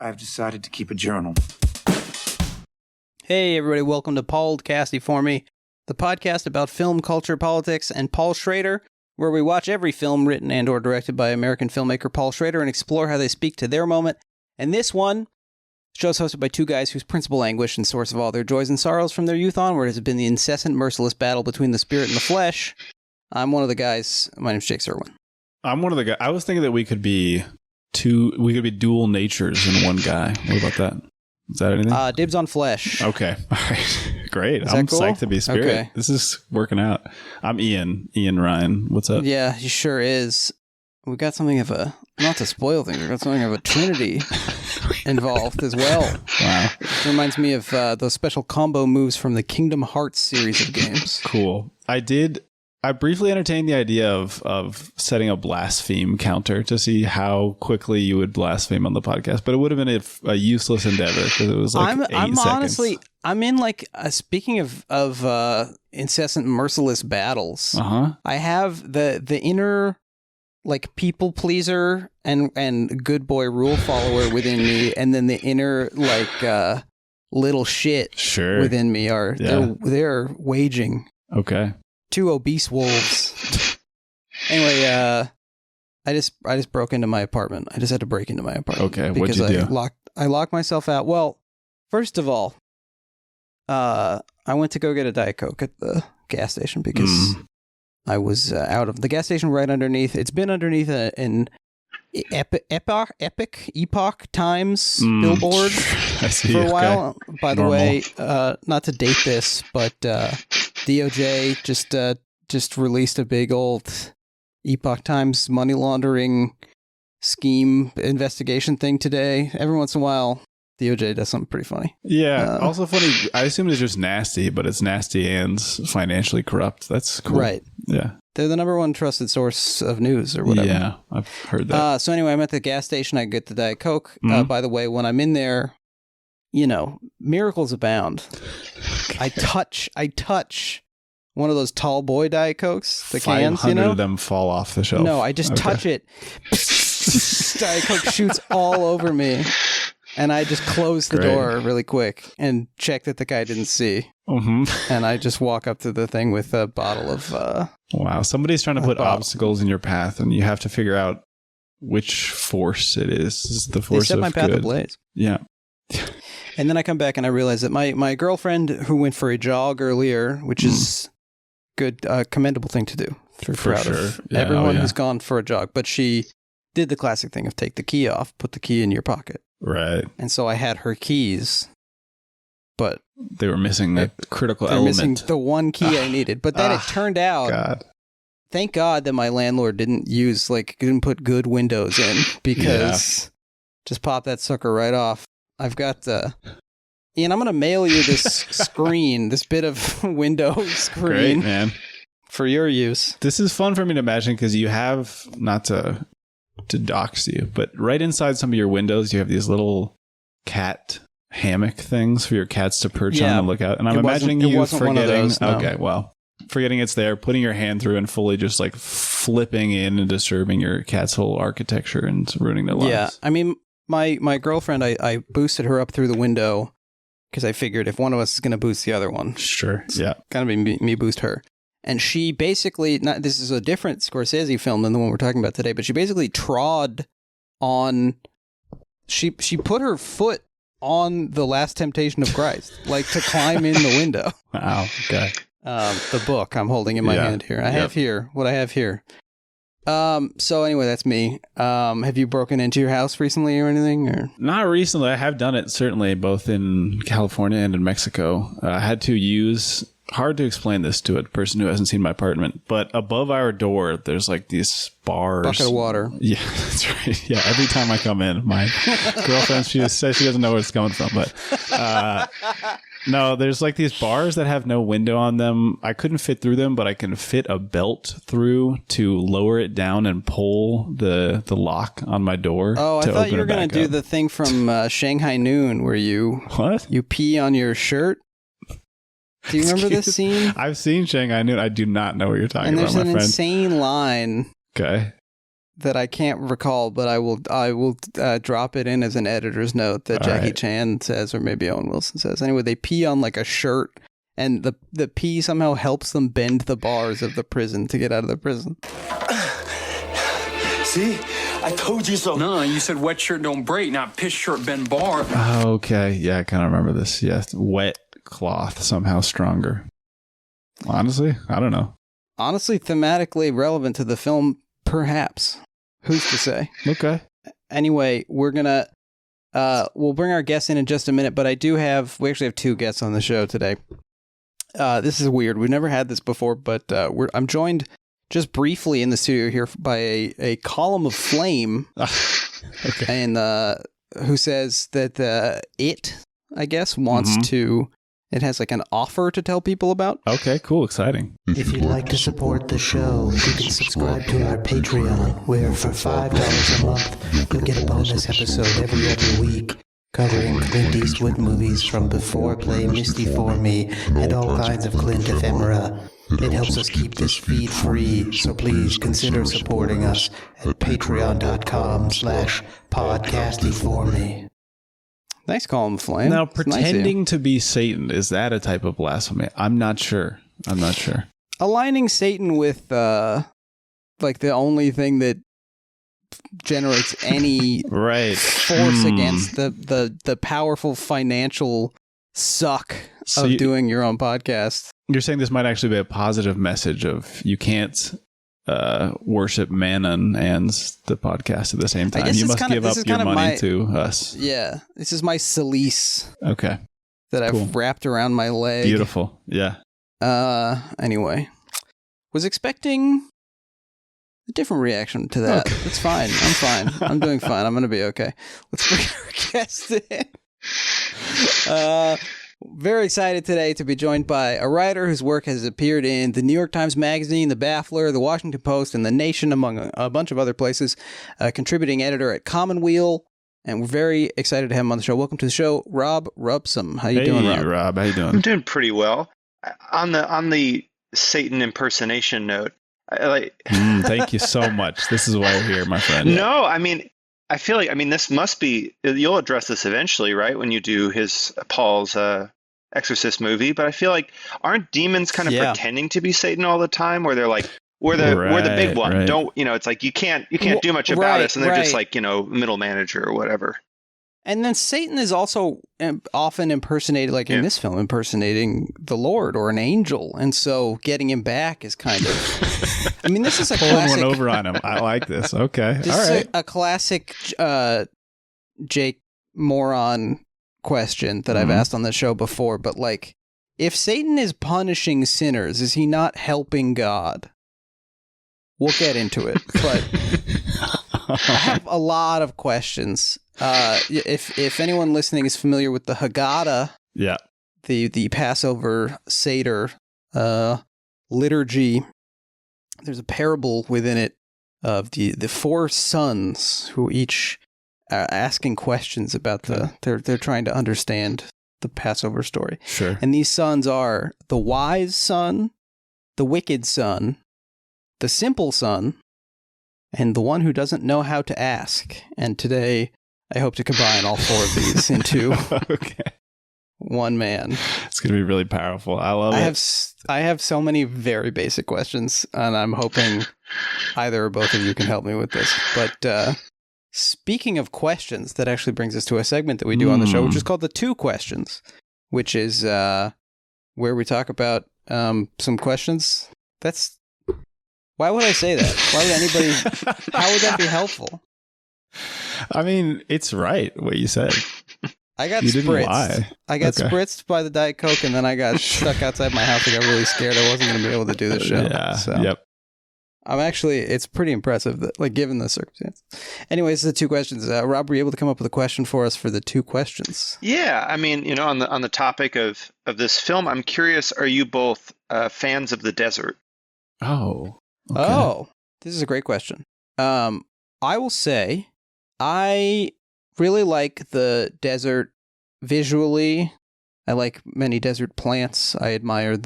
I've decided to keep a journal. Hey everybody, welcome to Paul Casty For Me, the podcast about film, culture, politics, and Paul Schrader, where we watch every film written and or directed by American filmmaker Paul Schrader and explore how they speak to their moment. And this one, show's hosted by two guys whose principal anguish and source of all their joys and sorrows from their youth onward has been the incessant, merciless battle between the spirit and the flesh. I'm one of the guys. My name's Jake Serwin. I'm one of the guys. I was thinking that we could be dual natures in one guy. What about that? Is that anything? Dibs on flesh. Okay. All right. Great. I'm cool? Psyched to be spirit. Okay. This is working out. I'm Ian Ryan. What's up? Yeah, he sure is. We got something of a, not to spoil things, we got something of a trinity involved as well. Wow. It reminds me of those special combo moves from the Kingdom Hearts series of games. Cool. I briefly entertained the idea of setting a blaspheme counter to see how quickly you would blaspheme on the podcast, but it would have been a useless endeavor because it was like 8 seconds. Honestly, I'm in like, speaking of incessant merciless battles, I have the inner like people pleaser and good boy rule follower within me, and then the inner like little shit within me they're waging. Okay. Two obese wolves. Anyway, I just broke into my apartment. I just had to break into my apartment. Okay, what'd you do? I locked myself out. Well, first of all, I went to go get a Diet Coke at the gas station because I was out of the gas station right underneath. It's been underneath an Epoch Times billboard for a while. Okay. By the way, not to date this, but DOJ just released a big old Epoch Times money laundering scheme investigation thing today. Every once in a while, DOJ does something pretty funny. Yeah. Also funny. I assume it's just nasty, but it's nasty and financially corrupt. That's cool. Right. Yeah. They're the number one trusted source of news or whatever. Yeah, I've heard that. So anyway, I'm at the gas station. I get the Diet Coke. By the way, when I'm in there, you know, miracles abound. Okay. I touch one of those tall boy Diet Cokes, the cans, you know? 500 of them fall off the shelf. No, I just touch it. Diet Coke shoots all over me. And I just close the door really quick and check that the guy didn't see. And I just walk up to the thing with a bottle of... wow, somebody's trying to put obstacles in your path, and you have to figure out which force it is. This is the force of good. They set my path ablaze. Yeah. And then I come back and I realize that my girlfriend, who went for a jog earlier, which is good, commendable thing to do. For sure. Of everyone who's gone for a jog. But she did the classic thing of take the key off, put the key in your pocket. Right. And so I had her keys, but they were missing a critical element. Missing the one key I needed. But then it turned out, thank God that my landlord didn't put good windows in, because just pop that sucker right off. I've got Ian, I'm going to mail you this screen, this bit of window screen. Great, man. For your use. This is fun for me to imagine because you have, not to dox you, but right inside some of your windows, you have these little cat hammock things for your cats to perch on and look out. And I'm imagining you forgetting. Okay, well, forgetting it's there, putting your hand through and fully just like flipping in and disturbing your cat's whole architecture and ruining their lives. Yeah, I mean, my girlfriend, I boosted her up through the window because I figured if one of us is going to boost the other one. Sure. Yeah. Kind of be me boost her. And she basically, this is a different Scorsese film than the one we're talking about today, but she basically trod on, she put her foot on the Last Temptation of Christ, like to climb in the window. Wow. Okay. The book I'm holding in my hand here. I have here what I have here. So anyway, that's me. Have you broken into your house recently or anything? Or? Not recently. I have done it, certainly, both in California and in Mexico. I had to use... Hard to explain this to a person who hasn't seen my apartment, but above our door, there's like these bars. Bucket of water. Yeah, that's right. Yeah, every time I come in, my girlfriend, she says she doesn't know where it's coming from, but no, there's like these bars that have no window on them. I couldn't fit through them, but I can fit a belt through to lower it down and pull the lock on my door. Oh, I thought you were going to do the thing from Shanghai Noon where you pee on your shirt. Do you remember this scene? I've seen Shanghai Noon. I do not know what you're talking about, my friend. And there's an insane line. Okay. that I can't recall, but I will drop it in as an editor's note that Jackie Chan says, or maybe Owen Wilson says. Anyway, they pee on like a shirt, and the pee somehow helps them bend the bars of the prison to get out of the prison. See? I told you so. No, you said wet shirt don't break, not piss shirt bend bar. Okay. Yeah, I kind of remember this. Yeah, wet cloth somehow stronger. Honestly, I don't know. Honestly, thematically relevant to the film, perhaps. Who's to say? Okay. Anyway, we're gonna we'll bring our guests in just a minute, but we actually have two guests on the show today. This is weird. We've never had this before, but I'm joined just briefly in the studio here by a column of flame, Okay. and who says that it, I guess, wants to. It has like an offer to tell people about. Okay, cool, exciting. If you'd like to support the show, you can subscribe to our Patreon, where for $5 a month, you'll get a bonus episode every other week, covering Clint Eastwood movies from before Play Misty for Me and all kinds of Clint ephemera. It helps us keep this feed free, so please consider supporting us at patreon.com/podcastyforme. Nice column of flame. Now, It's nice of pretending you. to be Satan, is that a type of blasphemy? I'm not sure. Aligning Satan with like the only thing that generates any force against the powerful financial suck of doing your own podcast. You're saying this might actually be a positive message of you can't worship Mammon and the podcast at the same time. You must give up your money to us. Yeah, this is my silice. Okay. That I've wrapped around my leg. Beautiful. Yeah. Anyway, was expecting a different reaction to that. Okay. It's fine. I'm fine. I'm doing fine. I'm going to be okay. Let's bring our guest in. Very excited today to be joined by a writer whose work has appeared in the New York Times Magazine, the Baffler, the Washington Post, and the Nation, among a bunch of other places. A contributing editor at Commonweal, and we're very excited to have him on the show. Welcome to the show, Rob Rubsam. How you doing, Rob? Hey, Rob. How you doing? I'm doing pretty well. On the Satan impersonation note, thank you so much. This is why we're here, my friend. No, I mean, I feel like, this must be, you'll address this eventually, right? When you do Paul's Exorcist movie, but I feel like, aren't demons kind of pretending to be Satan all the time, where they're like, we're the big one. Right. Don't, it's like, you can't do much about us. And they're just like, middle manager or whatever. And then Satan is also often impersonated, like in this film, impersonating the Lord or an angel. And so getting him back is kind of, this is a classic. One over on him. I like this. Okay. This all right. is a classic Jake moron question that I've asked on the show before. But like, if Satan is punishing sinners, is he not helping God? We'll get into it. But I have a lot of questions. If anyone listening is familiar with the Haggadah, the Passover Seder liturgy, there's a parable within it of the four sons who each are asking questions about they're trying to understand the Passover story. Sure. And these sons are the wise son, the wicked son, the simple son, and the one who doesn't know how to ask. And today, I hope to combine all four of these into one man. It's going to be really powerful. I love it. I have so many very basic questions, and I'm hoping either or both of you can help me with this. But speaking of questions, that actually brings us to a segment that we do on the show, which is called The Two Questions, which is where we talk about some questions. Why would I say that? Why would anybody... How would that be helpful? It's right what you said. I got you spritzed. Didn't lie. I got spritzed by the Diet Coke, and then I got stuck outside my house. I got really scared I wasn't going to be able to do the show. Yeah. So Yep. it's pretty impressive that, like, given the circumstance. Anyways, the two questions. Rob, were you able to come up with a question for us for the two questions? Yeah, on the topic of this film, I'm curious: are you both fans of the desert? Oh. Okay. Oh, this is a great question. I will say I really like the desert visually. I like many desert plants. I admire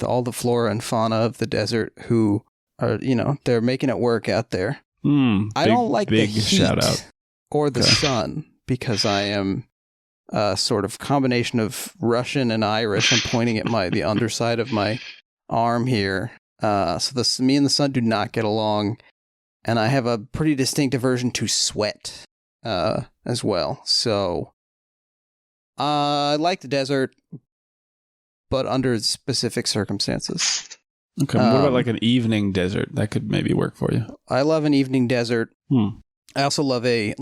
all the flora and fauna of the desert who are, they're making it work out there. I don't like the heat shout out. or the sun because I am a sort of combination of Russian and Irish. I'm pointing at the underside of my arm here. So me and the sun do not get along, and I have a pretty distinct aversion to sweat as well. So I like the desert, but under specific circumstances. Okay, what about like an evening desert? That could maybe work for you. I love an evening desert. I also love the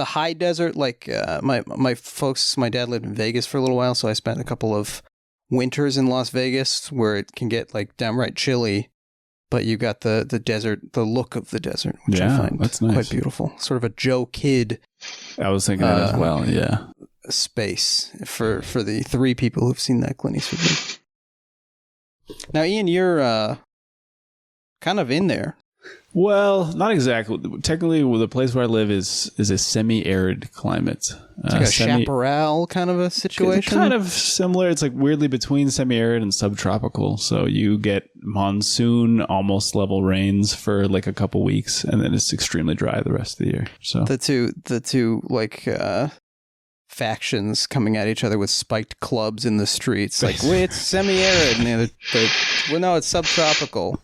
high desert. Like my dad lived in Vegas for a little while, so I spent a couple of winters in Las Vegas where it can get like downright chilly, but you got the desert, the look of the desert, which I find that's nice. Quite beautiful. Sort of a Joe Kidd. I was thinking that as well. Yeah, space for the three people who've seen that Clint Eastwood movie. Now, Ian, you're kind of in there. Well, not exactly. Technically, the place where I live is a semi-arid climate. It's like a chaparral kind of a situation? It's kind of similar. It's like weirdly between semi-arid and subtropical. So you get monsoon, almost level rains for like a couple weeks, and then it's extremely dry the rest of the year. So the two like factions coming at each other with spiked clubs in the streets. Like, well, it's semi-arid. And no, it's subtropical.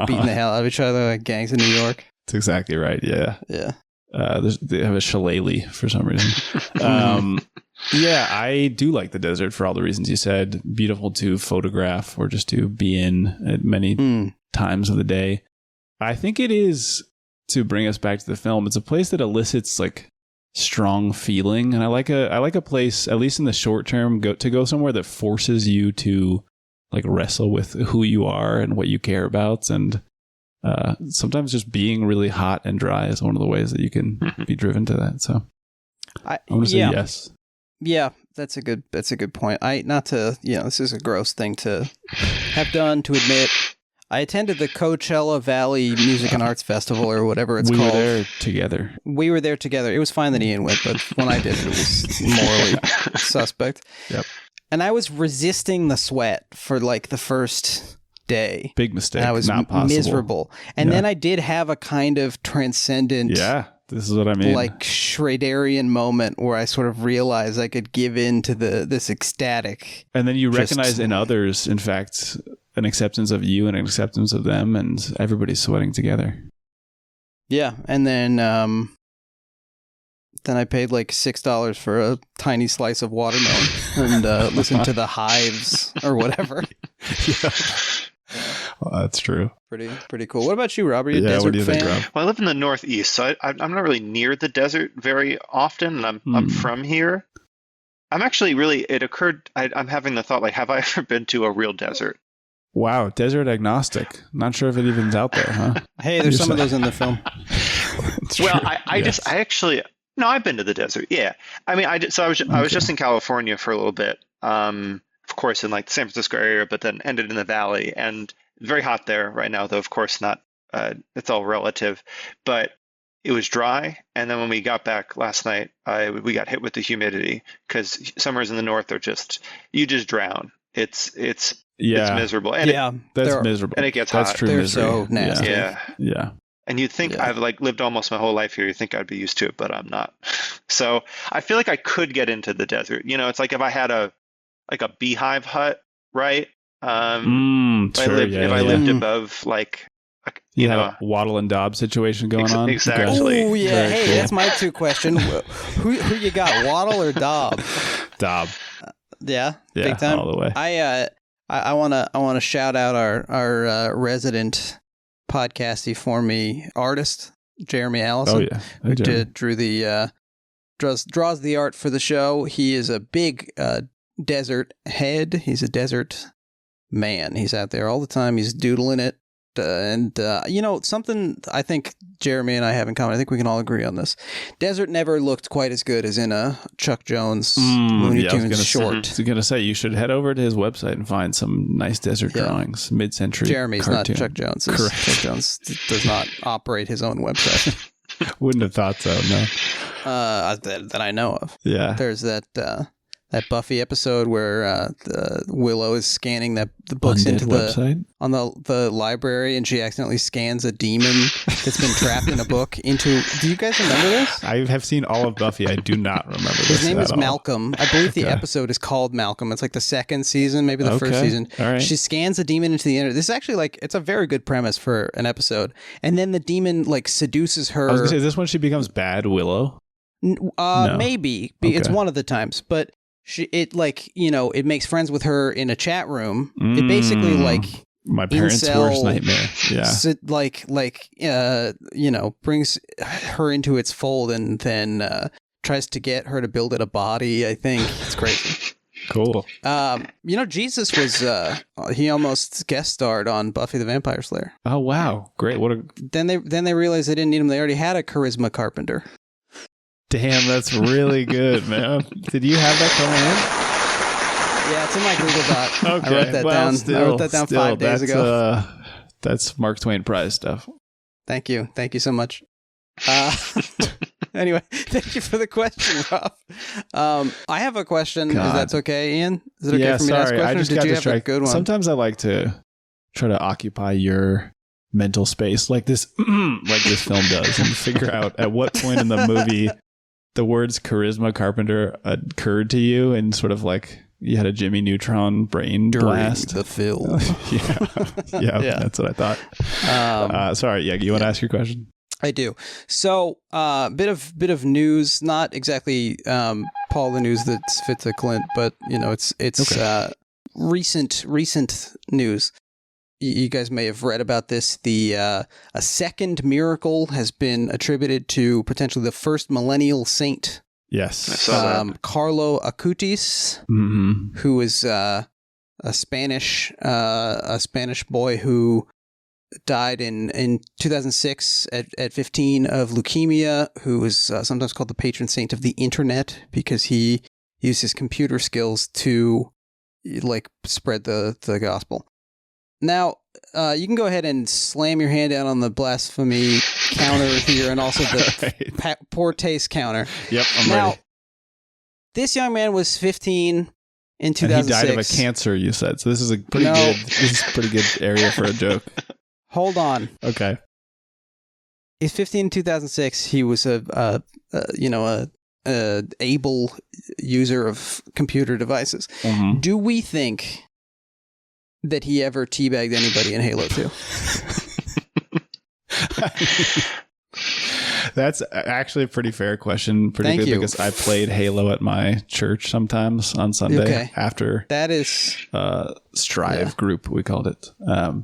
Beating the hell out of each other like gangs in New York. That's exactly right. Yeah. Yeah. They have a shillelagh for some reason. Yeah, I do like the desert for all the reasons you said. Beautiful to photograph or just to be in at many times of the day. I think it is, to bring us back to the film, it's a place that elicits like strong feeling, and I like a place, at least in the short term, to go somewhere that forces you to like wrestle with who you are and what you care about, and sometimes just being really hot and dry is one of the ways that you can be driven to that. So I'm gonna say yes. Yeah, that's a good point. This is a gross thing to have done, to admit. I attended the Coachella Valley Music and Arts Festival, or whatever it's called. We were there together. We were there together. It was fine that Ian went, but when I did, it was morally suspect. Yep. And I was resisting the sweat for like the first day. Big mistake. And I was not possible. Miserable. And then I did have a kind of transcendent... Yeah, this is what I mean. Like Schraderian moment where I sort of realized I could give in to this ecstatic... And then you recognize in others, in fact, an acceptance of you and an acceptance of them, and everybody's sweating together. Yeah, and then I paid like $6 for a tiny slice of watermelon and listened to the Hives or whatever. Yeah. Well, that's true. Pretty cool. What about you, Rob? Are you a desert what do you fan? think, Rob? Well, I live in the Northeast, so I'm not really near the desert very often, and I'm from here. I'm actually I'm having the thought, like, have I ever been to a real desert? Wow, desert agnostic. Not sure if it even's out there, huh? Hey, there's some of those in the film. Well, I've been to the desert. Yeah. I mean, I was just in California for a little bit. Of course, in like the San Francisco area, but then ended in the Valley, and very hot there right now, though, of course not. It's all relative, but it was dry. And then when we got back last night, we got hit with the humidity, because summers in the north are you just drown. It's miserable. And that's miserable. And it gets that's hot. True They're misery. so nasty. Yeah. And you'd think I've like lived almost my whole life here. You think I'd be used to it, but I'm not. So I feel like I could get into the desert. You know, it's like if I had a beehive hut, right? If I lived above like, you know, a Waddle and Dobb situation going on. Exactly. Oh yeah. Hey, that's my two question. Who you got, Waddle or Dobb? Dobb. Yeah, big time. All the way. I wanna shout out our resident podcasty for me artist, Jeremy Allison. Oh yeah, who draws the art for the show. He is a big desert head. He's a desert man. He's out there all the time. He's doodling it. Something I think Jeremy and I have in common, I think we can all agree on this. Desert never looked quite as good as in a Chuck Jones Looney Tunes short. I was going to say, you should head over to his website and find some nice desert drawings, mid-century Jeremy's cartoon. not Chuck Jones. Correct. Chuck Jones does not operate his own website. Wouldn't have thought so, no. That I know of. Yeah. There's that Buffy episode where the Willow is scanning the books into the website on the library, and she accidentally scans a demon that's been trapped in a book into. Do you guys remember this? I have seen all of Buffy. I do not remember this. His name is all. Malcolm. I believe the episode is called Malcolm. It's like the second season, maybe the first season. All right. She scans a demon into the internet. This is actually like it's a very good premise for an episode. And then the demon like seduces her. I was gonna say, is this when she becomes bad Willow? No. Maybe it's one of the times, but it makes friends with her in a chat room. It basically like my parents' worst nightmare. Yeah, brings her into its fold and then tries to get her to build it a body. I think it's crazy. Cool. Jesus was he almost guest starred on Buffy the Vampire Slayer. Oh wow, great! Then they realized they didn't need him. They already had a charisma carpenter. Damn, that's really good, man. Did you have that coming in? Yeah, it's in my Google Doc. Okay. I wrote that down. I wrote that down 5 days ago. That's Mark Twain Prize stuff. Thank you so much. Anyway, thank you for the question, Rob. I have a question. If that's okay, Ian? Is it okay for me to ask a question? I just got you have a good one? Sometimes I like to try to occupy your mental space like this film does, and figure out at what point in the movie the words charisma carpenter occurred to you, and sort of like you had a Jimmy Neutron brain blast. The film. yeah, that's what I thought. Sorry, you want to ask your question? I do. So, bit of news, not exactly Paul the news that fits a Clint, but it's okay. Recent news. You guys may have read about this. A second miracle has been attributed to potentially the first millennial saint. Yes, I saw that. Carlo Acutis, who is a Spanish boy who died in 2006 at 15 of leukemia, who is sometimes called the patron saint of the internet because he used his computer skills to like spread the gospel. Now, you can go ahead and slam your hand down on the blasphemy counter here, and also the poor taste counter. Yep, I'm ready. This young man was 15 in 2006. And he died of a cancer, you said. So this is a pretty good area for a joke. Hold on. Okay. He's 15 in 2006. He was a able user of computer devices. Mm-hmm. Do we think that he ever teabagged anybody in Halo 2? That's actually a pretty fair question. Because I played Halo at my church sometimes on Sunday after that is Strive group, we called it. We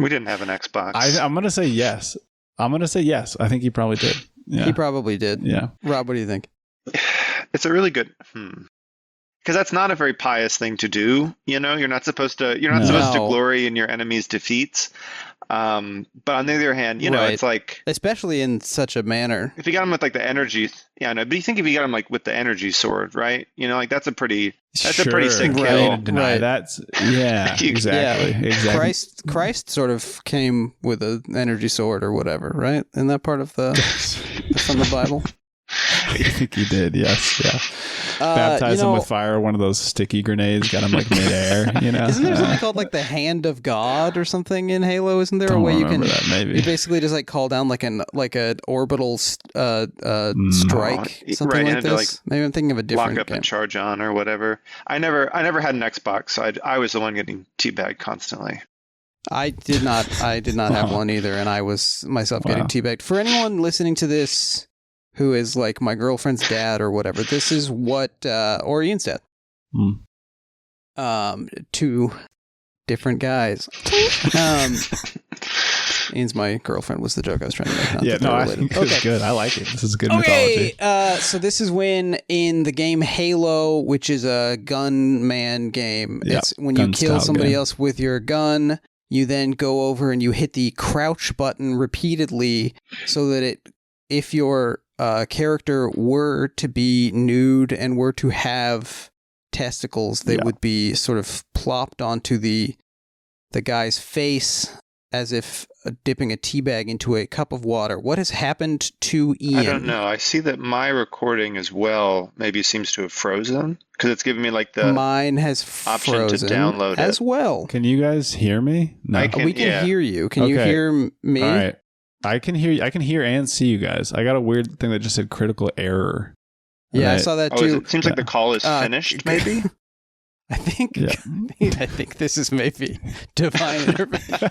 didn't have an Xbox. I'm gonna say yes. I think he probably did. Yeah. He probably did. Yeah. Rob, what do you think? It's a really good. Because that's not a very pious thing to do. You're not supposed to glory in your enemy's defeats. But on the other hand, it's like, especially in such a manner. If you got him with like the energy, but you think if you got him like with the energy sword, right? Like that's a pretty sick kill. Deny that. Yeah, exactly. Yeah. Exactly. Christ sort of came with an energy sword or whatever, right? Isn't that part of from the Bible? I think he did. Yes. Yeah. Baptize him with fire, one of those sticky grenades, got him like midair, Isn't there something called like the hand of God or something in Halo? Isn't there a way you can maybe. You basically just like call down like an orbital strike, something like this? Maybe I'm thinking of a different lock up game. And charge on or whatever. I never had an Xbox, so I was the one getting teabagged constantly. I did not have one either, and I was myself getting teabagged. For anyone listening to this who is like my girlfriend's dad or whatever, this is what Ian's dad. Two different guys. Ian's my girlfriend was the joke I was trying to make. I think it's good. I like it. This is good mythology. So this is when in the game Halo, which is a gunman game, it's when you kill somebody else with your gun, you then go over and you hit the crouch button repeatedly so that if your character were to be nude and were to have testicles, they would be sort of plopped onto the guy's face, as if dipping a tea bag into a cup of water. What has happened to Ian? I don't know. I see that my recording as well maybe seems to have frozen because it's giving me like the mine has option frozen to download as it. well. Can you guys hear me? No. We can hear you. Can you hear me? All right. I can hear you. I can hear and see you guys. I got a weird thing that just said critical error. Yeah, I saw that too. It seems like the call is finished, maybe? I think this is maybe divine intervention.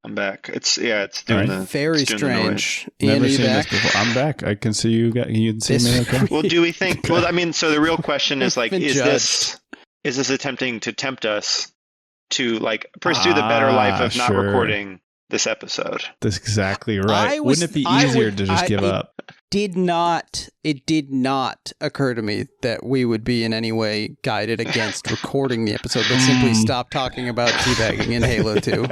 I'm back. It's doing the very it's doing strange. the Ian, Never seen back? this before. I'm back. I can see you. You can see me. Okay. Well, do we think? Well, I mean, so the real question is like, Been is this attempting to tempt us to like pursue the better life of not recording this episode? That's exactly right. Wouldn't it be easier to just give up? It did not occur to me that we would be in any way guided against recording the episode, but simply stop talking about teabagging in Halo 2.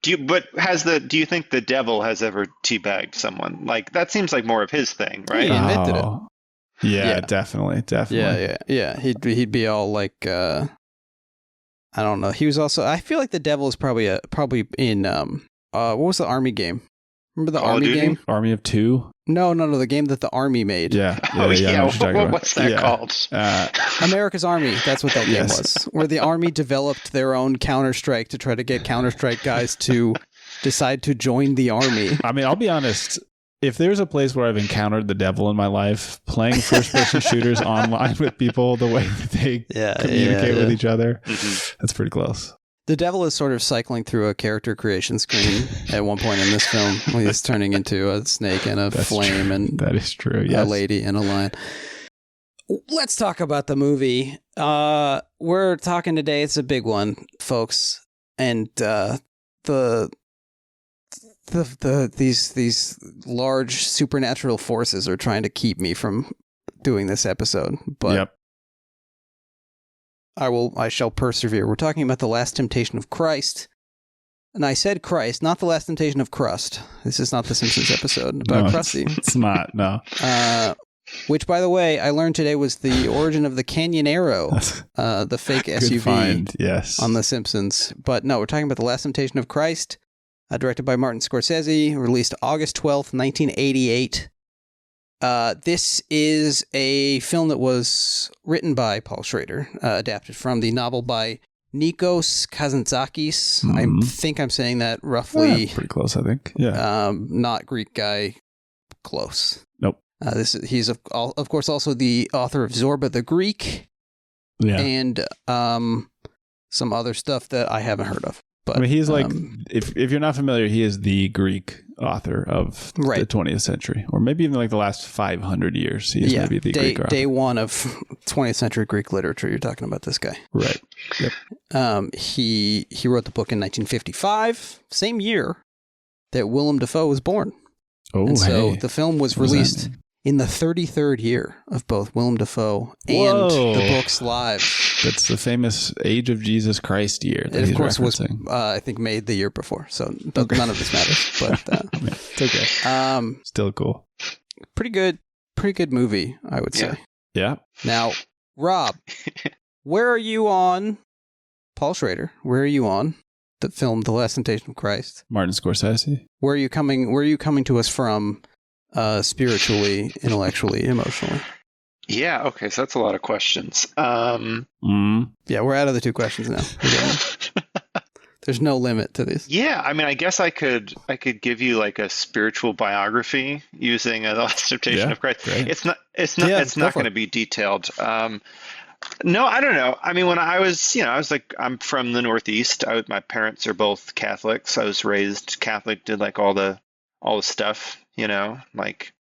Do you think the devil has ever teabagged someone? Like that seems like more of his thing, right? He invented it. Yeah, definitely. Yeah. He'd be all like, I don't know. He was also. I feel like the devil is probably in what was the Army game? Remember the Call Army game? Army of Two? No, the game that the Army made. Yeah. What's that called? America's Army. That's what that game was. Where the Army developed their own Counter-Strike to try to get Counter-Strike guys to decide to join the Army. I mean, I'll be honest. If there's a place where I've encountered the devil in my life, playing first-person shooters online with people, the way that they communicate with each other, that's pretty close. The devil is sort of cycling through a character creation screen at one point in this film when he's turning into a snake and a flame true. and that is true. Yes. a lady and a lion. Let's talk about the movie. We're talking today. It's a big one, folks, and these large supernatural forces are trying to keep me from doing this episode. But I shall persevere. We're talking about The Last Temptation of Christ. And I said Christ, not The Last Temptation of Crust. This is not the Simpsons episode about Krusty. It's not, no. Which, by the way, I learned today was the origin of the Canyonero, the fake SUV on The Simpsons. But no, we're talking about The Last Temptation of Christ, directed by Martin Scorsese, released August 12th, 1988. This is a film that was written by Paul Schrader, adapted from the novel by Nikos Kazantzakis. I think I'm saying that roughly. Pretty close, I think. Yeah. Not Greek guy. Close. Nope. He's of course also the author of Zorba the Greek. Yeah. And some other stuff that I haven't heard of. But, I mean, he's like, if you're not familiar, he is the Greek author of the 20th century, or maybe even like the last 500 years. He is maybe the Greek author. Day one of 20th century Greek literature. You're talking about this guy, right? Yep. He wrote the book in 1955, same year that Willem Dafoe was born. Oh, and so the film was released in the 33rd year of both Willem Dafoe and the book's lives. That's the famous Age of Jesus Christ year. That it, of course, referencing. was, I think, made the year before. So none of this matters. But it's okay. Still cool. Pretty good movie, I would say. Yeah. Now, Rob, where are you on Paul Schrader? Where are you on the film The Last Temptation of Christ? Martin Scorsese. Where are you coming to us from? Spiritually, intellectually, emotionally. Yeah, okay, so that's a lot of questions. Yeah, we're out of the two questions now. There's no limit to these. Yeah, I mean, I guess I could give you like a spiritual biography using The Last Temptation of Christ. Great. It's not going to be detailed. No, I don't know. I mean, when I was like, I'm from the Northeast. My parents are both Catholics. I was raised Catholic, did like all the stuff. Like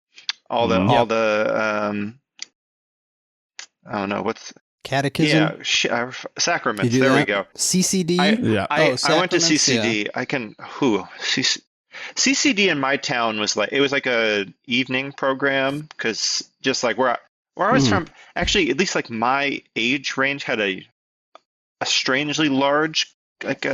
all the I don't know what's catechism. Yeah, sacraments. There we go. CCD. I went to CCD. Yeah. CCD in my town was like a evening program because just like where I was from, actually at least like my age range had a strangely large like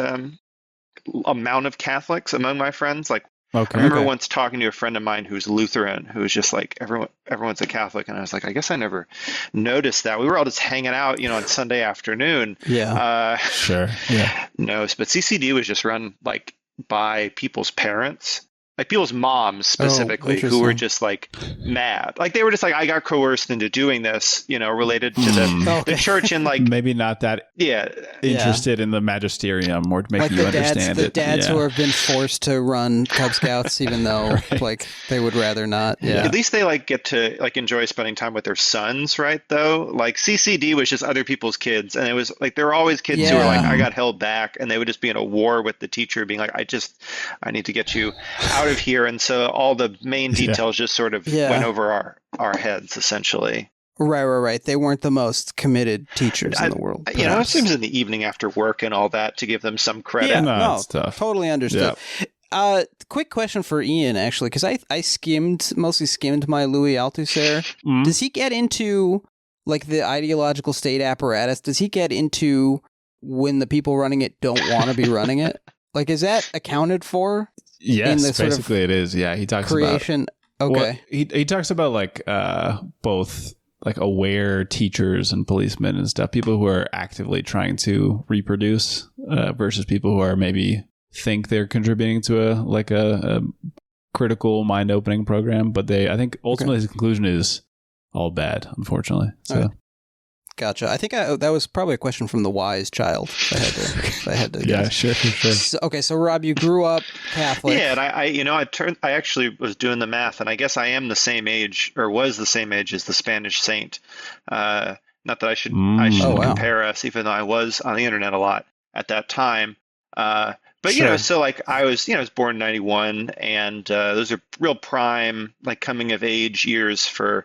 amount of Catholics among my friends. Like I remember once talking to a friend of mine who's Lutheran, who was just like, everyone's a Catholic. And I was like, I guess I never noticed that. We were all just hanging out, on Sunday afternoon. Yeah. Sure. Yeah. No, but CCD was just run like by people's parents. Like people's moms specifically, who were just like mad. Like they were just like, I got coerced into doing this, related to the church, and like maybe not that interested in the magisterium or making you understand it. The dads who have been forced to run Cub Scouts, even though like they would rather not. Yeah. At least they like get to like enjoy spending time with their sons, right? Though like CCD was just other people's kids, and it was like there were always kids who were like, I got held back, and they would just be in a war with the teacher, being like, I need to get you out of here. And so all the main details just sort of went over our heads, essentially. Right. They weren't the most committed teachers in the world. It seems in the evening after work and all that to give them some credit. Yeah, no, totally understood. Yeah. Quick question for Ian, actually, because I mostly skimmed my Louis Althusser. Does he get into like the ideological state apparatus? Does he get into when the people running it don't want to be running it? Like, is that accounted for? Yes, basically it is. Yeah, he talks creation. About okay. Well, he talks about like both like aware teachers and policemen and stuff, people who are actively trying to reproduce versus people who are maybe think they're contributing to a critical mind opening program, but I think ultimately his conclusion is all bad, unfortunately. So. Right. Gotcha. I think that was probably a question from the wise child. I had to. Yeah, sure. So Rob, you grew up Catholic. Yeah, and I actually was doing the math, and I guess I am the same age, or was the same age as the Spanish saint. Not that I should compare us, even though I was on the internet a lot at that time. But so like I was born in 91, and those are real prime like coming of age years for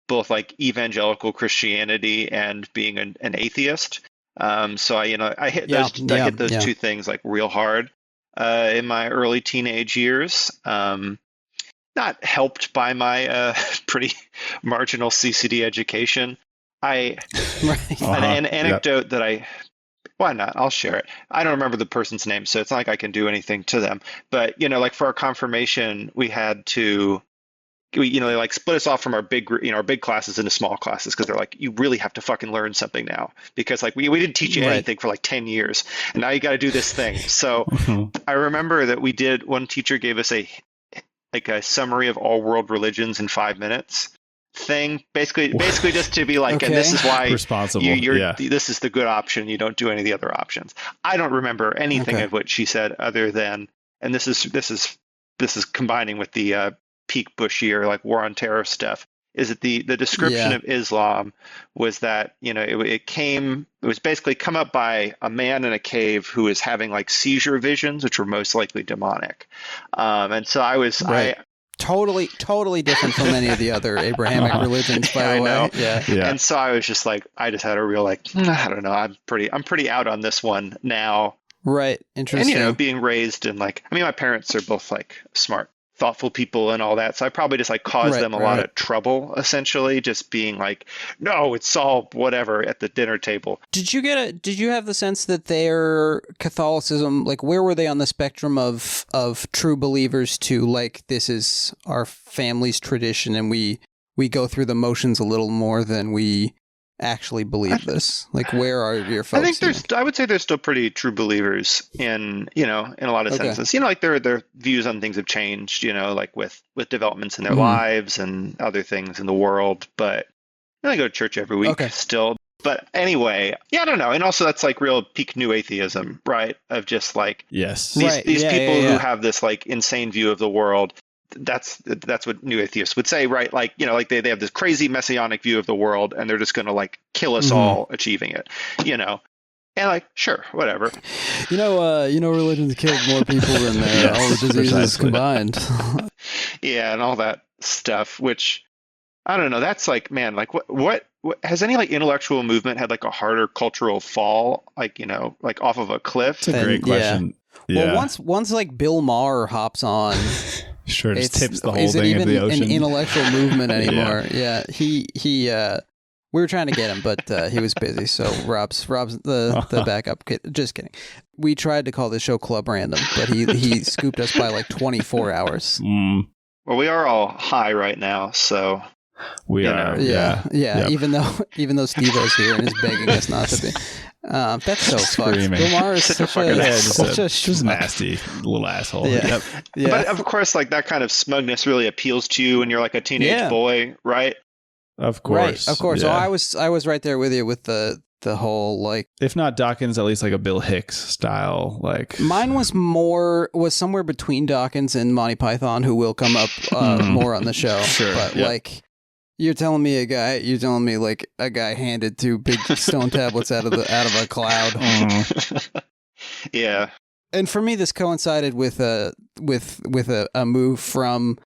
both like evangelical Christianity and being an atheist. So I hit those two things like real hard in my early teenage years. Not helped by my pretty marginal CCD education. An anecdote that why not? I'll share it. I don't remember the person's name, so it's not like I can do anything to them. But like for our confirmation, we had to. They like split us off from our big classes into small classes because they're like, you really have to fucking learn something now, because like we didn't teach you anything for like 10 years and now you got to do this thing. So I remember that one teacher gave us a summary of all world religions in 5 minutes thing, basically just to be like, and this is why this is the good option. You don't do any of the other options. I don't remember anything of what she said other than, and this is combining with the peak Bush year, like war on terror stuff, is that the description of Islam was that, it was basically come up by a man in a cave who was having like seizure visions, which were most likely demonic. And so I was, totally different from any of the other Abrahamic religions, by the way. Yeah. And so I was just like, I just had a real like, I don't know, I'm pretty out on this one now. Right. Interesting. And, being raised in like, my parents are both like smart, thoughtful people and all that. So I probably just like caused them a lot of trouble, essentially, just being like, no, it's all whatever at the dinner table. Did you have the sense that their Catholicism, like where were they on the spectrum of true believers to like, this is our family's tradition and we go through the motions a little more than we actually believe this? Like, where are your folks? I would say there's still pretty true believers in a lot of senses. Like their views on things have changed, like with developments in their lives and other things in the world. But I go to church every week still. But anyway, I don't know. And also that's like real peak new atheism, right? Of just like these people who have this like insane view of the world. That's what new atheists would say, right? Like, like they have this crazy messianic view of the world and they're just going to like kill us all achieving it, and like, sure, whatever. Religion's killed more people than all the diseases combined. And all that stuff, which I don't know. That's like, man, like what has any like intellectual movement had like a harder cultural fall, like, like off of a cliff? It's a great question. Yeah. Well, once like Bill Maher hops on, sure, just tips the whole thing into the ocean. Is it even an intellectual movement anymore? He We were trying to get him, but he was busy. So Rob's the backup kid. Just kidding. We tried to call this show Club Random, but he scooped us by like 24 hours. Well, we are all high right now, so we are. Yeah. Even though Steve-O's here and is begging us not to be. That's so Screaming. fucked. Lamar is such a just nasty little asshole. Yeah. Yeah. But of course, like that kind of smugness really appeals to you when you're like a teenage boy, right? Of course. Right, of course. Yeah. So I was right there with you with the whole like, if not Dawkins, at least like a Bill Hicks style. Like mine was somewhere between Dawkins and Monty Python, who will come up more on the show. Sure, but like you're telling me like a guy handed 2 big stone tablets out of a cloud. Yeah. And for me, this coincided with a move from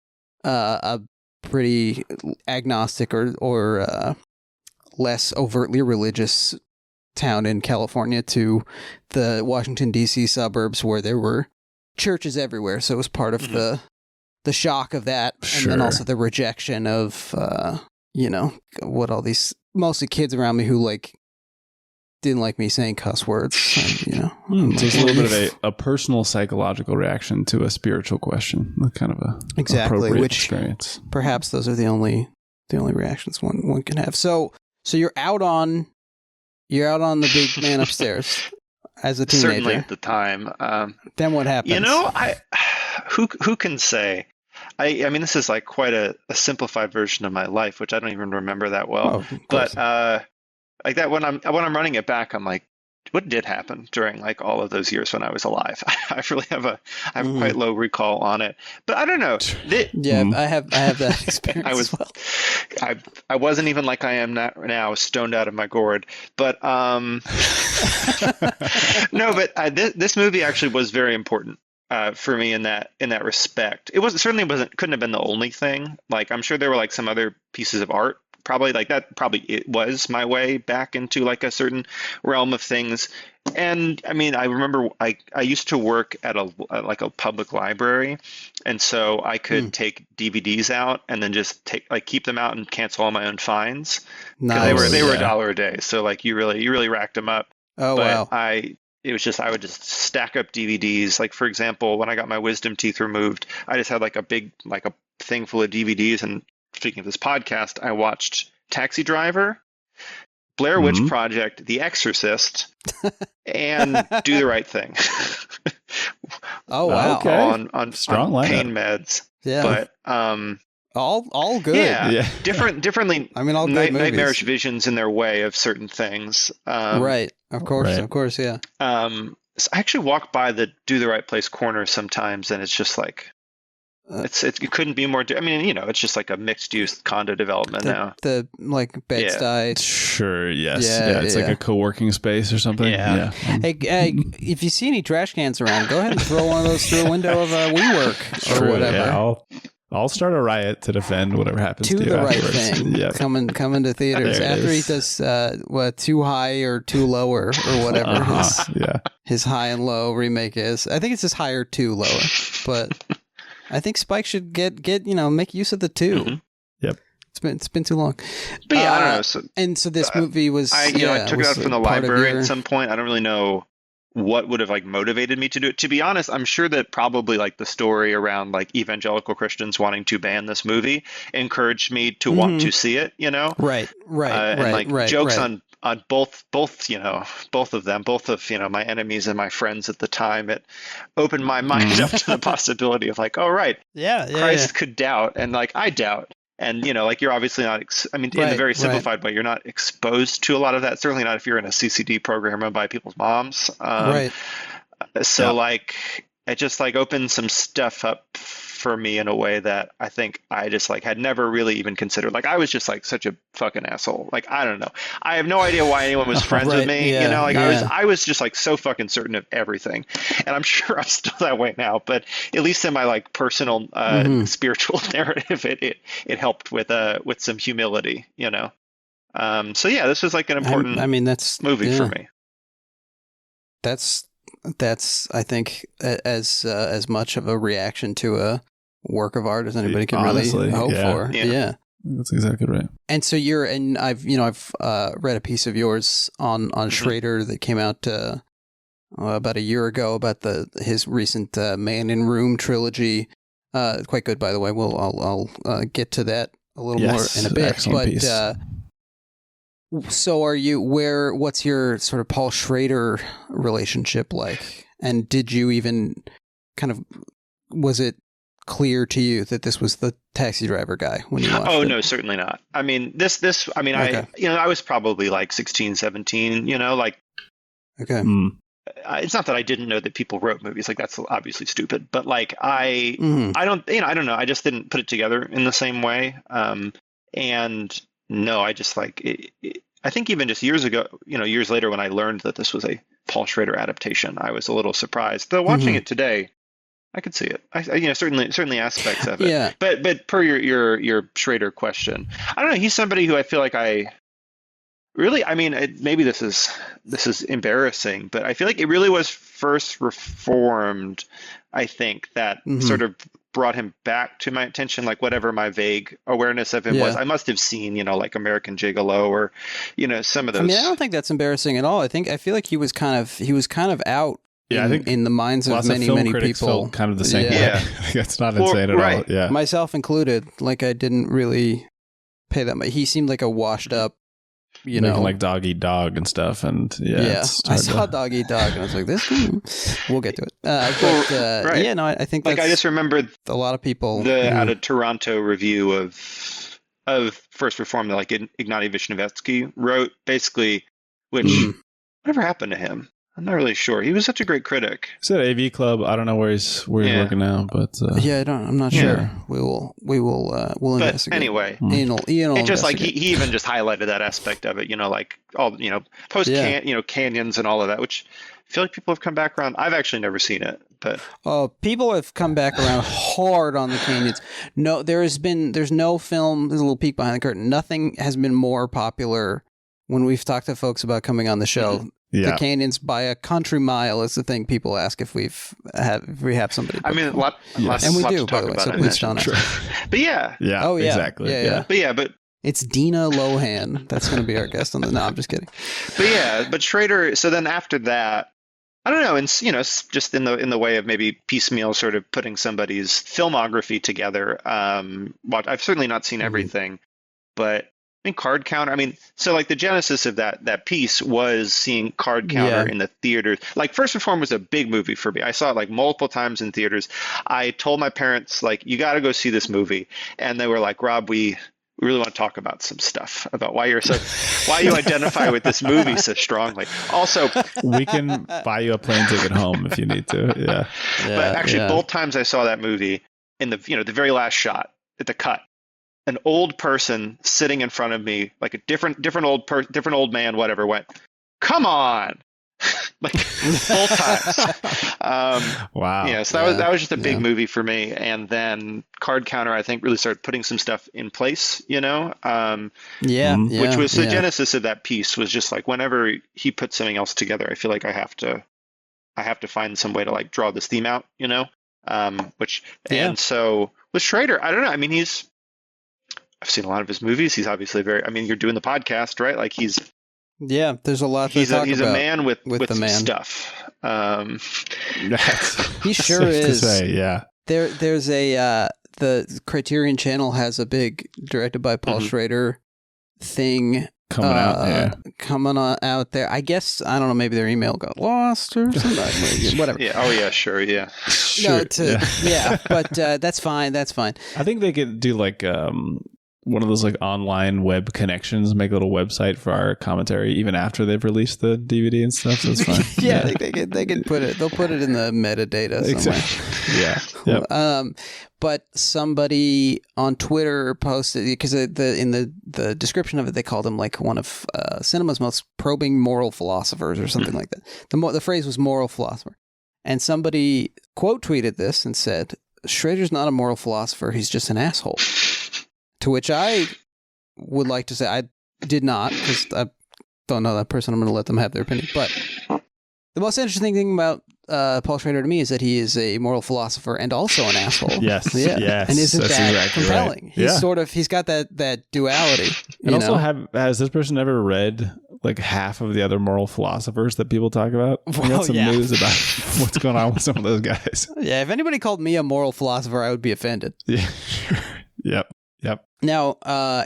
a pretty agnostic or less overtly religious town in California to the Washington, D.C. suburbs where there were churches everywhere. So it was part of the shock of that. Sure. And then also the rejection of, what all these mostly kids around me who like didn't like me saying cuss words. And, so it's a little bit of a personal psychological reaction to a spiritual question, kind of a appropriate experience. Perhaps those are the only reactions one can have. So you're out on the big man upstairs as a teenager. Certainly at the time. Then what happens? Who can say? I mean, this is like quite a simplified version of my life, which I don't even remember that well. But like that when I'm running it back, I'm like, what did happen during like all of those years when I was alive? I really have quite low recall on it, but I don't know. I have that experience. I wasn't even like I am now, stoned out of my gourd. But no, but this movie actually was very important for me in that respect. It couldn't have been the only thing. Like I'm sure there were like some other pieces of art. Probably like that. Probably it was my way back into like a certain realm of things. And I mean, I remember I used to work at a public library, and so I could take DVDs out and then just keep them out and cancel all my own fines. Nice. They were $1 a day, so like you really racked them up. Oh, but wow. I would just stack up DVDs. Like for example, when I got my wisdom teeth removed, I just had like a big a thing full of DVDs. And speaking of this podcast, I watched Taxi Driver, Blair Witch Project, The Exorcist, and Do the Right Thing. Oh wow! Okay. On strong pain meds. Yeah, but all good. Yeah. Differently. I mean, all good nightmarish visions in their way of certain things. Right. Of course. Yeah. So I actually walk by the Do the Right Place corner sometimes, and it's just like. It couldn't be more. I mean, it's just like a mixed-use condo development now. The like Bed-Stuy. Sure. Yes. Yeah. It's like a co-working space or something. Yeah. Hey, if you see any trash cans around, go ahead and throw one of those through a window of WeWork or whatever. Yeah, I'll start a riot to defend whatever happens to you the right afterwards. thing. Yep. Coming to theaters after he does too high or too lower or whatever his high and low remake is. I think it's just higher too lower, but. I think Spike should get make use of the 2. Mm-hmm. Yep, it's been too long. But yeah, I don't know. So this movie was. I took it out from the library at some point. I don't really know what would have like motivated me to do it. To be honest, I'm sure that probably like the story around like evangelical Christians wanting to ban this movie encouraged me to want to see it. Right. And like jokes on both of them, both of my enemies and my friends at the time. It opened my mind up to the possibility of like, oh right, Christ could doubt, and like I doubt, and like you're obviously not. In a very simplified way, you're not exposed to a lot of that. Certainly not if you're in a CCD program run by people's moms. Right. So like it just like opened some stuff up for me in a way that I think I just like had never really even considered. Like I was just like such a fucking asshole. Like I don't know. I have no idea why anyone was friends with me. I was just like so fucking certain of everything. And I'm sure I'm still that way now, but at least in my like personal spiritual narrative it helped with some humility, So yeah, this was like an important that's movie for me. That's I think as much of a reaction to a work of art as anybody can really hope for. Yeah. That's exactly right. And so I've read a piece of yours on Schrader that came out about a year ago about his recent Man in Room trilogy. Quite good, by the way. I'll get to that a little more in a bit. But piece. So what's your sort of Paul Schrader relationship like? And did you even was it clear to you that this was the Taxi Driver guy when you watched it? Oh, no, certainly not. I mean, okay. I was probably like 16, 17, okay. It's not that I didn't know that people wrote movies. Like, that's obviously stupid, but like, I don't know. I just didn't put it together in the same way. And no, I just like it, I think even just years ago, years later when I learned that this was a Paul Schrader adaptation, I was a little surprised. Though watching it today, I could see it. Certainly aspects of it. Yeah. But per your Schrader question, I don't know. He's somebody who I feel like maybe this is embarrassing, but I feel like it really was first Reformed, I think, that sort of brought him back to my attention, like whatever my vague awareness of him was. I must have seen, like American Gigolo or, some of those. I mean, I don't think that's embarrassing at all. I feel like he was kind of out. Yeah, I think in the minds of many people, felt kind of the same. Yeah, that's not insane at all. Yeah, myself included. Like, I didn't really pay that much. He seemed like a washed up, making like Dog Eat Dog and stuff. And I saw Dog Eat Dog, and I was like, "This." We'll get to it. I think like I just remembered a lot of people out of Toronto review of First Reform that like Ignatiy Vishnevetsky wrote, basically, which whatever happened to him. I'm not really sure. He was such a great critic. He's at AV Club. I don't know where he's working now, but I'm not sure. We'll investigate. Anyway, Ian will just like he even just highlighted that aspect of it. Like all post canyons and all of that, which I feel like people have come back around. I've actually never seen it, but people have come back around hard on the canyons. No, there's no film. There's a little peek behind the curtain. Nothing has been more popular when we've talked to folks about coming on the show. The canyons by a country mile is the thing people ask if we have somebody. I mean, a lot and we do, by the way. So please don't ask. But yeah, exactly. But it's Dina Lohan. That's going to be our guest on the. No, I'm just kidding. But Schrader. So then after that, I don't know, and just in the way of maybe piecemeal sort of putting somebody's filmography together. I've certainly not seen everything, but. I mean, Card Counter. I mean, so like the genesis of that piece was seeing Card Counter in the theaters. Like First Reform was a big movie for me. I saw it like multiple times in theaters. I told my parents, like, you got to go see this movie, and they were like, Rob, we really want to talk about some stuff about why you identify with this movie so strongly. Also, we can buy you a plane ticket home if you need to. Yeah. But actually, both times I saw that movie in the the very last shot at the cut. An old person sitting in front of me, like a different old man, whatever, went, "Come on!" like both times. Wow. Yeah. So that was just a big movie for me. And then Card Counter, I think, really started putting some stuff in place. Which was the genesis of that piece. Was just like whenever he put something else together, I feel like I have to find some way to like draw this theme out. And so with Schrader, I don't know. I mean, I've seen a lot of his movies. He's obviously you're doing the podcast, right? Like there's a lot to talk about. He's a man with the man stuff. He sure is. To say, There's the Criterion Channel has a big directed by Paul Schrader thing coming out there. I guess, I don't know, maybe their email got lost or something. Whatever. Yeah. Oh yeah. Sure. Yeah. But that's fine. I think they could do like one of those like online web connections, make a little website for our commentary even after they've released the DVD and stuff. So it's fine. I think they can put it. They'll put it in the metadata somewhere. Exactly. Yeah. Yep. But somebody on Twitter posted, because in the description of it, they called him like one of cinema's most probing moral philosophers or something like that. The phrase was moral philosopher. And somebody quote tweeted this and said, "Schrader's not a moral philosopher. He's just an asshole." To which I would like to say I did not, because I don't know that person. I'm going to let them have their opinion. But the most interesting thing about Paul Schrader to me is that he is a moral philosopher and also an asshole. Yes. And isn't that exactly compelling? Right. He's got that duality. And also, has this person ever read like half of the other moral philosophers that people talk about? We got some news about what's going on with some of those guys. Yeah, if anybody called me a moral philosopher, I would be offended. Yeah, sure. Yep. Now,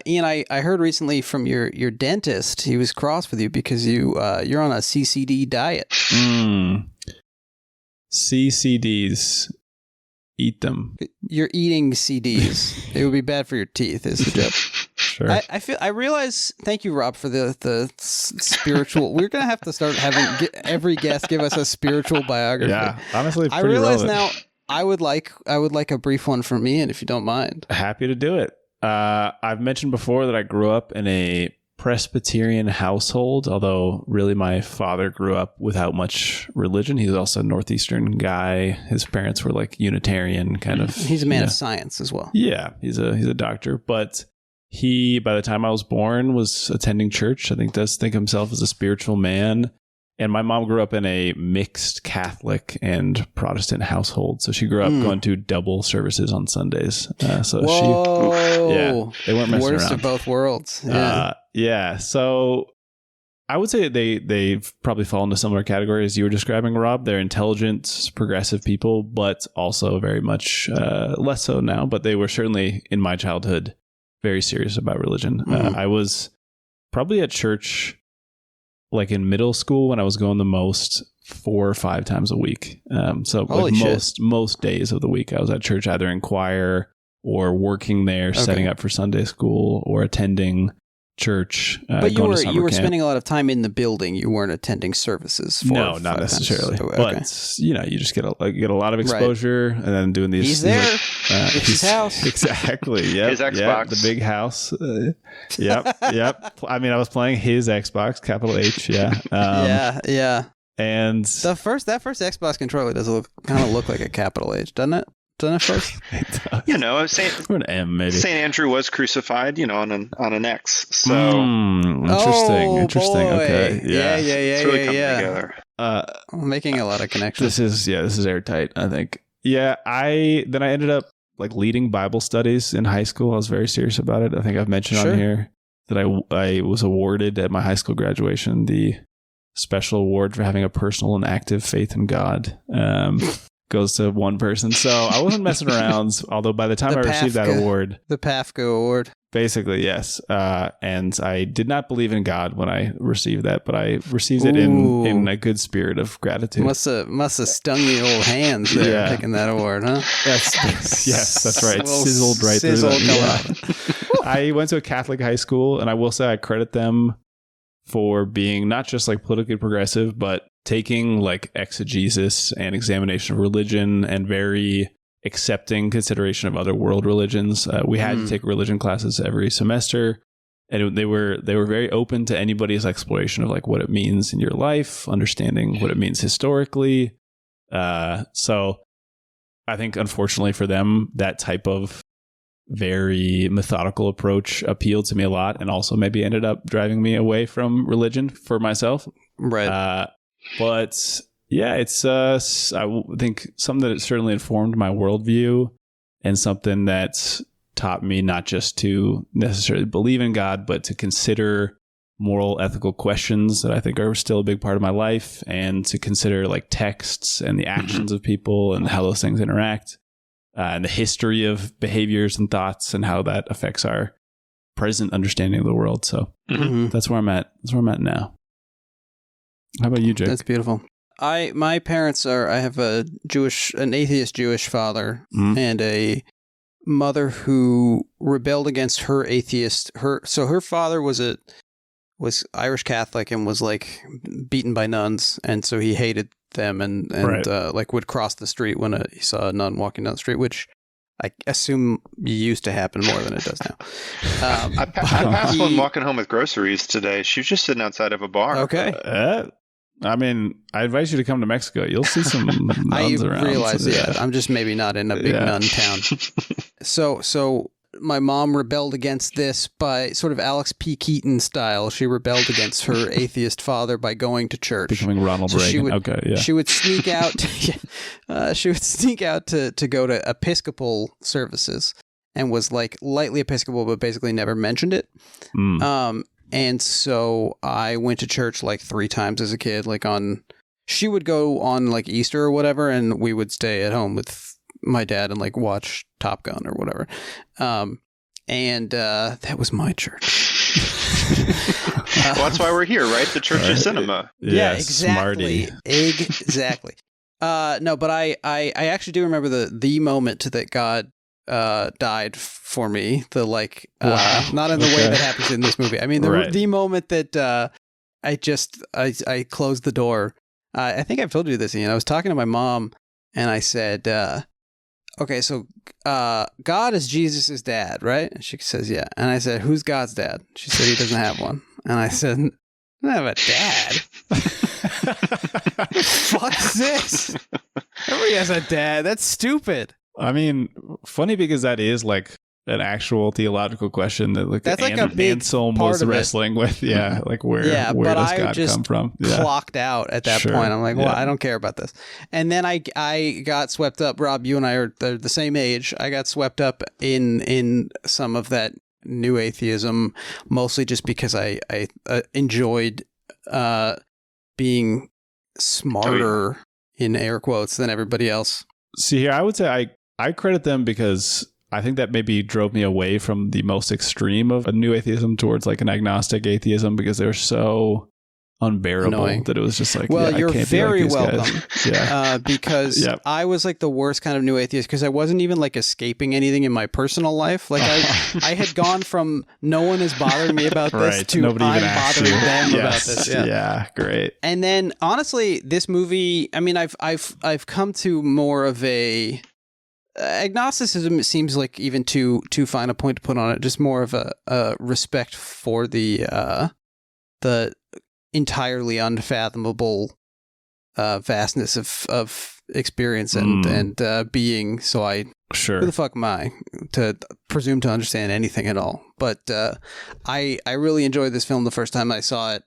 Ian, I heard recently from your dentist, he was cross with you because you're on a CCD diet. CCDs. Eat them. You're eating CDs. It would be bad for your teeth, is the joke. Sure. I realize. Thank you, Rob, for the spiritual. We're gonna have to start having every guest give us a spiritual biography. Yeah, honestly, I realize relevant. now. I would like a brief one from Ian, if you don't mind. Happy to do it. I've mentioned before that I grew up in a Presbyterian household, although really my father grew up without much religion. He was also a Northeastern guy. His parents were like Unitarian kind of. He's a man of science as well. Yeah, he's a doctor, but he, by the time I was born, was attending church. I think does think himself as a spiritual man. And my mom grew up in a mixed Catholic and Protestant household. So she grew up going to double services on Sundays. Whoa. They weren't messing Worst around. of both worlds. Yeah. So I would say they've probably fallen into similar categories as you were describing, Rob. They're intelligent, progressive people, but also very much less so now. But they were certainly, in my childhood, very serious about religion. I was probably at church like in middle school when I was going the most 4 or 5 times a week. So like most days of the week I was at church, either in choir or working there, setting up for Sunday school or attending church. But you were spending a lot of time in the building. You weren't attending services. No, not necessarily. But you just get a lot of exposure, and then doing these. He's there. It's his house. Exactly. Yeah. His Xbox. The big house. Yep. I mean, I was playing his Xbox, capital H. Yeah. Yeah. And that first Xbox controller does kind of look like a capital H, doesn't it? Doesn't it first? Or an M, maybe. Saint Andrew was crucified, on an X. So interesting. Boy. Okay, yeah. It's really coming together. I'm making a lot of connections. This is airtight, I think. Yeah, I ended up like leading Bible studies in high school. I was very serious about it. I think I've mentioned on here that I was awarded at my high school graduation the special award for having a personal and active faith in God. Goes to one person. So I wasn't messing around, although by the time I received that award... The PAFCO award. Basically, yes. And I did not believe in God when I received that, but I received it in a good spirit of gratitude. Must have stung the old hands there picking that award, huh? Yes, that's right. Sizzled right through that. I went to a Catholic high school, and I will say I credit them for being not just like politically progressive, but taking like exegesis and examination of religion and very accepting consideration of other world religions. We had to take religion classes every semester, and they were very open to anybody's exploration of like what it means in your life, understanding what it means historically. So I think unfortunately for them, that type of very methodical approach appealed to me a lot, and also maybe ended up driving me away from religion for myself. Right. But yeah, it's I think something that certainly informed my worldview, and something that's taught me not just to necessarily believe in God, but to consider moral, ethical questions that I think are still a big part of my life, and to consider like texts and the actions of people and how those things interact, and the history of behaviors and thoughts and how that affects our present understanding of the world. So that's where I'm at. That's where I'm at now. How about you, Jake? That's beautiful. My parents I have an atheist Jewish father and a mother who rebelled against her atheist. So her father was Irish Catholic and was like beaten by nuns, and so he hated them and like would cross the street when he saw a nun walking down the street, which I assume used to happen more than it does now. I passed one walking home with groceries today. She was just sitting outside of a bar. Okay. I mean, I advise you to come to Mexico. You'll see some nuns around. I realize, I'm just maybe not in a big nun town. So my mom rebelled against this by sort of Alex P. Keaton style. She rebelled against her atheist father by going to church, becoming Ronald Reagan. She would sneak out. She would sneak out to go to Episcopal services, and was like lightly Episcopal, but basically never mentioned it. And so I went to church like 3 times as a kid. Like she would go on like Easter or whatever, and we would stay at home with my dad and like watch Top Gun or whatever. And that was my church. Well, that's why we're here, right? The Church of Cinema. Yeah, exactly. Smarty. Exactly. No, but I actually do remember the moment that God died for me. The like, not in the way that happens in this movie. I mean, the moment that I closed the door. I think I've told you this, Ian. I was talking to my mom, and I said, okay, so God is Jesus' dad, right? And she says, yeah. And I said, who's God's dad? She said, he doesn't have one. And I said, I don't have a dad. Fuck's this? Everybody has a dad. That's stupid. I mean, funny because that is like an actual theological question that like that's like a big Anselm part was of wrestling with. Yeah, like where does God come from? Yeah. Clocked out at that point. I'm like, well, I don't care about this. And then I got swept up. Rob, you and I are the same age. I got swept up in some of that new atheism, mostly just because I enjoyed being smarter in air quotes than everybody else. See here, I would say I credit them because I think that maybe drove me away from the most extreme of a new atheism towards like an agnostic atheism, because they were so unbearable annoying. That it was just like, well, you're I can't very be like welcome. Yeah. Because I was like the worst kind of new atheist, because I wasn't even like escaping anything in my personal life. Like I had gone from no one is bothering me about this to nobody I'm even bothering them about this. Yeah, great. And then honestly, this movie, I mean, I've come to more of a agnosticism. It seems like even too fine a point to put on it. Just more of a respect for the entirely unfathomable vastness of experience and being. So who the fuck am I to presume to understand anything at all? But I really enjoyed this film the first time I saw it.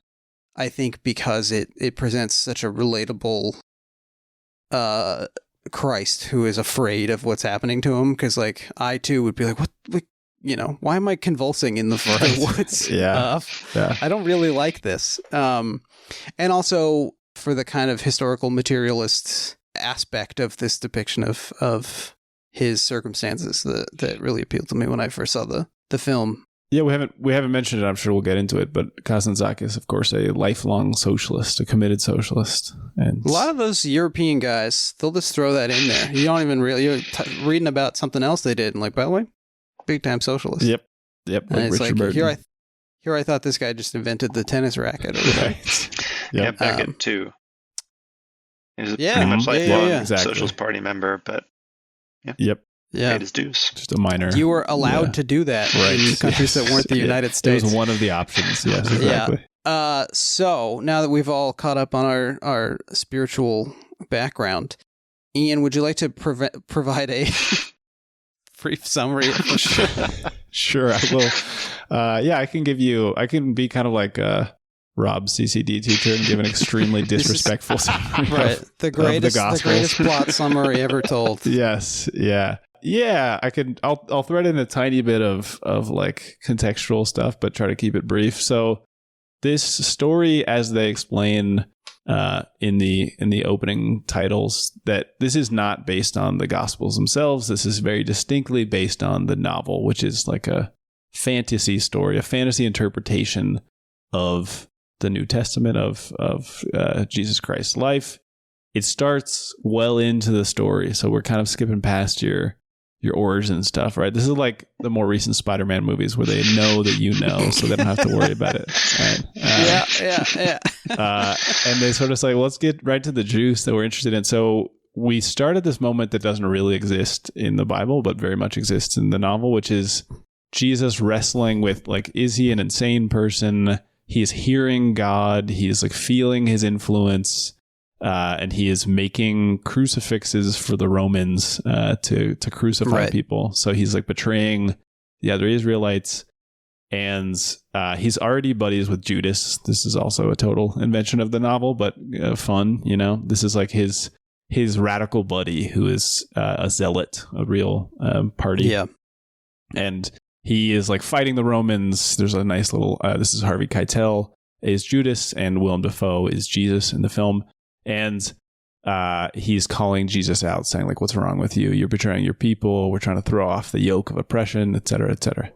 I think because it presents such a relatable Christ who is afraid of what's happening to him. Because like I too would be like, what? Why am I convulsing in the woods? I don't really like this. And also for the kind of historical materialist aspect of this depiction of his circumstances that really appealed to me when I first saw the film. Yeah, we haven't mentioned it. I'm sure we'll get into it. But Kazantzakis, of course, a lifelong socialist, a committed socialist, and a lot of those European guys, they'll just throw that in there. You don't even really you're reading about something else they did, and like, by the way, big time socialist. Yep. And like it's Richard like Burton. here I thought this guy just invented the tennis racket. Or Right. Yeah, Beckett too. He was pretty much like a Socialist Party member, but paid his dues. Just a minor. You were allowed to do that in countries that weren't the United States. It was one of the options. Yes, exactly. So now that we've all caught up on our spiritual background, Ian, would you like to provide a brief summary? Sure, I will. I can be kind of like Rob's CCD teacher and give an extremely disrespectful summary. Right. The greatest plot summary ever told. Yes. Yeah. Yeah. I'll thread in a tiny bit of like contextual stuff, but try to keep it brief. So this story, as they explain in the opening titles, that this is not based on the Gospels themselves. This is very distinctly based on the novel, which is like a fantasy story, a fantasy interpretation of the New Testament of Jesus Christ's life. It starts well into the story, so we're kind of skipping past your origin stuff, right? This is like the more recent Spider-Man movies where they know that you know, so they don't have to worry about it. Right? And they sort of say, well, let's get right to the juice that we're interested in. So we start at this moment that doesn't really exist in the Bible, but very much exists in the novel, which is Jesus wrestling with, like, is he an insane person? He's hearing God. He's like feeling his influence. And he is making crucifixes for the Romans to crucify people. So he's like betraying the other Israelites. And he's already buddies with Judas. This is also a total invention of the novel, but fun, you know. This is like his radical buddy who is a zealot, a real party. Yeah. And he is like fighting the Romans. There's a nice little, this is Harvey Keitel is Judas, and Willem Dafoe is Jesus in the film. And he's calling Jesus out, saying like, what's wrong with you? You're betraying your people. We're trying to throw off the yoke of oppression, et cetera, et cetera.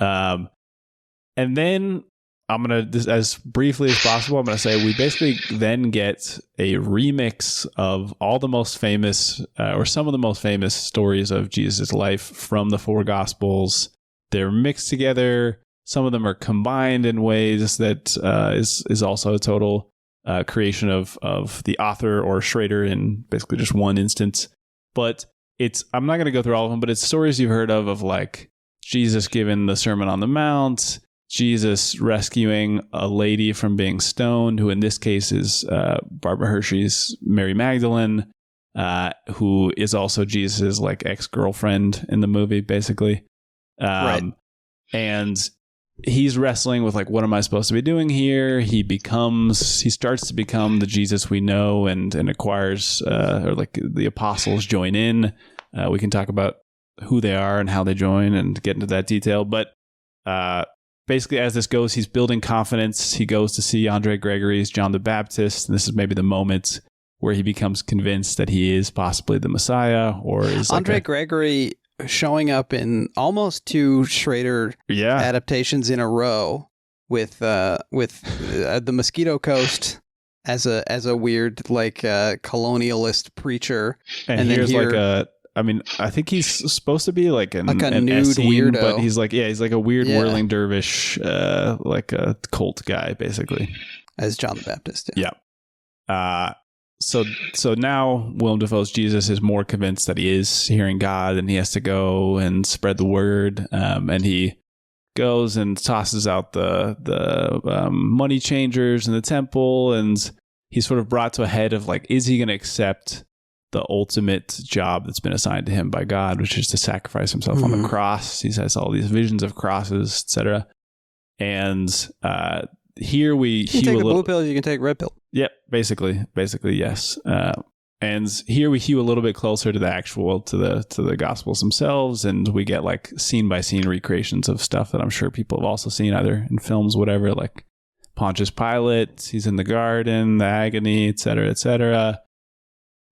And then I'm going to, as briefly as possible, I'm going to say we basically then get a remix of all the most famous or some of the most famous stories of Jesus' life from the 4 Gospels. They're mixed together. Some of them are combined in ways that is also a total creation of the author or Schrader in basically just one instance. But I'm not going to go through all of them, but it's stories you've heard of like Jesus giving the Sermon on the Mount, Jesus rescuing a lady from being stoned, who in this case is Barbara Hershey's Mary Magdalene, who is also Jesus' like ex-girlfriend in the movie, basically. Right. And he's wrestling with like, what am I supposed to be doing here? He starts to become the Jesus we know, and acquires, or like the apostles join in. We can talk about who they are and how they join and get into that detail. But basically, as this goes, he's building confidence. He goes to see Andre Gregory's John the Baptist. And this is maybe the moment where he becomes convinced that he is possibly the Messiah, or is Andre Gregory showing up in almost 2 Schrader adaptations in a row with the Mosquito Coast as a weird like colonialist preacher, and here's like a. I mean, I think he's supposed to be like an nude Essene, weirdo, but he's like a weird whirling dervish, like a cult guy, basically. As John the Baptist. Yeah. So now Willem Dafoe's Jesus is more convinced that he is hearing God, and he has to go and spread the word. And he goes and tosses out the money changers in the temple, and he's sort of brought to a head of like, is he going to accept the ultimate job that's been assigned to him by God, which is to sacrifice himself on the cross. He has all these visions of crosses, etc. And here we you can take the blue pill, you can take red pill. Yep, basically, yes. And here we hew a little bit closer to the Gospels themselves, and we get like scene by scene recreations of stuff that I'm sure people have also seen either in films, whatever, like Pontius Pilate, he's in the garden, the agony, etc., etc.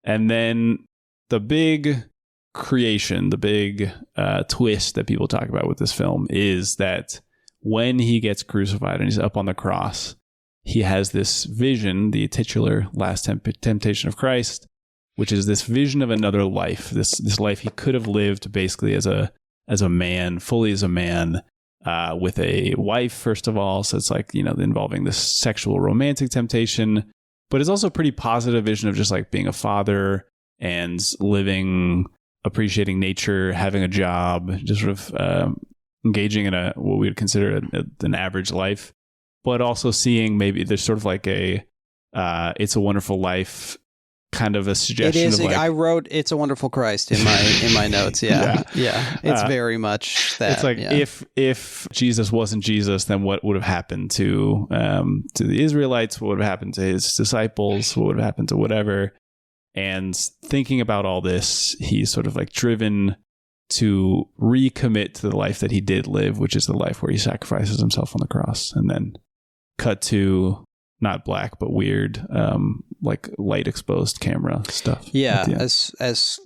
And then the big creation, the big twist that people talk about with this film is that when he gets crucified and he's up on the cross, he has this vision, the titular last temptation of Christ, which is this vision of another life, this life he could have lived basically as a man, fully as a man, with a wife, first of all. So it's like, you know, involving this sexual romantic temptation. But it's also a pretty positive vision of just like being a father and living, appreciating nature, having a job, just sort of engaging in what we would consider an average life, but also seeing maybe there's sort of like a It's a Wonderful Life kind of a suggestion. It is. Of like, I wrote "It's a Wonderful Christ" in my notes. Yeah. It's very much that. It's like if Jesus wasn't Jesus, then what would have happened to the Israelites? What would have happened to his disciples? What would have happened to whatever? And thinking about all this, he's sort of like driven to recommit to the life that he did live, which is the life where he sacrifices himself on the cross. And then cut to not black, but weird, like light exposed camera stuff. Yeah, as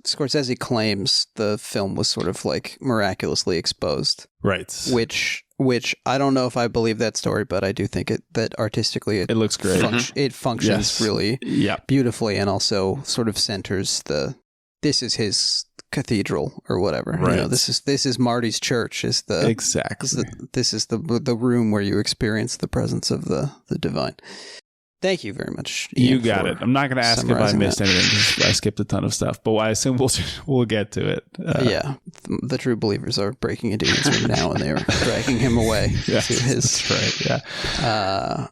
Scorsese claims, the film was sort of like miraculously exposed. Right. Which I don't know if I believe that story, but I do think that artistically it looks great. It functions really beautifully, and also sort of centers this is his cathedral or whatever. Right. You know, this is Marty's church. Exactly. This is the room where you experience the presence of the divine. Thank you very much, Ian, you got it. I'm not going to ask if I missed anything because I skipped a ton of stuff, but I assume we'll get to it. The true believers are breaking into Ian's room now, and they're dragging him away to his. That's right. Yeah.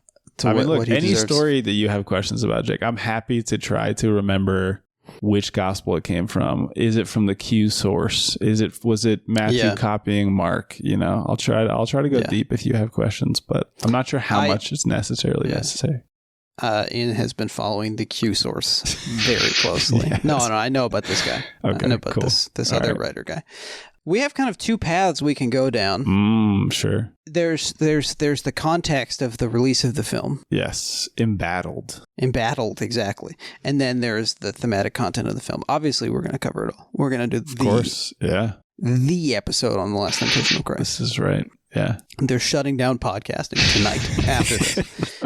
Look, any story that you have questions about, Jake, I'm happy to try to remember which gospel it came from. Is it from the Q source? Was it Matthew copying Mark? You know, I'll try to go deep if you have questions, but I'm not sure how much is necessarily necessary. Ian has been following the Q source very closely. Yes. No, I know about this guy. Okay, I know about this other writer guy. We have kind of two paths we can go down. Sure. There's the context of the release of the film. Yes, embattled, exactly. And then there's the thematic content of the film. Obviously, we're going to cover it all. We're going to do the episode on The Last Temptation of Christ. This is right. Yeah. They're shutting down podcasting tonight after this.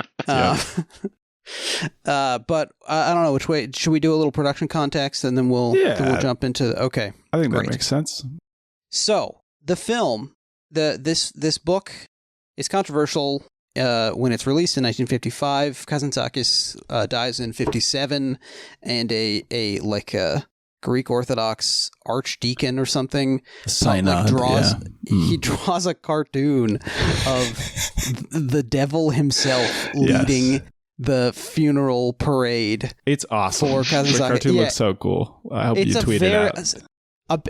But I don't know which way. Should we do a little production context and then we'll jump into okay. I think that makes sense. So the film, this book is controversial when it's released in 1955. Kazantzakis dies in 57, and a Greek Orthodox archdeacon or something he draws a cartoon of the devil himself leading the funeral parade. It's awesome. For Kazantzakis. The cartoon looks so cool. I hope you tweet it out.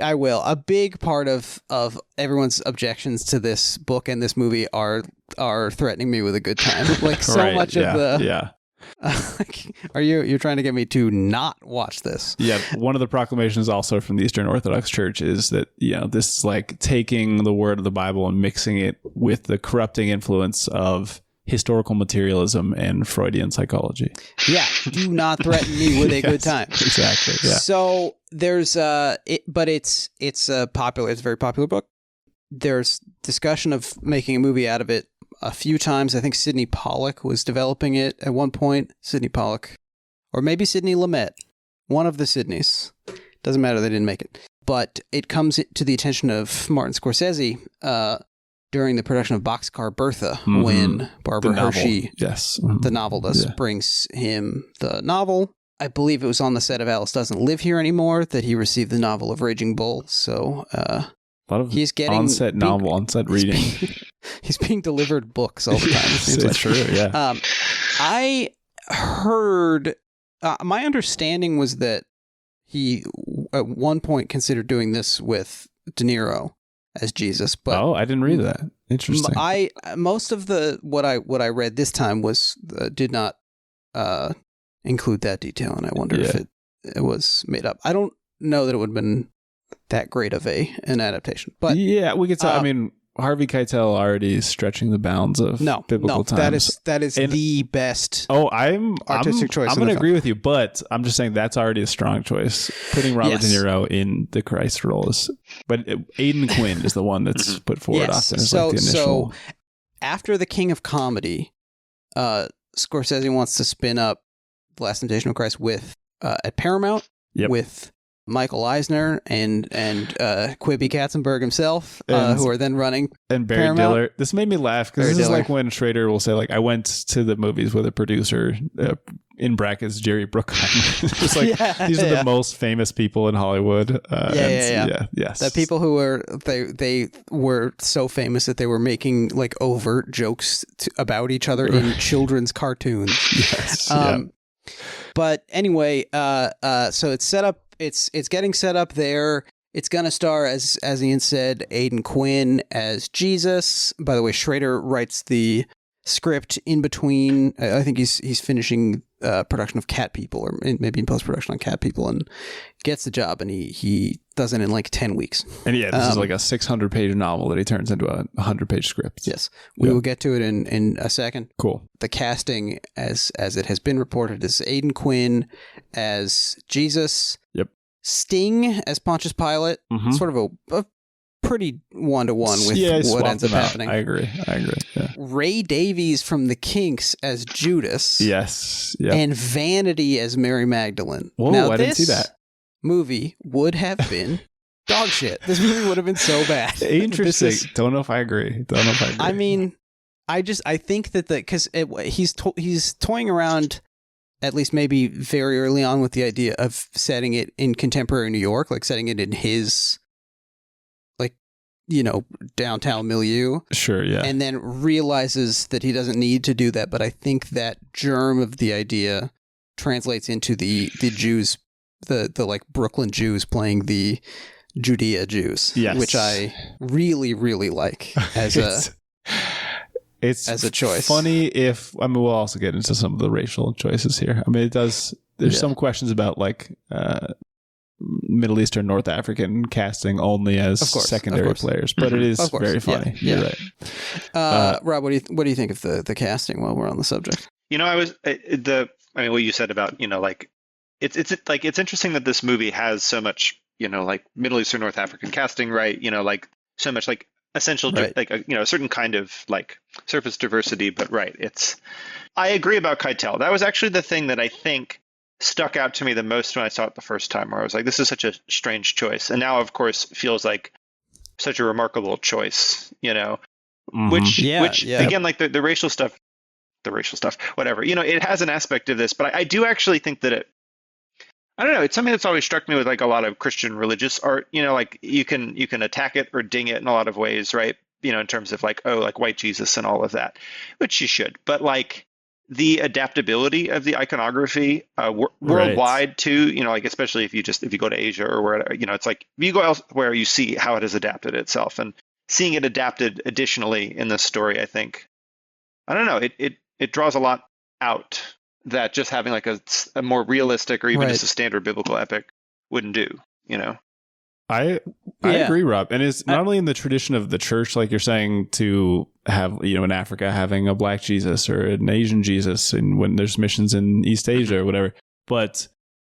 I will. A big part of everyone's objections to this book and this movie are threatening me with a good time. Like so much of the you're trying to get me to not watch this. Yeah, one of the proclamations also from the Eastern Orthodox Church is that this is like taking the word of the Bible and mixing it with the corrupting influence of historical materialism and Freudian psychology. Yeah, do not threaten me with a good time. Exactly. Yeah. So there's but it's a very popular book. There's discussion of making a movie out of it a few times. I think Sidney Pollack was developing it at one point. Sidney Pollack, or maybe Sidney Lumet, one of the Sidneys. Doesn't matter, they didn't make it. But it comes to the attention of Martin Scorsese during the production of Boxcar Bertha, when Barbara Hershey, the novelist, brings him the novel. I believe it was on the set of Alice Doesn't Live Here Anymore that he received the novel of Raging Bull. So a lot of he's getting on-set reading. He's being delivered books all the time. It seems it's true, yeah. I heard, my understanding was that he at one point considered doing this with De Niro as Jesus, but I didn't read that. Interesting. Most of what I read this time was did not include that detail, and I wonder if it was made up. I don't know that it would have been that great of an adaptation, but we could say. I mean, Harvey Keitel already stretching the bounds of biblical times. That is the best. I'm artistic choice. I'm going to agree with you, but I'm just saying that's already a strong choice. Putting Robert De Niro in the Christ role but Aidan Quinn is the one that's put forward often as like the initial. So after The King of Comedy, Scorsese wants to spin up The Last Temptation of Christ at Paramount with Michael Eisner and Quibi Katzenberg himself, who are then running and Barry Paramount. Diller. This made me laugh because this is like when Schrader will say, like, I went to the movies with a producer, in brackets Jerry Bruckheimer. It's like these are the most famous people in Hollywood. Yes, the people who were they were so famous that they were making like overt jokes about each other in children's cartoons. Yes. But anyway, so it's set up. It's getting set up there. It's going to star, as Ian said, Aidan Quinn as Jesus. By the way, Schrader writes the script in between. I think he's finishing production of Cat People, or maybe in post-production on Cat People, and gets the job, and he does it in like 10 weeks. And this is like a 600-page novel that he turns into a 100-page script. Yes. We will get to it in a second. Cool. The casting, as it has been reported, is Aidan Quinn as Jesus. Yep. Sting as Pontius Pilate. Sort of a pretty one-to-one with what ends up happening. I agree. Yeah. Ray Davies from the Kinks as Judas. Yes. Yep. And Vanity as Mary Magdalene. Whoa, now, I didn't see that. Movie would have been dog shit. This movie would have been so bad. Interesting. Don't know if I agree. I mean, I think that because he's toying around, at least maybe very early on, with the idea of setting it in contemporary New York, like setting it in his, like, downtown milieu. Sure, yeah. And then realizes that he doesn't need to do that. But I think that germ of the idea translates into the Jews the like Brooklyn Jews playing the Judea Jews, yes. which I really, really like as a choice. Funny if, I mean, we'll also get into some of the racial choices here. I mean, there's some questions about like Middle Eastern, North African casting only as secondary players, but it is very funny. Yeah. You're right. Rob, what do you think of the casting while we're on the subject? You know, what you said about, you know, like it's interesting that this movie has so much, you know, like Middle Eastern, North African casting, right? You know, like so much like essential, like you know, a certain kind of like surface diversity, but I agree about Keitel. That was actually the thing that I think stuck out to me the most when I saw it the first time, where I was like, this is such a strange choice. And now, of course, feels like such a remarkable choice, you know, which again, like the racial stuff, whatever, you know, it has an aspect of this, but I do actually think that I don't know, it's something that's always struck me with like a lot of Christian religious art, you know, like you can attack it or ding it in a lot of ways, right? You know, in terms of like, oh, like white Jesus and all of that, which you should, but like, the adaptability of the iconography worldwide too, you know, like especially if you go to Asia or wherever, you know, it's like if you go elsewhere, you see how it has adapted itself, and seeing it adapted additionally in this story, I think, I don't know, it draws a lot out that just having like a more realistic or even just a standard biblical epic wouldn't do, you know. I agree, Rob. And it's not only in the tradition of the church, like you're saying, to have, you know, in Africa having a black Jesus or an Asian Jesus, and when there's missions in East Asia or whatever, but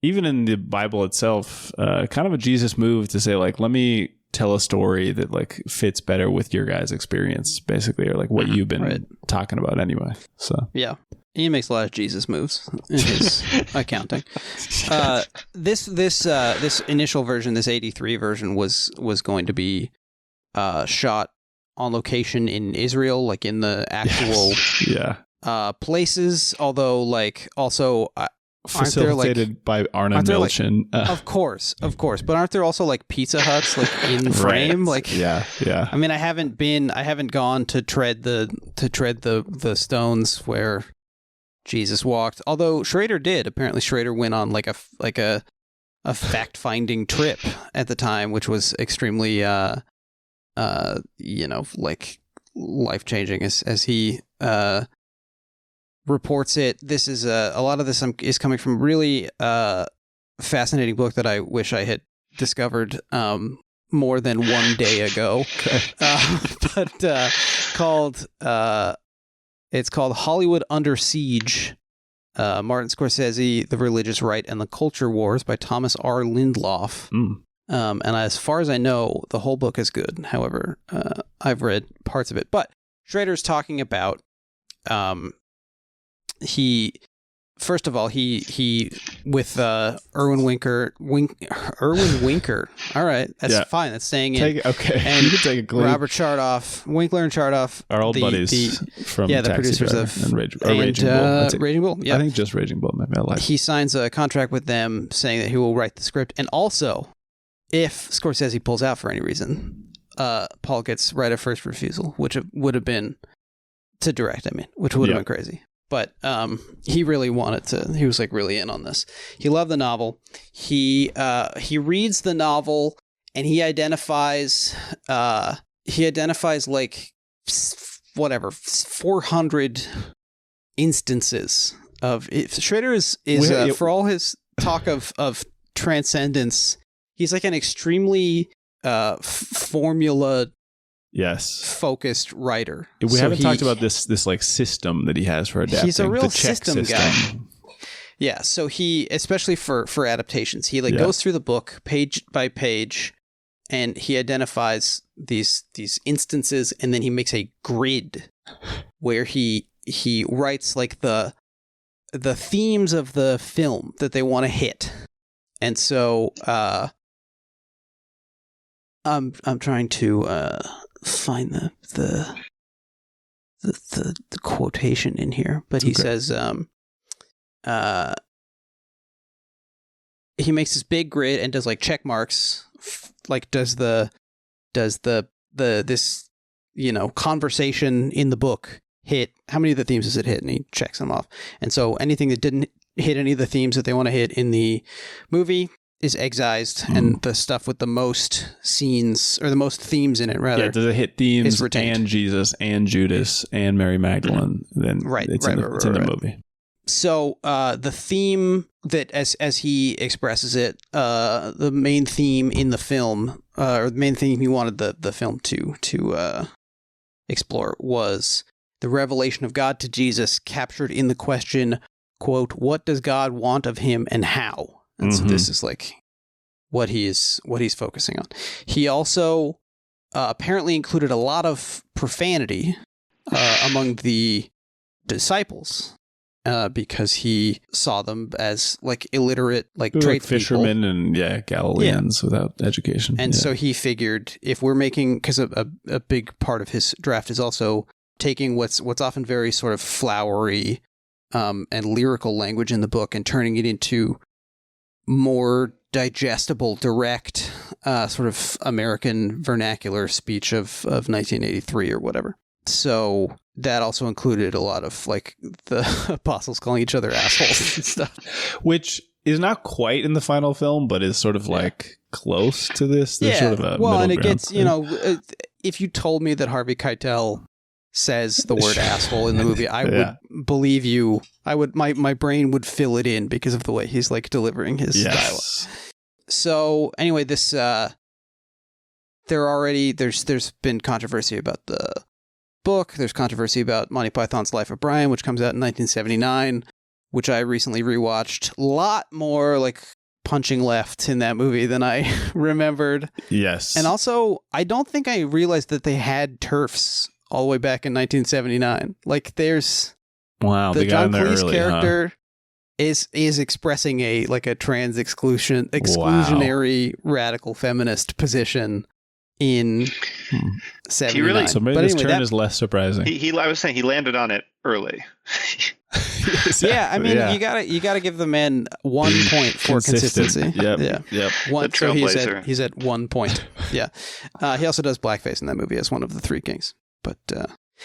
even in the Bible itself, kind of a Jesus move to say, like, let me tell a story that like fits better with your guys' experience, basically, or like what you've been talking about anyway. So yeah. He makes a lot of Jesus moves in his accounting. This initial version, this 83 version, was going to be shot on location in Israel, like in the actual places. Although, like, also facilitated by Arne Milchin. Of course. But aren't there also like Pizza Huts like in frame? Like, yeah. I mean, I haven't gone to tread the stones where Jesus walked, although Schrader did. Apparently Schrader went on like a fact-finding trip at the time, which was extremely you know, like life-changing as he reports it. This is a lot of this is coming from really fascinating book that I wish I had discovered more than one day ago. Called it's called Hollywood Under Siege, Martin Scorsese, The Religious Right and the Culture Wars by Thomas R. Lindloff. And as far as I know, the whole book is good. However, I've read parts of it. But Schrader's talking about first of all, he with Irwin Winker. All right, that's fine. That's staying in. And you can take a gleam. Robert Chardoff, Winkler and Chardoff, our old buddies from the Taxi producers Driver of and Raging Bull. Raging Bull. Yeah, I think just Raging Bull. Maybe I like. He signs a contract with them saying that he will write the script, and also, if Scorsese pulls out for any reason, Paul gets right of first refusal, which would have been to direct. I mean, which would have been crazy. But he really wanted to. He was like really in on this. He loved the novel. He reads the novel and he identifies like whatever 400 instances of it. Schrader is for all his talk of transcendence, he's like an extremely formula focused writer. We haven't talked about this like system that he has for adapting. He's a real system guy. Yeah, so he, especially for adaptations, he like goes through the book page by page, and he identifies these instances, and then he makes a grid where he writes like the themes of the film that they want to hit. And so I'm trying to find the quotation in here, but he says he makes this big grid and does like check marks, like does this, you know, conversation in the book hit, how many of the themes does it hit, and he checks them off. And so anything that didn't hit any of the themes that they want to hit in the movie is excised, and the stuff with the most scenes, or the most themes in it, rather. Yeah, does it hit themes retained. and Jesus and Judas and Mary Magdalene? Then it's in the movie. So the theme that, as he expresses it, the main theme in the film, or the main theme he wanted the film to explore, was the revelation of God to Jesus, captured in the question, quote, "What does God want of him and how?" And so this is like what he's focusing on. He also apparently included a lot of profanity among the disciples. Because he saw them as like illiterate, like fishermen and Galileans without education. And so he figured, if we're making, because a big part of his draft is also taking what's often very sort of flowery and lyrical language in the book and turning it into more digestible, direct sort of American vernacular speech of 1983 or whatever. So that also included a lot of like the apostles calling each other assholes and stuff, which is not quite in the final film, but is sort of like close to this. There's sort of a middle and it ground. gets, if you told me that Harvey Keitel says the word asshole in the movie, I would believe you. I would, my brain would fill it in because of the way he's like delivering his dialogue. So anyway, this there's been controversy about the book. There's controversy about Monty Python's Life of Brian, which comes out in 1979, which I recently rewatched. A lot more like punching left in that movie than I remembered. Yes. And also, I don't think I realized that they had TERFs all the way back in 1979. Like, there's the John Cleese character is expressing a trans exclusionary radical feminist position in 79. So maybe this turn is less surprising. I was saying he landed on it early. Yeah, I mean, you gotta give the man 1 point for consistency. Yep. So he's at 1 point. Yeah. He also does blackface in that movie as one of the Three Kings. But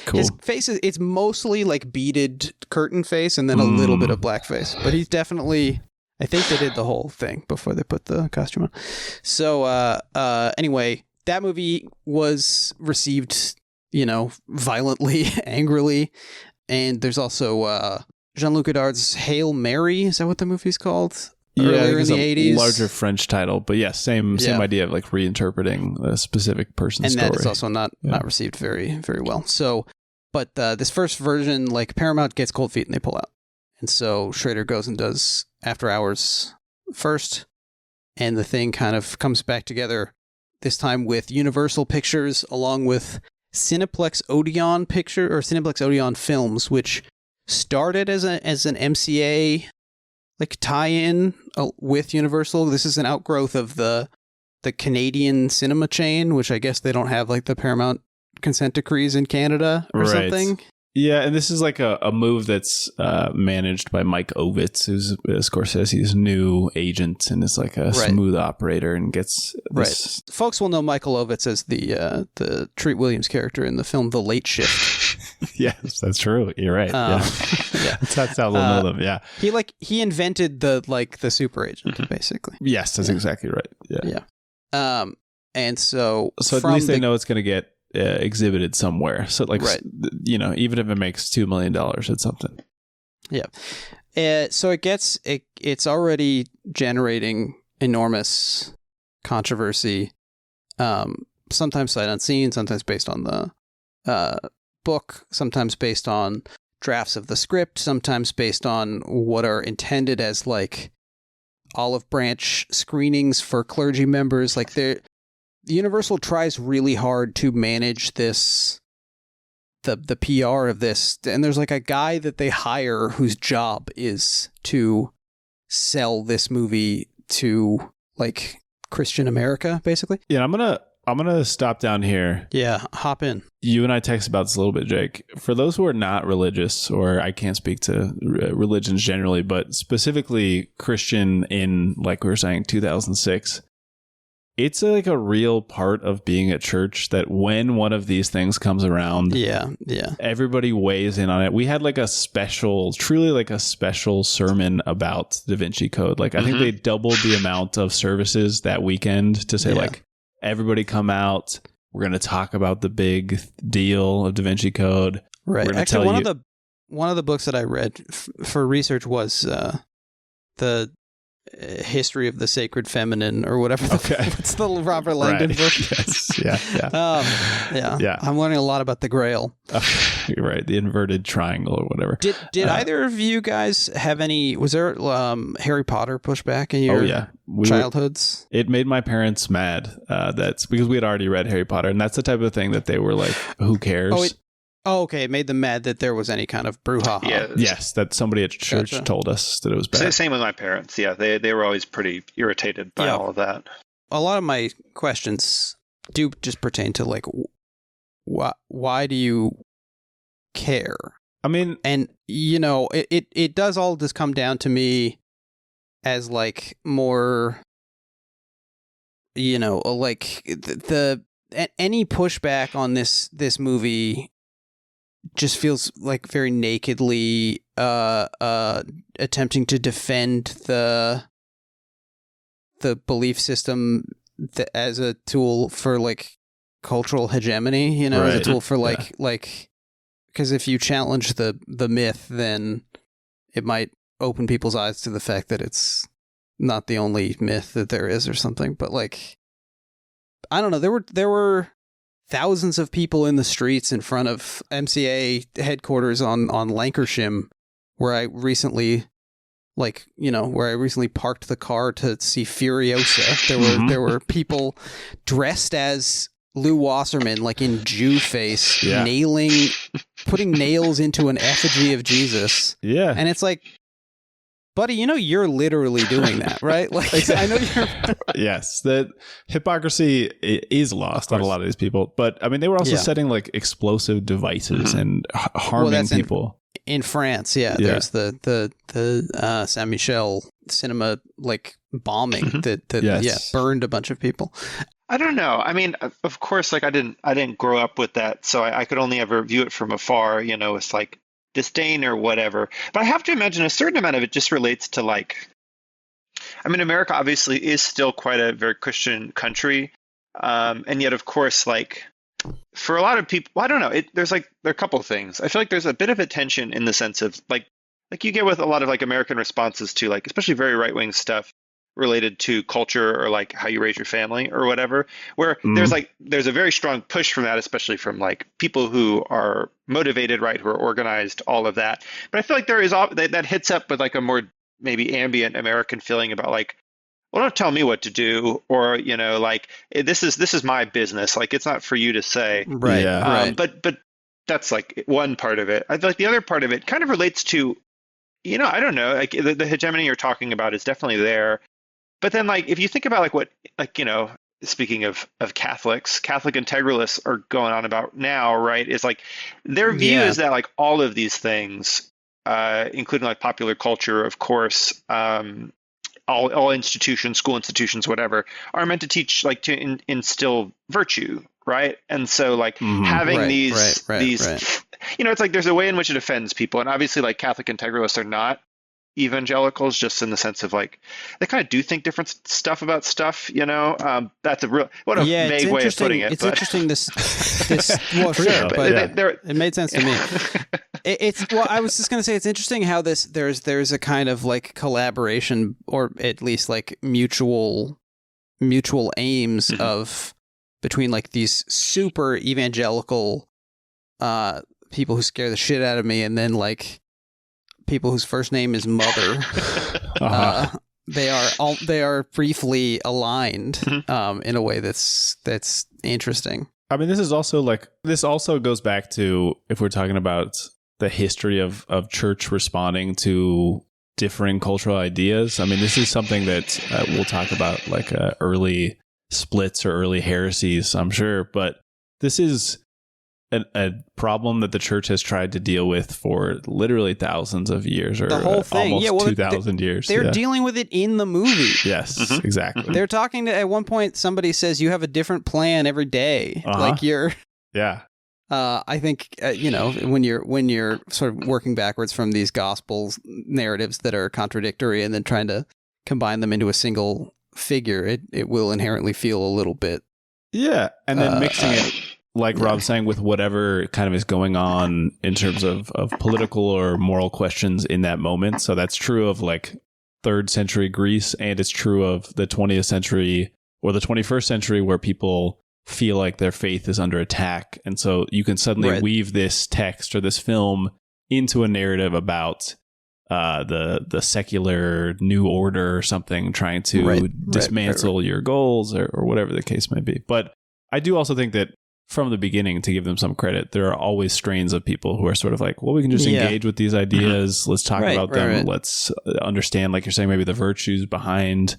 cool. His face it's mostly like beaded curtain face and then a little bit of blackface. But he's definitely, I think they did the whole thing before they put the costume on. So anyway, that movie was received, violently, angrily. And there's also Jean-Luc Godard's Hail Mary. Is that what the movie's called? Earlier in the 80s. Larger French title, but same idea of like reinterpreting a specific person's story. And that is also not received very, very well. So, but this first version, like Paramount gets cold feet and they pull out. And so Schrader goes and does After Hours first. And the thing kind of comes back together, this time with Universal Pictures, along with Cineplex Odeon Films, which started as an MCA like tie-in with Universal. This is an outgrowth of the Canadian cinema chain, which I guess they don't have like the Paramount consent decrees in Canada or something. Yeah, and this is like a move that's managed by Mike Ovitz, who's Scorsese's new agent, and is like a smooth operator and gets this. Right. Folks will know Michael Ovitz as the Treat Williams character in the film The Late Shift. Yes, that's true. You're right. That's how we'll know them. Yeah, he invented the super agent basically. Yes, that's exactly right. Yeah. And so at least they know it's going to get exhibited somewhere. So even if it makes $2 million, it's something. Yeah. So it's already generating enormous controversy. Sometimes sight unseen, sometimes based on the book, sometimes based on drafts of the script, sometimes based on what are intended as like olive branch screenings for clergy members. Like Universal tries really hard to manage this, the PR of this, and there's like a guy that they hire whose job is to sell this movie to like Christian America, basically. Yeah, I'm gonna stop down here. Yeah, hop in. You and I text about this a little bit, Jake. For those who are not religious, or I can't speak to religions generally, but specifically Christian in, like we were saying, 2006. it's like a real part of being at church that when one of these things comes around, everybody weighs in on it. We had like a special, truly like a special sermon about Da Vinci Code. Like I think they doubled the amount of services that weekend to say like, everybody come out. We're going to talk about the big deal of Da Vinci Code. Right. Actually, one of the books that I read for research was the History of the Sacred Feminine or whatever. What's the Robert Langdon book? Yes. Yeah. I'm learning a lot about the Grail. You're right. The inverted triangle or whatever. Did either of you guys have any, was there Harry Potter pushback in your childhoods? It made my parents mad. That's because we had already read Harry Potter, and that's the type of thing that they were like, who cares? Okay. It made them mad that there was any kind of brouhaha. Yeah. Yes, that somebody at church told us that it was bad. Same with my parents. Yeah, they were always pretty irritated by all of that. A lot of my questions do just pertain to like, why do you care? I mean, and you know, it does all just come down to me as like more, you know, like any pushback on this movie just feels like very nakedly attempting to defend the belief system as a tool for like cultural hegemony, you know, as a tool for like because if you challenge the myth, then it might open people's eyes to the fact that it's not the only myth that there is or something. But like, I don't know, there were thousands of people in the streets in front of MCA headquarters on Lancashire, where I recently parked the car to see Furiosa. There were people dressed as Lou Wasserman, like in Jew face, putting nails into an effigy of Jesus. Yeah. And it's like, buddy, you know, you're literally doing that, right? Like, I know you're. Yes, that hypocrisy is lost on a lot of these people. But I mean, they were also setting like explosive devices and harming people. In France, there's the Saint Michel cinema like bombing that burned a bunch of people. I don't know. I mean, of course, like I didn't grow up with that, so I could only ever view it from afar. You know, it's like disdain or whatever. But I have to imagine a certain amount of it just relates to like, I mean, America obviously is still quite a very Christian country, and yet, of course, like for a lot of people, well, I don't know. There are a couple of things. I feel like there's a bit of a tension in the sense of like you get with a lot of like American responses to like, especially very right-wing stuff related to culture or like how you raise your family or whatever, where there's a very strong push from that, especially from like people who are motivated, right, who are organized, all of that. But I feel like there is that hits up with like a more maybe ambient American feeling about like, well, don't tell me what to do, or you know, like this is my business. Like it's not for you to say, right? Right. But that's like one part of it. I feel like the other part of it kind of relates to, you know, I don't know, like the hegemony you're talking about is definitely there. But then, like, if you think about, like, what, like, you know, speaking of Catholics, Catholic integralists are going on about now, right, is, like, their view is that, like, all of these things, including, like, popular culture, of course, all institutions, school institutions, whatever, are meant to teach, like, to instill virtue, right? And so, like, having these, you know, it's like there's a way in which it offends people. And obviously, like, Catholic integralists are not evangelicals, just in the sense of like they kind of do think different stuff about stuff, you know. That's a vague way of putting it. It's interesting this well, sure, but it made sense to me. I was just going to say it's interesting how there's a kind of like collaboration, or at least like mutual aims of between like these super evangelical people who scare the shit out of me, and then like people whose first name is Mother. They are briefly aligned in a way that's interesting. I mean, this also goes back to, if we're talking about the history of church responding to differing cultural ideas. I mean, this is something that we'll talk about, like early splits or early heresies, I'm sure. But this is a problem that the church has tried to deal with for literally thousands of years, or the whole thing. Almost 2,000 years. They're dealing with it in the movie. Yes, exactly. They're talking to, at one point, somebody says you have a different plan every day. Like you're... Yeah. I think, when you're sort of working backwards from these gospel narratives that are contradictory and then trying to combine them into a single figure, it will inherently feel a little bit. Yeah. And then mixing it, like Rob's saying, with whatever kind of is going on in terms of political or moral questions in that moment. So that's true of like 3rd century Greece, and it's true of the 20th century or the 21st century, where people feel like their faith is under attack. And so you can suddenly weave this text or this film into a narrative about the secular new order or something, trying to dismantle your goals or whatever the case may be. But I do also think that from the beginning, to give them some credit, there are always strains of people who are sort of like, well, we can just engage with these ideas. Let's talk about them. Let's understand, like you're saying, maybe the virtues behind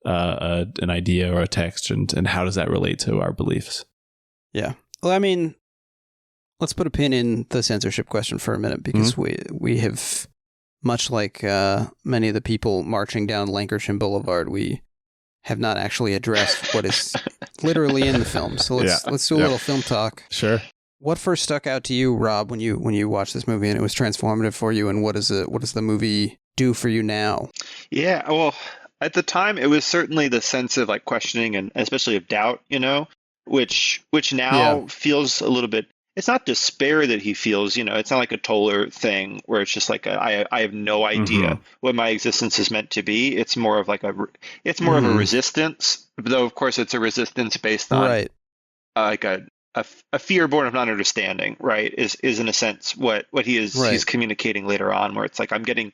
an idea or a text, and how does that relate to our beliefs? Yeah. Well, I mean, let's put a pin in the censorship question for a minute, because we have, much like many of the people marching down Lancashire Boulevard, we have not actually addressed what is literally in the film. So let's do a little film talk. Sure. What first stuck out to you, Rob, when you watched this movie and it was transformative for you, and what does the movie do for you now? Yeah, well, at the time, it was certainly the sense of like questioning and especially of doubt, which now feels a little bit. It's not despair that he feels, it's not like a Toller thing where it's just like I have no idea what my existence is meant to be. It's more of like more of a resistance, though of course it's a resistance based on like a fear born of not understanding, right? Is in a sense what he is he's communicating later on, where it's like I'm getting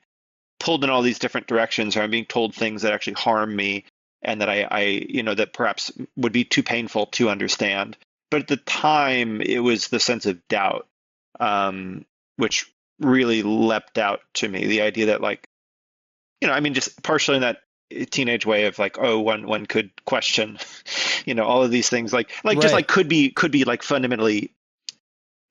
pulled in all these different directions, or I'm being told things that actually harm me, and that I that perhaps would be too painful to understand. But at the time, it was the sense of doubt, which really leapt out to me. The idea that, like, just partially in that teenage way of like, oh, one could question, all of these things, just like could be like fundamentally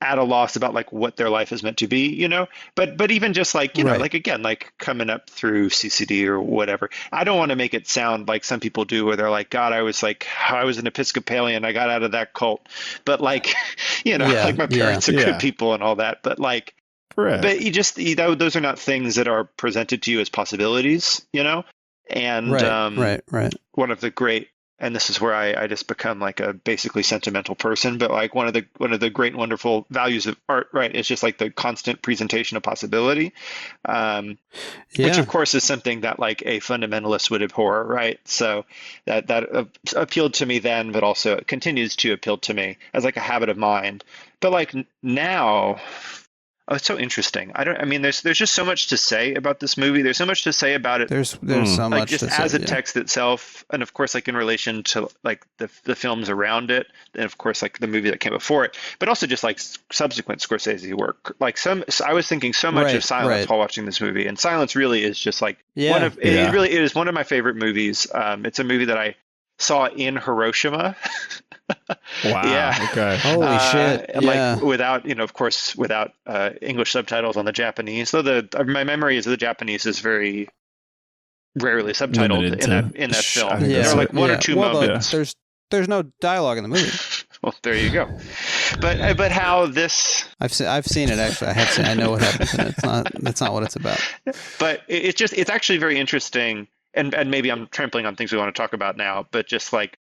at a loss about like what their life is meant to be, but even just like, like again, like coming up through CCD or whatever, I don't want to make it sound like some people do where they're like, God, I was an Episcopalian, I got out of that cult, but like, like my parents are good people and all that, but like, but those are not things that are presented to you as possibilities, and one of the great, and this is where I just become like a basically sentimental person, but like one of the great and wonderful values of art, right, is just like the constant presentation of possibility, which of course is something that like a fundamentalist would abhor, right? So that appealed to me then, but also it continues to appeal to me as like a habit of mind. But like now, oh, it's so interesting. There's just so much to say about this movie. There's so much to say about it. There's so much just to say, as a text itself, and of course, like in relation to like the films around it, and of course, like the movie that came before it, but also just like subsequent Scorsese work. Like I was thinking so much of Silence while watching this movie, and Silence really is just like it really is one of my favorite movies. It's a movie that I saw in Hiroshima. Wow. Yeah. Okay. Holy shit. Like without, of course, without English subtitles on the Japanese. Though my memory is the Japanese is very rarely subtitled in that film. There are like one or two moments. There's no dialogue in the movie. Well, there you go. But how this? I've seen it actually. I know what happens, and that's not what it's about. But it's actually very interesting, and maybe I'm trampling on things we want to talk about now. But just like.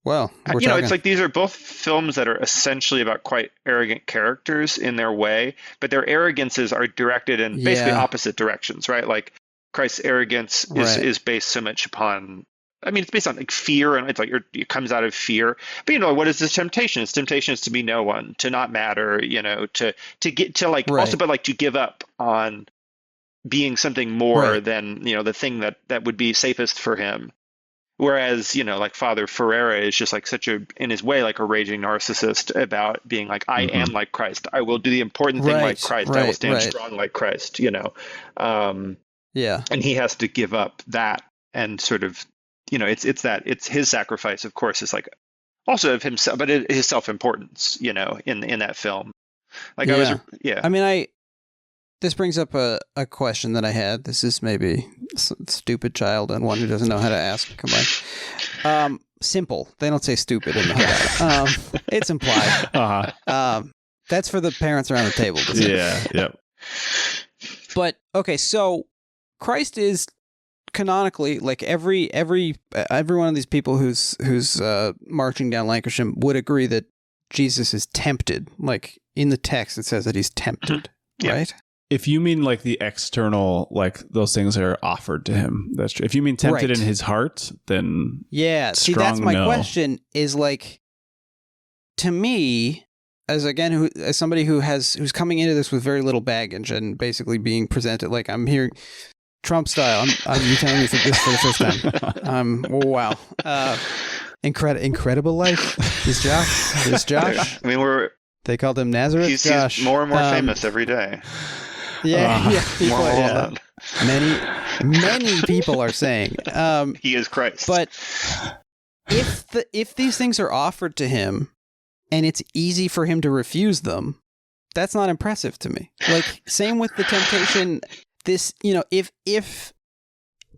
Well, it's like these are both films that are essentially about quite arrogant characters in their way, but their arrogances are directed in basically opposite directions, right? Like Christ's arrogance is based so much upon, it's based on like fear, and it's like it comes out of fear. But what is this temptation? Its temptation is to be no one, to not matter, to get to like also, but like to give up on being something more than the thing that would be safest for him. Whereas, like Father Ferreira is just like in his way, like a raging narcissist about being like, I am like Christ. I will do the important thing like Christ. I will stand strong like Christ, And he has to give up that and sort of, it's his sacrifice, of course, is like also of himself, but his self-importance, in that film. Like I mean, this brings up a question that I had. This is maybe stupid child and one who doesn't know how to ask combined. Simple. They don't say stupid in the Haggadah. It's implied. Uh-huh. That's for the parents around the table to say. Yeah. Yep. But okay, so Christ is canonically, like every one of these people who's marching down Lancashire would agree that Jesus is tempted. Like in the text, it says that he's tempted, right? If you mean like the external, like those things that are offered to him, that's true. If you mean tempted in his heart, then see, that's my question. Is like, to me, as somebody who's coming into this with very little baggage and basically being presented like I'm hearing Trump style. You telling me this for the first time? Wow. Incredible life. Is Josh? I mean, they called him Nazareth. He's more and more famous every day. Yeah. Many people are saying he is Christ. But if these things are offered to him and it's easy for him to refuse them, that's not impressive to me. Like same with the temptation. This, if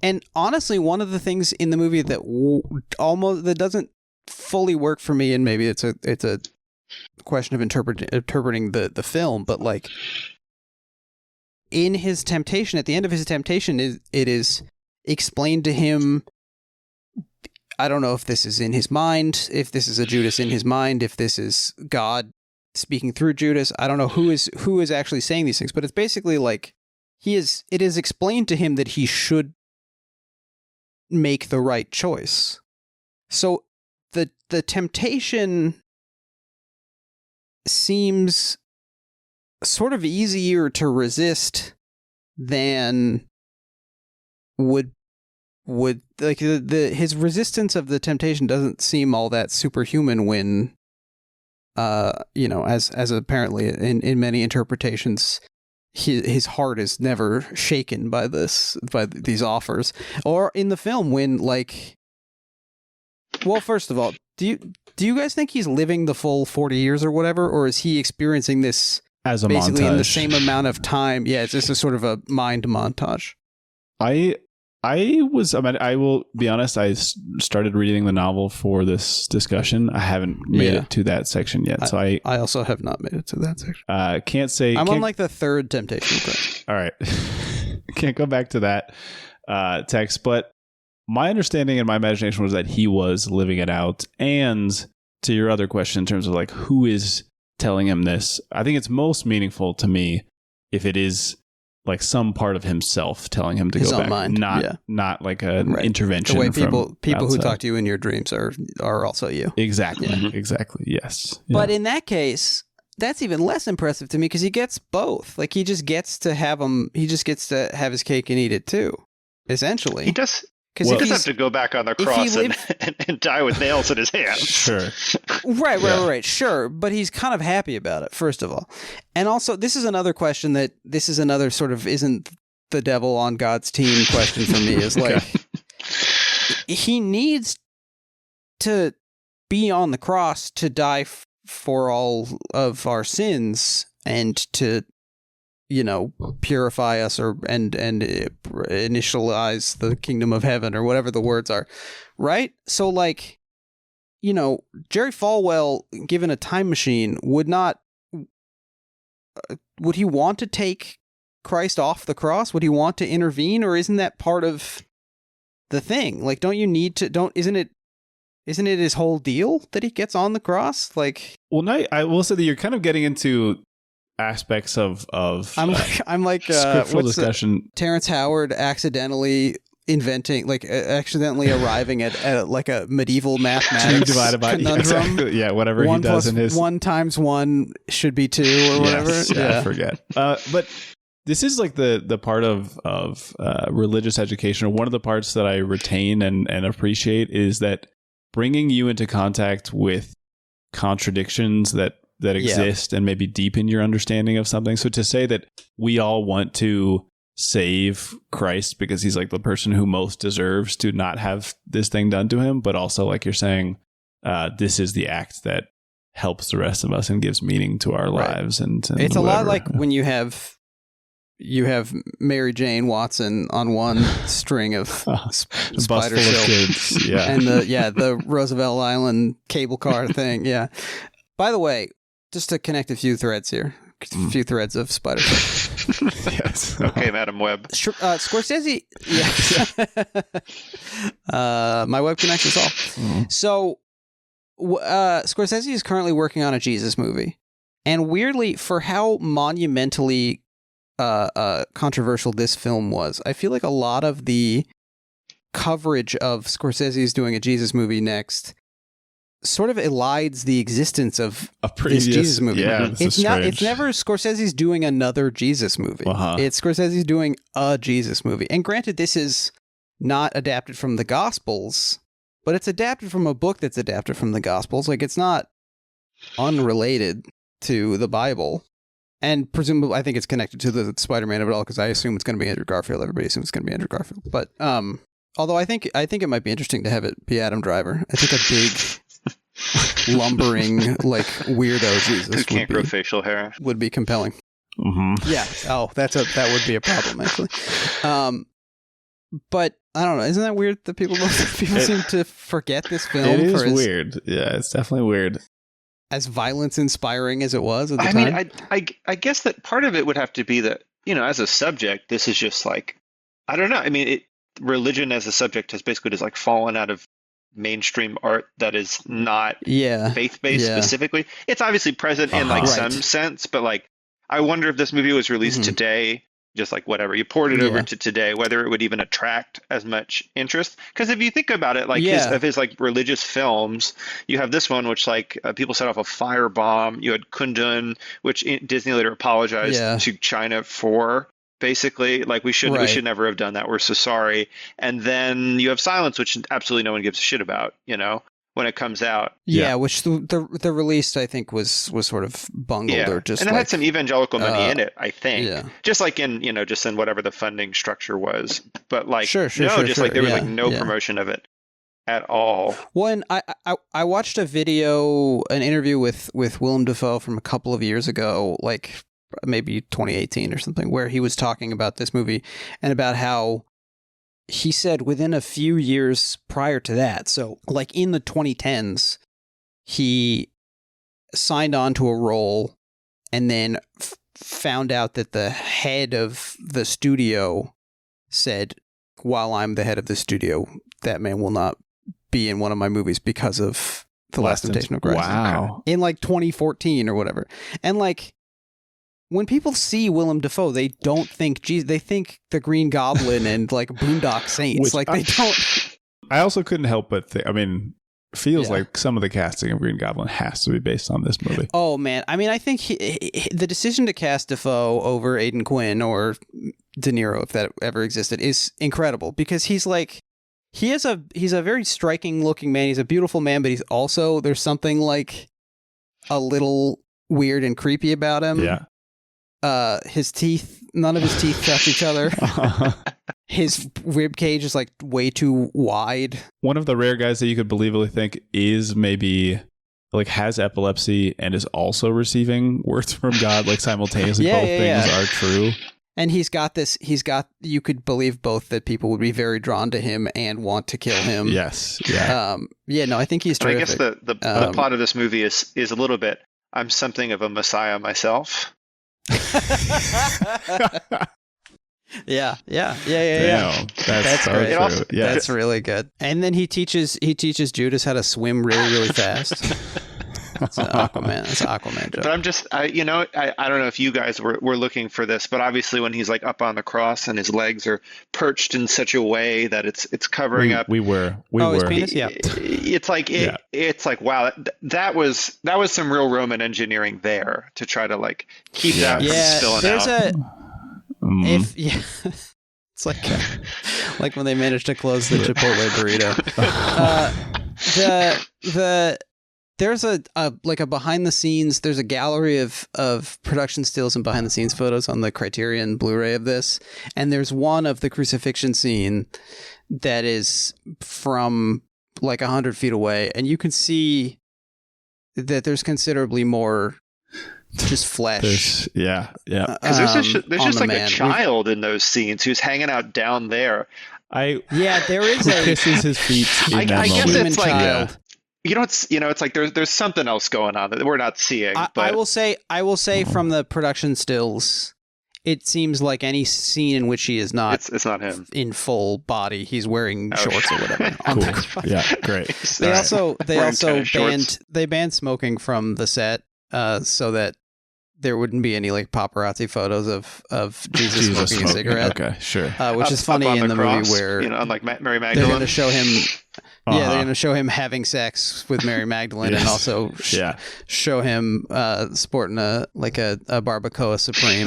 and honestly, one of the things in the movie that doesn't fully work for me, and maybe it's a question of interpreting the film, but like. In his temptation, at the end of his temptation, it is explained to him. I don't know if this is in his mind, if this is a Judas in his mind, if this is God speaking through Judas. I don't know who is actually saying these things, but it's basically like it is explained to him that he should make the right choice. So the temptation seems sort of easier to resist than would like his resistance of the temptation doesn't seem all that superhuman when as apparently in many interpretations his heart is never shaken by these offers, or in the film when like, well, first of all, do you guys think he's living the full 40 years or whatever, or is he experiencing this as a basically montage in the same amount of time? Yeah, it's just a sort of a mind montage. I will be honest, I started reading the novel for this discussion. I haven't made it to that section yet. So I also have not made it to that section. Can't say I'm on like the third temptation. All right. Can't go back to that text, but my understanding and my imagination was that he was living it out. And to your other question in terms of like who is telling him this, I think it's most meaningful to me if it is like some part of himself telling him to his go own back, mind. not like an intervention. The way people outside. Who talk to you in your dreams are also you. Exactly. Yeah. Exactly. Yes. Yeah. But in that case, that's even less impressive to me because he gets both. Like he just gets to have his cake and eat it too. Essentially, he does. Because he does have to go back on the cross and die with nails in his hands. Sure. Right. Sure. But he's kind of happy about it, first of all. And also, this is another question this is another sort of isn't the devil on God's team question for me is like, he needs to be on the cross to die for all of our sins and to, purify us and initialize the kingdom of heaven or whatever the words are, right? So like, Jerry Falwell, given a time machine, would he want to take Christ off the cross? Would he want to intervene, or isn't that part of the thing? Like, isn't it his whole deal that he gets on the cross? Like, well, no, I will say that you're kind of getting into aspects of I'm like scriptural discussion. Terrence Howard accidentally arriving at like a medieval mathematics conundrum. Exactly. Yeah, whatever he does in his 1 times 1 should be 2 or whatever. Yes, I forget. But this is like the part of religious education, or one of the parts that I retain and appreciate, is that bringing you into contact with contradictions that exist and maybe deepen your understanding of something. So to say that we all want to save Christ because he's like the person who most deserves to not have this thing done to him, but also, like you're saying, this is the act that helps the rest of us and gives meaning to our lives. And it's a whatever. lot like when you have Mary Jane Watson on one string of spider silk, kids, yeah, and the Roosevelt Island cable car thing. Yeah. By the way, just to connect a few threads here, a few threads of spider silk. Yes. Okay, Madam Web. Scorsese. Yeah. My web connects us all. So, Scorsese is currently working on a Jesus movie, and weirdly, for how monumentally controversial this film was, I feel like a lot of the coverage of Scorsese's doing a Jesus movie next sort of elides the existence of this Jesus movie. Yeah, it's never Scorsese's doing another Jesus movie. It's Scorsese's doing a Jesus movie. And granted, this is not adapted from the Gospels, but it's adapted from a book that's adapted from the Gospels. Like, it's not unrelated to the Bible. And presumably, I think it's connected to the Spider-Man of it all, because I assume it's going to be Andrew Garfield. Everybody assumes it's going to be Andrew Garfield. But although I think it might be interesting to have it be Adam Driver. I think a big lumbering, like, weirdo Jesus who can't grow facial hair would be compelling. Yeah. Oh, that would be a problem, actually. But I don't know. Isn't that weird that people seem to forget this film? It is weird. Yeah, it's definitely weird. As violence-inspiring as it was at the time. I mean, I guess that part of it would have to be that, as a subject, this is just like, I don't know. I mean, religion as a subject has basically just like fallen out of mainstream art that is not faith-based specifically. It's obviously present in like some sense, but like, I wonder if this movie was released today, just like whatever, you poured it over to today, whether it would even attract as much interest. Because if you think about it, like his like religious films, you have this one, which like people set off a firebomb. You had Kundun, which Disney later apologized to China for. Basically, like we should never have done that. We're so sorry. And then you have Silence, which absolutely no one gives a shit about, when it comes out. Yeah, which the release, I think, was sort of bungled or just. And it had some evangelical money in it, I think. Yeah. Just like in just in whatever the funding structure was. But like there was like no promotion of it at all. Well, and I watched an interview with Willem Dafoe from a couple of years ago, like maybe 2018 or something, where he was talking about this movie and about how he said within a few years prior to that, so like in the 2010s, he signed on to a role and then found out that the head of the studio said, while I'm the head of the studio, that man will not be in one of my movies because of The Last Temptation of Christ. Wow. In like 2014 or whatever. And like, when people see Willem Dafoe, they don't think Jesus. They think the Green Goblin and like Boondock Saints. They don't. I also couldn't help but think. I mean, feels like some of the casting of Green Goblin has to be based on this movie. Oh man, I mean, I think the decision to cast Dafoe over Aidan Quinn or De Niro, if that ever existed, is incredible, because he's a very striking looking man. He's a beautiful man, but he's also, there's something like a little weird and creepy about him. Yeah. His teeth, none of his teeth touch each other. His rib cage is like way too wide. One of the rare guys that you could believably think is maybe like has epilepsy and is also receiving words from God, like simultaneously. Both things are true. And you could believe both, that people would be very drawn to him and want to kill him. Yes. Yeah. No, I think he's terrific. I guess the plot of this movie is a little bit, I'm something of a messiah myself. Yeah. Damn, that's so great. True. Yeah. That's really good. And then he teaches Judas how to swim really, really fast. It's an Aquaman joke. But I'm just, I don't know if you guys were looking for this, but obviously when he's like up on the cross and his legs are perched in such a way that it's covering up. We were. His penis? Yeah. It's like, wow, that was some real Roman engineering there to try to like keep that from spilling out. It's like when they managed to close the Chipotle burrito. There's a behind the scenes. There's a gallery of production stills and behind the scenes photos on the Criterion Blu-ray of this, and there's one of the crucifixion scene that is from like 100 feet away, and you can see that there's considerably more just flesh. Yeah. Because there's just like man. a child in those scenes who's hanging out down there. There is who a kisses his feet in that I guess moment. it's like child. it's like there's something else going on that we're not seeing. I will say from the production stills, it seems like any scene in which he is not it's not him in full body. He's wearing shorts or whatever. Cool. Yeah, great. They also shorts. banned smoking from the set so that there wouldn't be any like paparazzi photos of Jesus smoking a cigarette. Okay, sure. Which is funny in the cross, movie where unlike Mary Magdalene, they're going to show him. Yeah, they're going to show him having sex with Mary Magdalene, and also show him sporting a barbacoa supreme.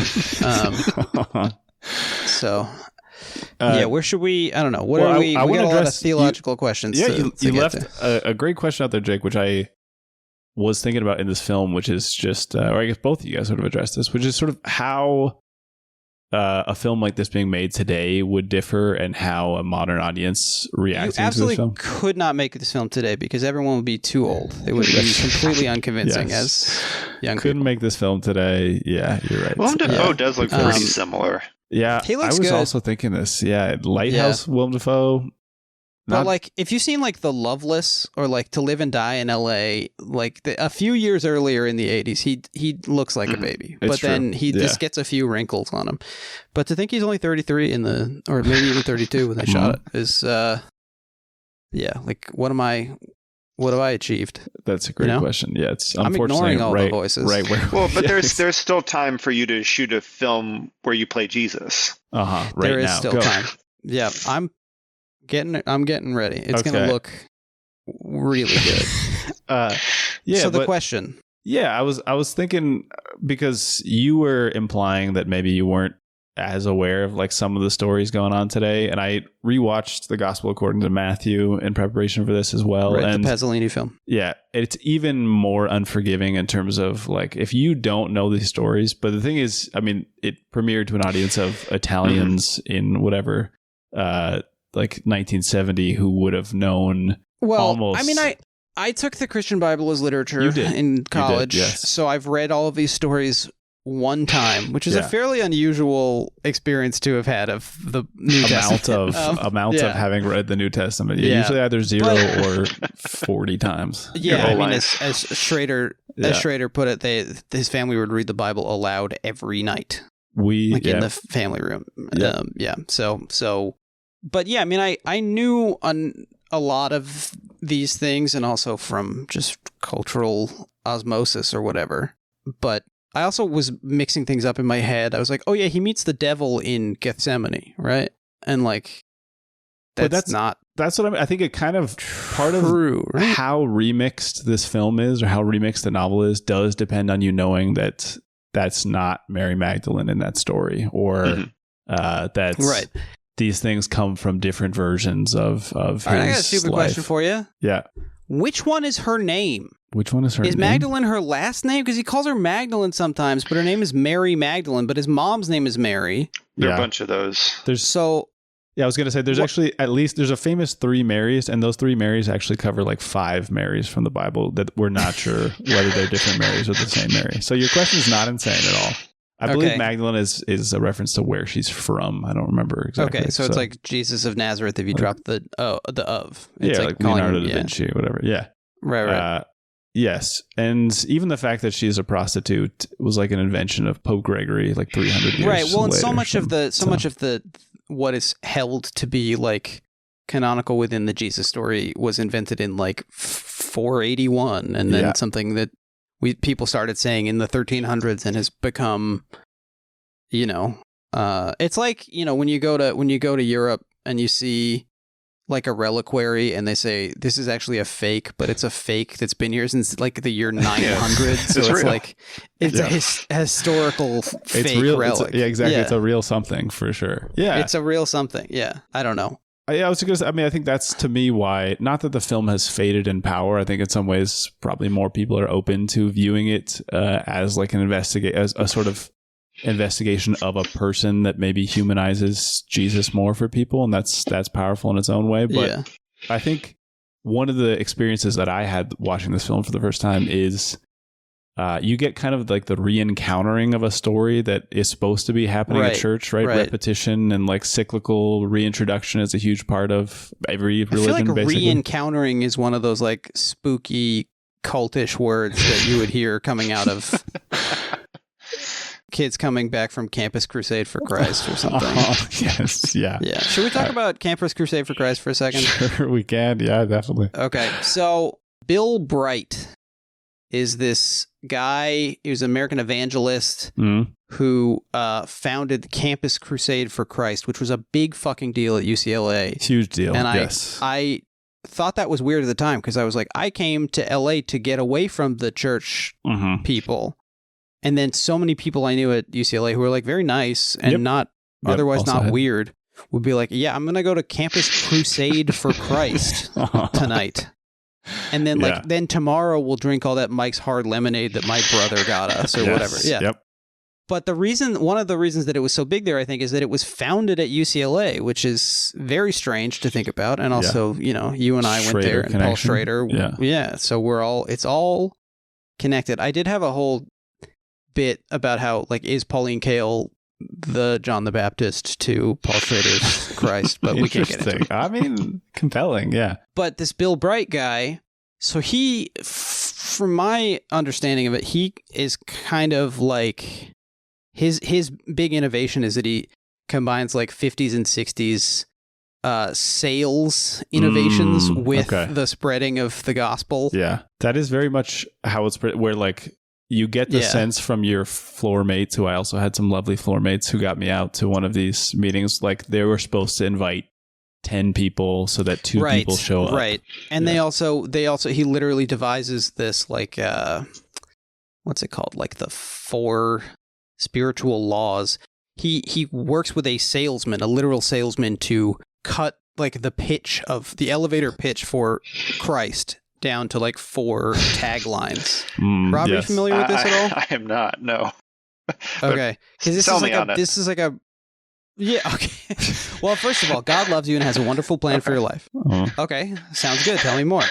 Where should we? I don't know. We got a lot of theological questions. Yeah, you left a great question out there, Jake, which I was thinking about in this film, which is just, or I guess both of you guys sort of addressed this, which is sort of how a film like this being made today would differ and how a modern audience reacts to this film. You absolutely could not make this film today because everyone would be too old. It would be completely unconvincing as young Couldn't people. make this film today. Yeah, you're right. Willem Dafoe does look pretty similar. Yeah, he looks I was good. also thinking this. Yeah, Lighthouse, Willem Dafoe. But like, if you've seen like The Loveless or like To Live and Die in L.A., like a few years earlier in the 80s, he looks like a baby. It's but then true. he just gets a few wrinkles on him. But to think he's only 33 or maybe even 32 when they shot it is, like what have I achieved? That's a great question. Yeah, it's I'm unfortunately ignoring all the voices. Right where. Well, but there's still time for you to shoot a film where you play Jesus. Right there is now. still Go. time. Yeah, I'm getting ready. It's going to look really good. So the question. Yeah, I was thinking, because you were implying that maybe you weren't as aware of like some of the stories going on today, and I rewatched the Gospel According to Matthew in preparation for this as well. Right, and the Pasolini film. Yeah, it's even more unforgiving in terms of like if you don't know these stories. But the thing is, I mean, it premiered to an audience of Italians in whatever, like 1970, who would have known. Well, almost. I mean, I took the Christian Bible as literature in college, yes. So I've read all of these stories one time, which is a fairly unusual experience to have had of the New Testament. Amount of having read the New Testament. Usually either 0 or 40 times. Yeah, I mean, as Schrader put it, his family would read the Bible aloud every night. In the family room. But yeah, I mean, I knew a lot of these things, and also from just cultural osmosis or whatever. But I also was mixing things up in my head. I was like, oh yeah, he meets the devil in Gethsemane, right? And like, that's what I mean. I think it kind of part of how remixed this film is, or how remixed the novel is, does depend on you knowing that that's not Mary Magdalene in that story, or that's right. These things come from different versions of his I got a stupid life. question for you. Yeah. Which one is her name? Which one is her name? Is Magdalene her last name? Because he calls her Magdalene sometimes, but her name is Mary Magdalene, but his mom's name is Mary. There are a bunch of those. I was going to say, there's actually there's a famous 3 Marys, and those 3 Marys actually cover like 5 Marys from the Bible that we're not sure whether they're different Marys or the same Mary. So your question is not insane at all. I believe Magdalene is a reference to where she's from. I don't remember exactly. Okay, so it's like Jesus of Nazareth if you drop the of. It's like Leonardo da Vinci or whatever. Yeah. Right. Yes. And even the fact that she's a prostitute was like an invention of Pope Gregory like 300 years Right. Well, and later. so much of the what is held to be like canonical within the Jesus story was invented in like 481, and then something that people started saying in the 1300s and has become, it's like, when you go to Europe and you see like a reliquary and they say this is actually a fake, but it's a fake that's been here since like the year 900. So it's real. Like it's a historical fake relic. Exactly. It's a real something for sure. Yeah, it's a real something. Yeah, I don't know. I was going to say, I mean, I think that's to me why, not that the film has faded in power. I think in some ways probably more people are open to viewing it as like as a sort of investigation of a person that maybe humanizes Jesus more for people, and that's powerful in its own way. But I think one of the experiences that I had watching this film for the first time is you get kind of like the re-encountering of a story that is supposed to be happening at church, right? Repetition and like cyclical reintroduction is a huge part of every religion. I feel like basically. Re-encountering is one of those like spooky cultish words that you would hear coming out of kids coming back from Campus Crusade for Christ or something. Oh, yes, yeah. Yeah. Should we talk about Campus Crusade for Christ for a second? Sure, we can. Yeah, definitely. Okay, so Bill Bright is this guy, he was an American evangelist who founded the Campus Crusade for Christ, which was a big fucking deal at UCLA. Huge deal, and yes. I thought that was weird at the time because I was like, I came to LA to get away from the church people. And then so many people I knew at UCLA who were like very nice and otherwise not weird would be like, yeah, I'm going to go to Campus Crusade for Christ tonight. And then then tomorrow we'll drink all that Mike's Hard Lemonade that my brother got us or whatever. Yeah. Yep. But one of the reasons that it was so big there, I think, is that it was founded at UCLA, which is very strange to think about. And also, you and I went there and Paul Schrader. Yeah. So it's all connected. I did have a whole bit about how, like, is Pauline Kael the John the Baptist to Paul Schrader's Christ, but we can't get into it. I mean, compelling, yeah. But this Bill Bright guy, so he, from my understanding of it, he is kind of like, his big innovation is that he combines like 50s and 60s sales innovations with the spreading of the gospel. Yeah, that is very much how it's, where like, you get the sense from your floor mates, who I also had some lovely floor mates who got me out to one of these meetings, like they were supposed to invite 10 people so that 2 people show up. Right. And they also, he literally devises this like, what's it called? Like the 4 spiritual laws. He works with a literal salesman to cut like the elevator pitch for Christ down to like 4 taglines. Rob, are you familiar with this at all? I am not, no. Okay. Because this is like a yeah, okay. Well, first of all, God loves you and has a wonderful plan for your life. Okay, sounds good. Tell me more.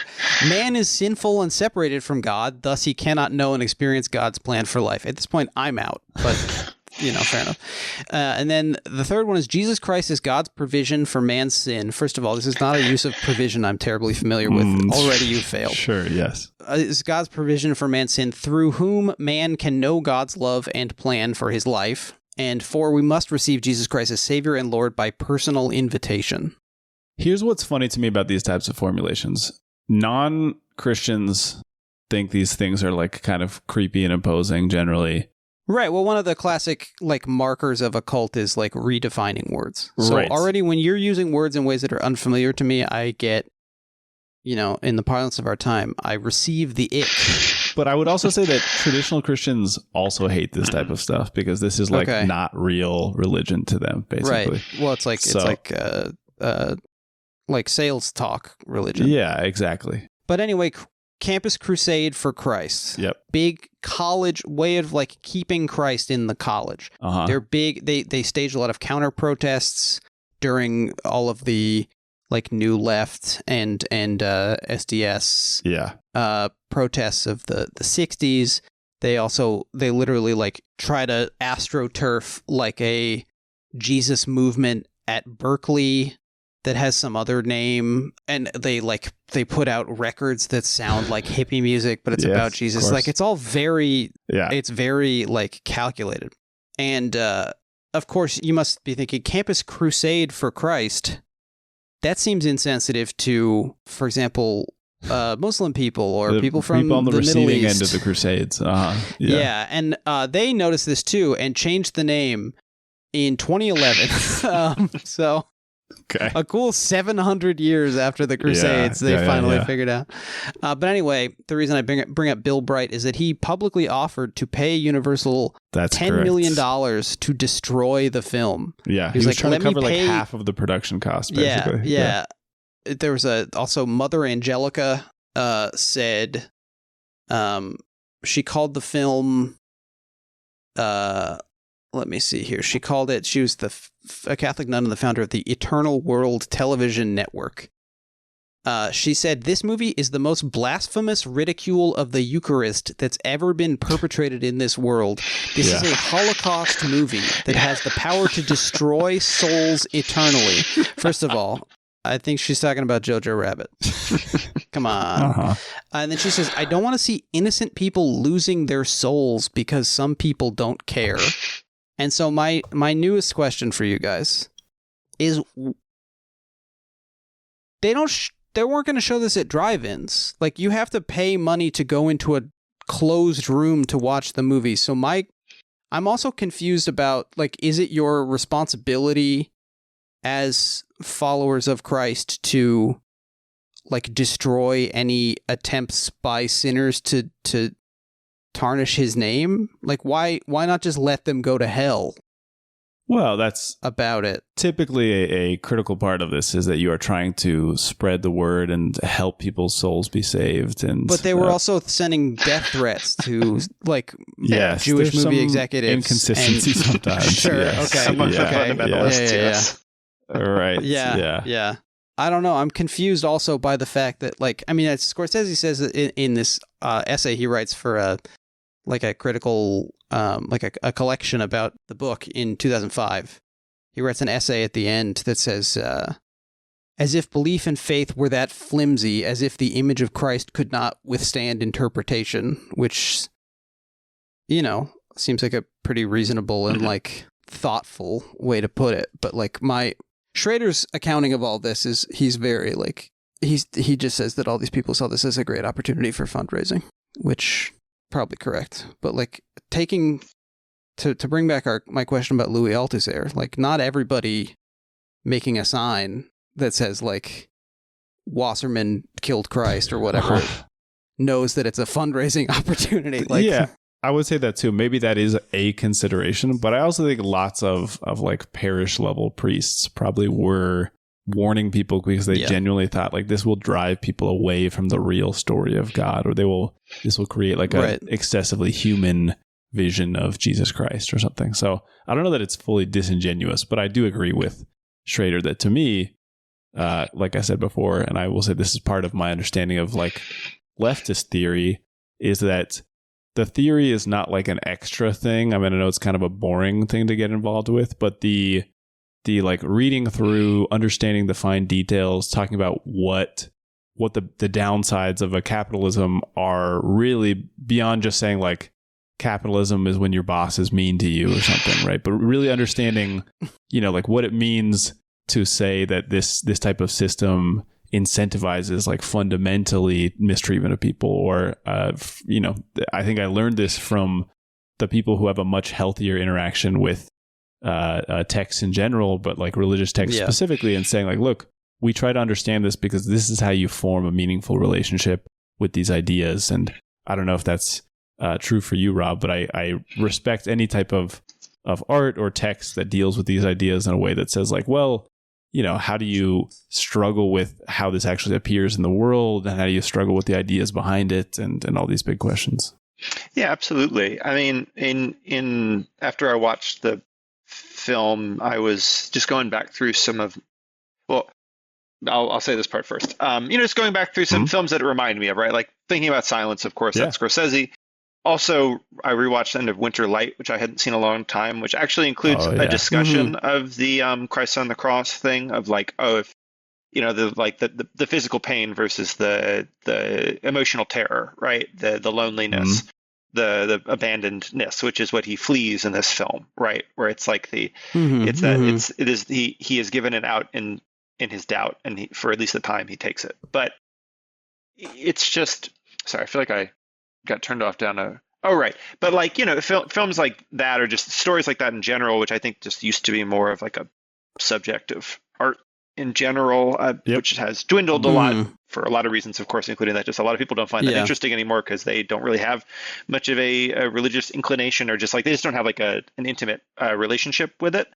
Man is sinful and separated from God, thus he cannot know and experience God's plan for life. At this point, I'm out, but fair enough. And then the third one is Jesus Christ is God's provision for man's sin. First of all, this is not a use of provision I'm terribly familiar with. Already you failed. Sure, yes. It's God's provision for man's sin, through whom man can know God's love and plan for his life. And 4, we must receive Jesus Christ as Savior and Lord by personal invitation. Here's what's funny to me about these types of formulations. Non-Christians think these things are like kind of creepy and imposing generally. Right. Well, one of the classic like markers of a cult is like redefining words. So already when you're using words in ways that are unfamiliar to me, I get, in the parlance of our time, I receive the ick. But I would also say that traditional Christians also hate this type of stuff because this is like not real religion to them, basically. Right. Well, it's like sales talk religion. Yeah, exactly. But anyway, Campus Crusade for Christ. Yep. Big college way of like keeping Christ in the college. They're big. They staged a lot of counter protests during all of the like New Left and SDS protests of the 60s. They literally like try to astroturf like a Jesus movement at Berkeley that has some other name, and they put out records that sound like hippie music, but it's about Jesus. Like it's all very it's very like calculated. And of course you must be thinking Campus Crusade for Christ. That seems insensitive to, for example, Muslim people or people from on the Middle receiving East. end of the Crusades. And they noticed this too and changed the name in 2011. A cool 700 years after the Crusades, they finally figured out. But anyway, the reason I bring up Bill Bright is that he publicly offered to pay Universal $10 million to destroy the film. Yeah, he was like, trying to cover like half of the production cost, basically. Yeah. There was also Mother Angelica said she called the film... let me see here. She called it, she was a Catholic nun and the founder of the Eternal World Television Network. She said, "This movie is the most blasphemous ridicule of the Eucharist that's ever been perpetrated in this world. This is a Holocaust movie that has the power to destroy souls eternally." First of all, I think she's talking about Jojo Rabbit. Come on. And then she says, "I don't want to see innocent people losing their souls because some people don't care." And so my newest question for you guys is, they weren't going to show this at drive-ins. Like, you have to pay money to go into a closed room to watch the movie. So I'm also confused about, like, is it your responsibility as followers of Christ to, like, destroy any attempts by sinners to tarnish his name? Like, why not just let them go to hell? Well, that's about it. Typically a critical part of this is that you are trying to spread the word and help people's souls be saved. But they were also sending death threats to, like, there's Jewish movie some executives. Inconsistency sometimes. Sure, yes. okay. Someone's a fundamentalist, yes. Right. Yeah. I don't know. I'm confused also by the fact that, like, I mean, as Scorsese says in this essay he writes for a critical, a collection about the book in 2005. He writes an essay at the end that says, "As if belief and faith were that flimsy, as if the image of Christ could not withstand interpretation," which, seems like a pretty reasonable and, like, thoughtful way to put it. But, like, Schrader's accounting of all this is, he's very, like, he just says that all these people saw this as a great opportunity for fundraising, which probably correct. But, like, taking to bring back my question about Louis Althusser, like, not everybody making a sign that says, like, Wasserman killed Christ or whatever knows that it's a fundraising opportunity. Like, yeah, I would say that too. Maybe that is a consideration, but I also think lots of like parish level priests probably were warning people because they genuinely thought, like, this will drive people away from the real story of God, or this will create like a excessively human vision of Jesus Christ or something. So I don't know that it's fully disingenuous, but I do agree with Schrader that, to me, like I said before, and I will say this is part of my understanding of, like, leftist theory, is that the theory is not like an extra thing. I mean, I know it's kind of a boring thing to get involved with, but the like reading through, understanding the fine details, talking about what the downsides of a capitalism are, really beyond just saying, like, capitalism is when your boss is mean to you or something, right? But really understanding, like, what it means to say that this type of system incentivizes, like, fundamentally mistreatment of people, or I think I learned this from the people who have a much healthier interaction with texts in general, but, like, religious texts specifically, and saying, like, look, we try to understand this because this is how you form a meaningful relationship with these ideas. And I don't know if that's true for you, Rob, but I respect any type of art or text that deals with these ideas in a way that says, like, well, how do you struggle with how this actually appears in the world, and how do you struggle with the ideas behind it, and all these big questions? Yeah, absolutely. I mean, in after I watched the film, I was just going back through some of, well, I'll say this part first. Just going back through some films that it reminded me of, right? Like, thinking about Silence, of course, that's Scorsese. Also, I rewatched End of Winter Light, which I hadn't seen in a long time, which actually includes a discussion of the Christ on the cross thing, of, like, if the physical pain versus the emotional terror, right? The loneliness, the abandonedness, which is what he flees in this film, right? Where it's like he is given an out in his doubt, and for at least the time he takes it. But it's just, sorry, I feel like I got turned off down a, but, like, films like that, or just stories like that in general, which I think just used to be more of, like, a subject of art in general, which has dwindled a lot for a lot of reasons, of course, including that just a lot of people don't find that interesting anymore because they don't really have much of a religious inclination, or just, like, they just don't have, like, an intimate relationship with it.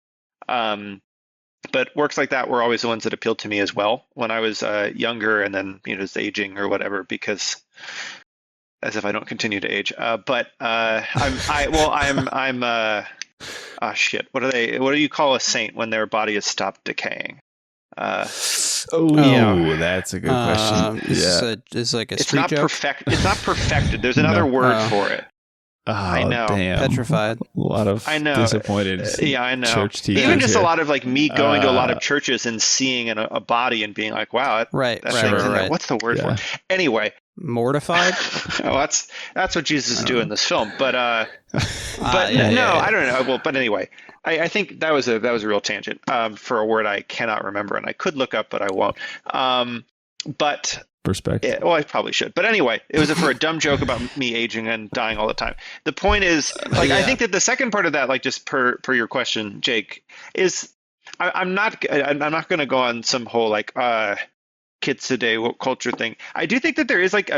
But works like that were always the ones that appealed to me as well when I was younger, and then, just aging or whatever, because, as if I don't continue to age. What do you call a saint when their body has stopped decaying? Oh, that's a good question. It's like a It's street not joke. It's not perfected. There's another word for it. Oh, I know. Damn. Petrified. A lot of disappointed I know. church teachers. Even just here. a lot of like me going to a lot of churches and seeing a body and being like, wow, that thing's in there. What's the word for it? Anyway. Mortified? That's what Jesus is doing in this film. But I don't know. Well, but anyway, I think that was a real tangent for a word I cannot remember and I could look up, but I won't. But perspective. Well, I probably should. But anyway, it was for a dumb joke about me aging and dying all the time. The point is, like, I think that the second part of that, like, just per your question, Jake, is I'm not going to go on some whole like kids today woke culture thing. I do think that there is like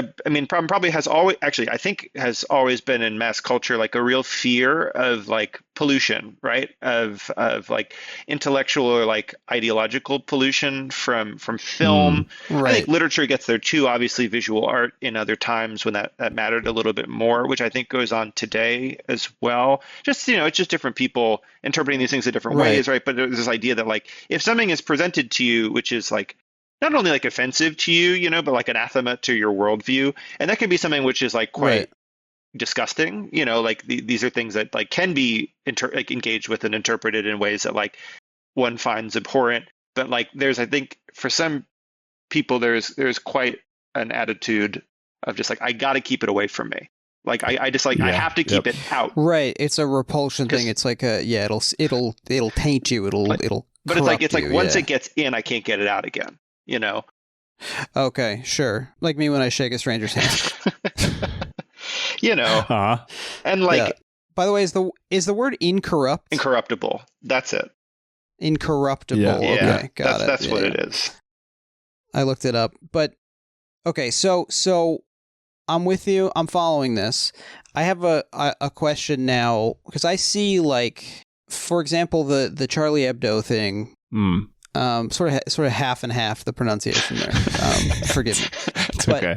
probably has always been in mass culture like a real fear of like pollution, right? Of like intellectual or like ideological pollution from film. Right. I think literature gets there too. Obviously, visual art in other times when that mattered a little bit more, which I think goes on today as well. Just it's just different people interpreting these things in different ways, right? But there's this idea that like if something is presented to you, which is like not only like offensive to you, but like anathema to your worldview. And that can be something which is like quite disgusting, like these are things that like can be engaged with and interpreted in ways that like one finds abhorrent. But like I think for some people, there's quite an attitude of just like, I got to keep it away from me. Like I just like I have to keep it out. Right. It's a repulsion thing. It's like it'll taint you. It'll but it's like once it gets in, I can't get it out again. Okay, sure. Like me when I shake a stranger's hand. And like, by the way, is the word incorruptible? That's it. Incorruptible. Yeah. Okay, got it. That's what it is. I looked it up, but okay. So I'm with you. I'm following this. I have a question now because I see like, for example, the Charlie Hebdo thing. Sort of half and half the pronunciation there. Forgive me. It's okay.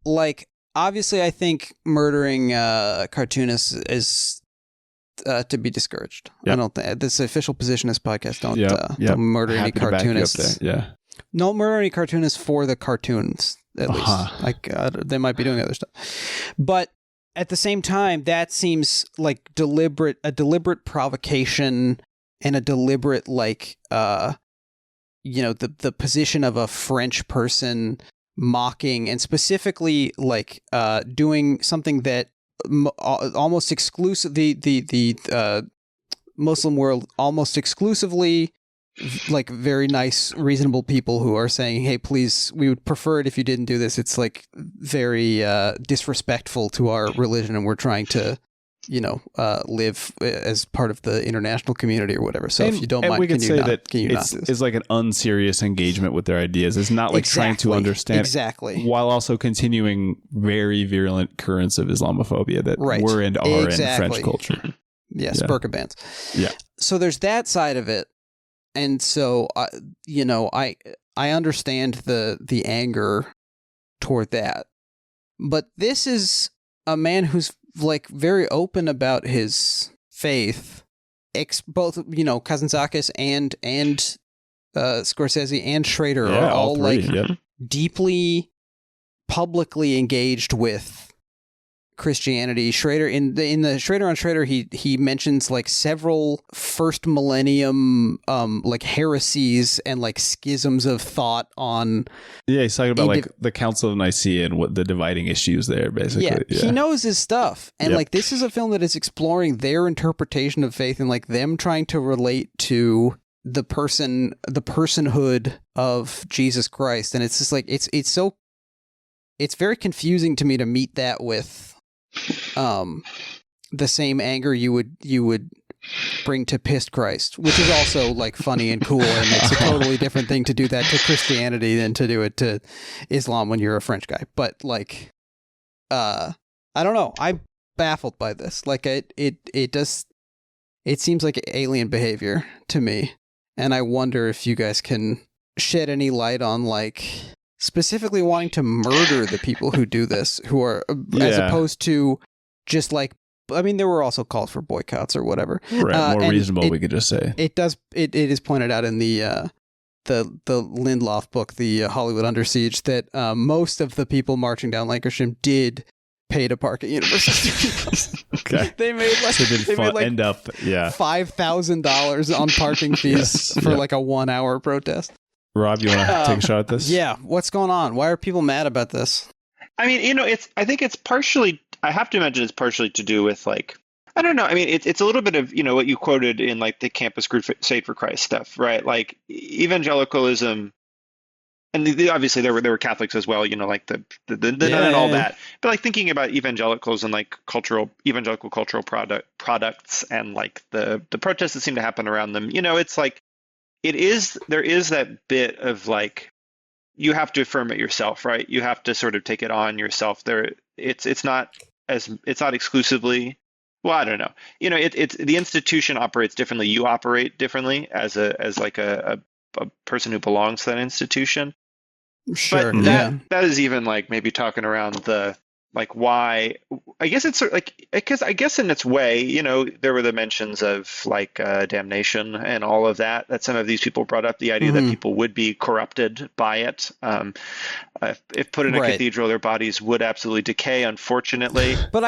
Like obviously, I think murdering cartoonists is to be discouraged. Yep. I don't think this official position of this podcast. Don't murder any cartoonists. Don't murder any cartoonists for the cartoons. At least, like they might be doing other stuff, but at the same time, that seems like a deliberate provocation. And a deliberate, like, the position of a French person mocking and specifically, like, doing something that almost exclusively, the Muslim world almost exclusively, like, very nice, reasonable people who are saying, hey, please, we would prefer it if you didn't do this. It's, like, very disrespectful to our religion, and we're trying to live as part of the international community or whatever. So if you don't mind, can you not it's like an unserious engagement with their ideas. It's not like trying to understand while also continuing very virulent currents of Islamophobia that were and are in French culture. Yes, burqa bans. Yeah. So there's that side of it, and so I understand the anger toward that, but this is a man who's like very open about his faith, both Kazantzakis and Scorsese and Schrader are all three, like deeply publicly engaged with Christianity. Schrader in the Schrader on Schrader, he mentions like several first millennium like heresies and like schisms of thought on. Yeah, he's talking about like the Council of Nicaea and what the dividing issues there, basically. Yeah, he knows his stuff, and like this is a film that is exploring their interpretation of faith and like them trying to relate to the personhood of Jesus Christ, and it's just like it's very confusing to me to meet that with the same anger you would bring to pissed Christ, which is also like funny and cool, and it's a totally different thing to do that to Christianity than to do it to Islam when you're a French guy. But like, I don't know. I'm baffled by this. Like it seems like alien behavior to me, and I wonder if you guys can shed any light on like specifically wanting to murder the people who do this, who are as opposed to just like I mean, there were also calls for boycotts or whatever. Right, more reasonable, we could just say. It is pointed out in the Lindelof book, the Hollywood Under Siege, that most of the people marching down Lancashire did pay to park at Universal Studios. Okay. They made like $5,000 on parking fees for like a 1 hour protest. Rob, you want to take a shot at this? Yeah. What's going on? Why are people mad about this? I mean, I think it's partially, I have to imagine it's partially to do with like, I don't know. I mean, it's a little bit of, what you quoted in like the Campus Crusade for Christ stuff, right? Like evangelicalism, and obviously there were Catholics as well, like the nun and all that. But like thinking about evangelicals and like evangelical cultural products and like the protests that seem to happen around them, it's like there is that bit of like you have to affirm it yourself, right? You have to sort of take it on yourself. It's not exclusively. Well, I don't know. It's the institution operates differently. You operate differently as a person who belongs to that institution. Sure. But that is even like maybe talking around the like why. I guess it's sort of like because I guess in its way, there were the mentions of like damnation and all of that some of these people brought up, the idea that people would be corrupted by it. If put in a cathedral, their bodies would absolutely decay, unfortunately. But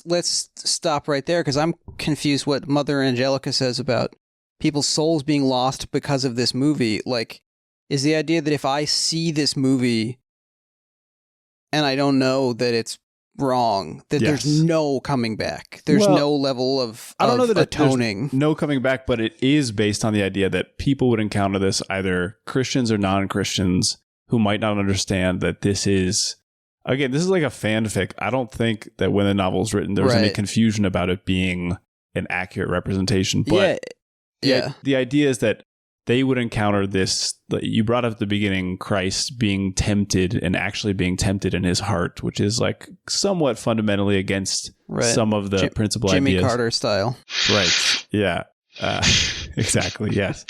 let's stop right there because I'm confused what Mother Angelica says about people's souls being lost because of this movie. Like, is the idea that if I see this movie and I don't know that it's wrong, that there's no coming back. There's no level of I don't know that atoning. No coming back, but it is based on the idea that people would encounter this, either Christians or non-Christians, who might not understand that this is like a fanfic. I don't think that when the novel was written, there was any confusion about it being an accurate representation. But the idea is that they would encounter this. You brought up at the beginning, Christ being tempted and actually being tempted in his heart, which is like somewhat fundamentally against some of the principal Jimmy ideas. Carter style. Right. Yeah. Exactly. Yes.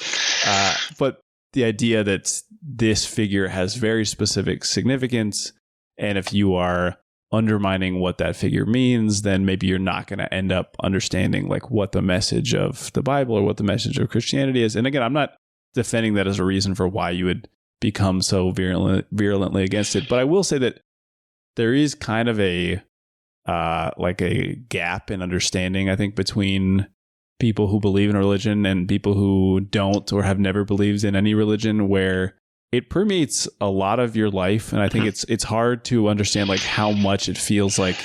But the idea that this figure has very specific significance, and if you are undermining what that figure means, then maybe you're not going to end up understanding like what the message of the Bible or what the message of Christianity is. And again, I'm not defending that as a reason for why you would become so virulently against it. But I will say that there is kind of a gap in understanding, I think, between people who believe in a religion and people who don't or have never believed in any religion, where it permeates a lot of your life. And I think it's hard to understand like how much it feels like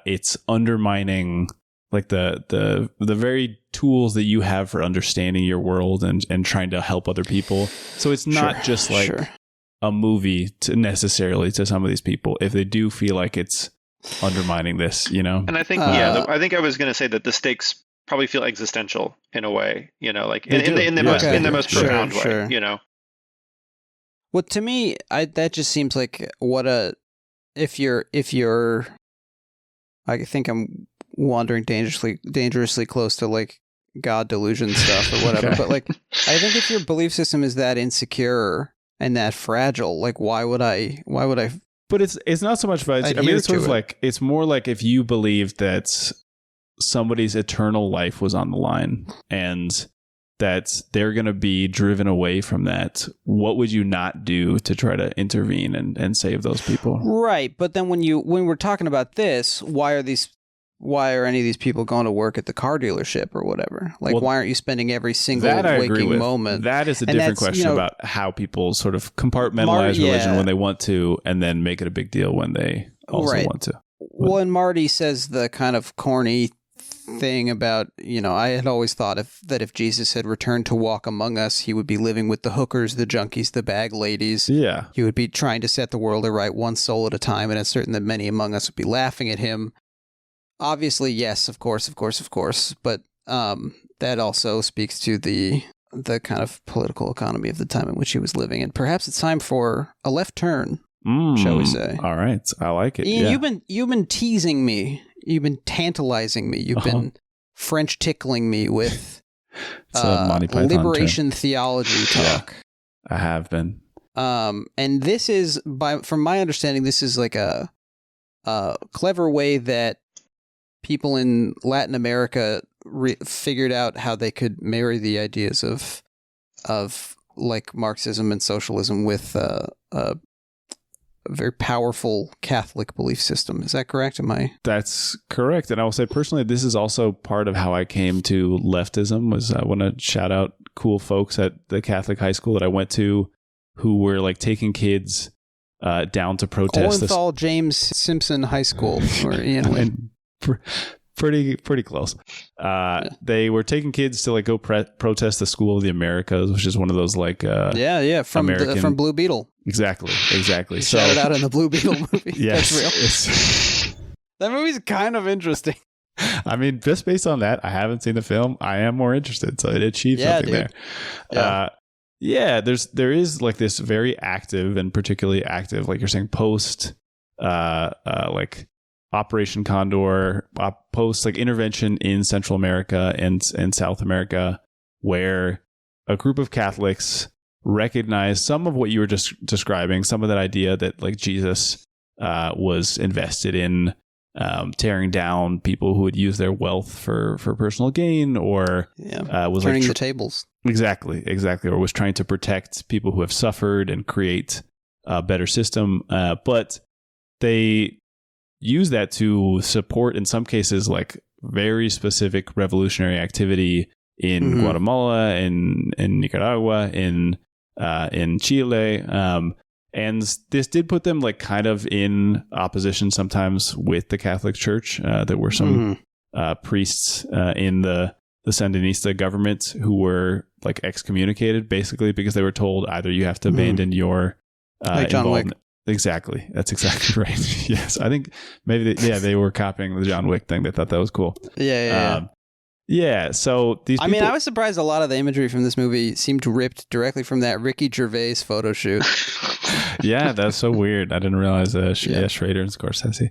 it's undermining like the very tools that you have for understanding your world and trying to help other people. So it's not just like a movie to necessarily to some of these people if they do feel like it's undermining this, And I think I think I was going to say that the stakes probably feel existential in a way, like in the most profound way, Well, to me, that just seems like if you're I think I'm wandering dangerously close to like God delusion stuff or whatever. But like, I think if your belief system is that insecure and that fragile, like why would I? But it's not so much about. I mean, it's sort of like it's more like if you believe that somebody's eternal life was on the line and that they're going to be driven away from that, what would you not do to try to intervene and save those people? Right. But then when we're talking about this, why are any of these people going to work at the car dealership or whatever? Like, why aren't you spending every single waking moment? That is a different question about how people sort of compartmentalize religion when they want to, and then make it a big deal when they also want to. Well, and Marty says the kind of corny thing about, I had always thought that if Jesus had returned to walk among us, he would be living with the hookers, the junkies, the bag ladies. Yeah. He would be trying to set the world aright one soul at a time, and it's certain that many among us would be laughing at him. Obviously, yes, of course. But that also speaks to the kind of political economy of the time in which he was living. And perhaps it's time for a left turn, shall we say. All right. I like it. Ian, you've been teasing me. You've been tantalizing me. You've been French tickling me with liberation theology talk. Yeah, I have been. And this is, from my understanding, this is like a clever way that people in Latin America figured out how they could marry the ideas of like Marxism and socialism with a very powerful Catholic belief system. Is that correct? That's correct. And I will say personally, this is also part of how I came to leftism. Was I want to shout out cool folks at the Catholic high school that I went to who were like taking kids down to protest. Olenthal James Simpson High School, or pretty close. They were taking kids to like go protest the School of the Americas, which is one of those like from Blue Beetle. Exactly. So shout it out in the Blue Beetle movie. Yes, that's real. That movie's kind of interesting. I mean, just based on that, I haven't seen the film. I am more interested, so it achieves something dude. there. There is like this very active and particularly active, like you're saying, post like Operation Condor, post like intervention in Central America and South America, where a group of Catholics recognize some of what you were just describing, some of that idea that like Jesus was invested in tearing down people who would use their wealth for personal gain, or was turning like the tables. Exactly, or was trying to protect people who have suffered and create a better system. But they use that to support, in some cases, like very specific revolutionary activity in Guatemala, in Nicaragua, in Chile. And this did put them like kind of in opposition sometimes with the Catholic Church. There were some priests in the Sandinista government who were like excommunicated basically because they were told either you have to abandon your like John Wick. Exactly. That's exactly right. Yes. I think maybe they were copying the John Wick thing. They thought that was cool. Yeah. So these people, I was surprised a lot of the imagery from this movie seemed ripped directly from that Ricky Gervais photo shoot. Yeah, that's so weird. I didn't realize Schrader and Scorsese.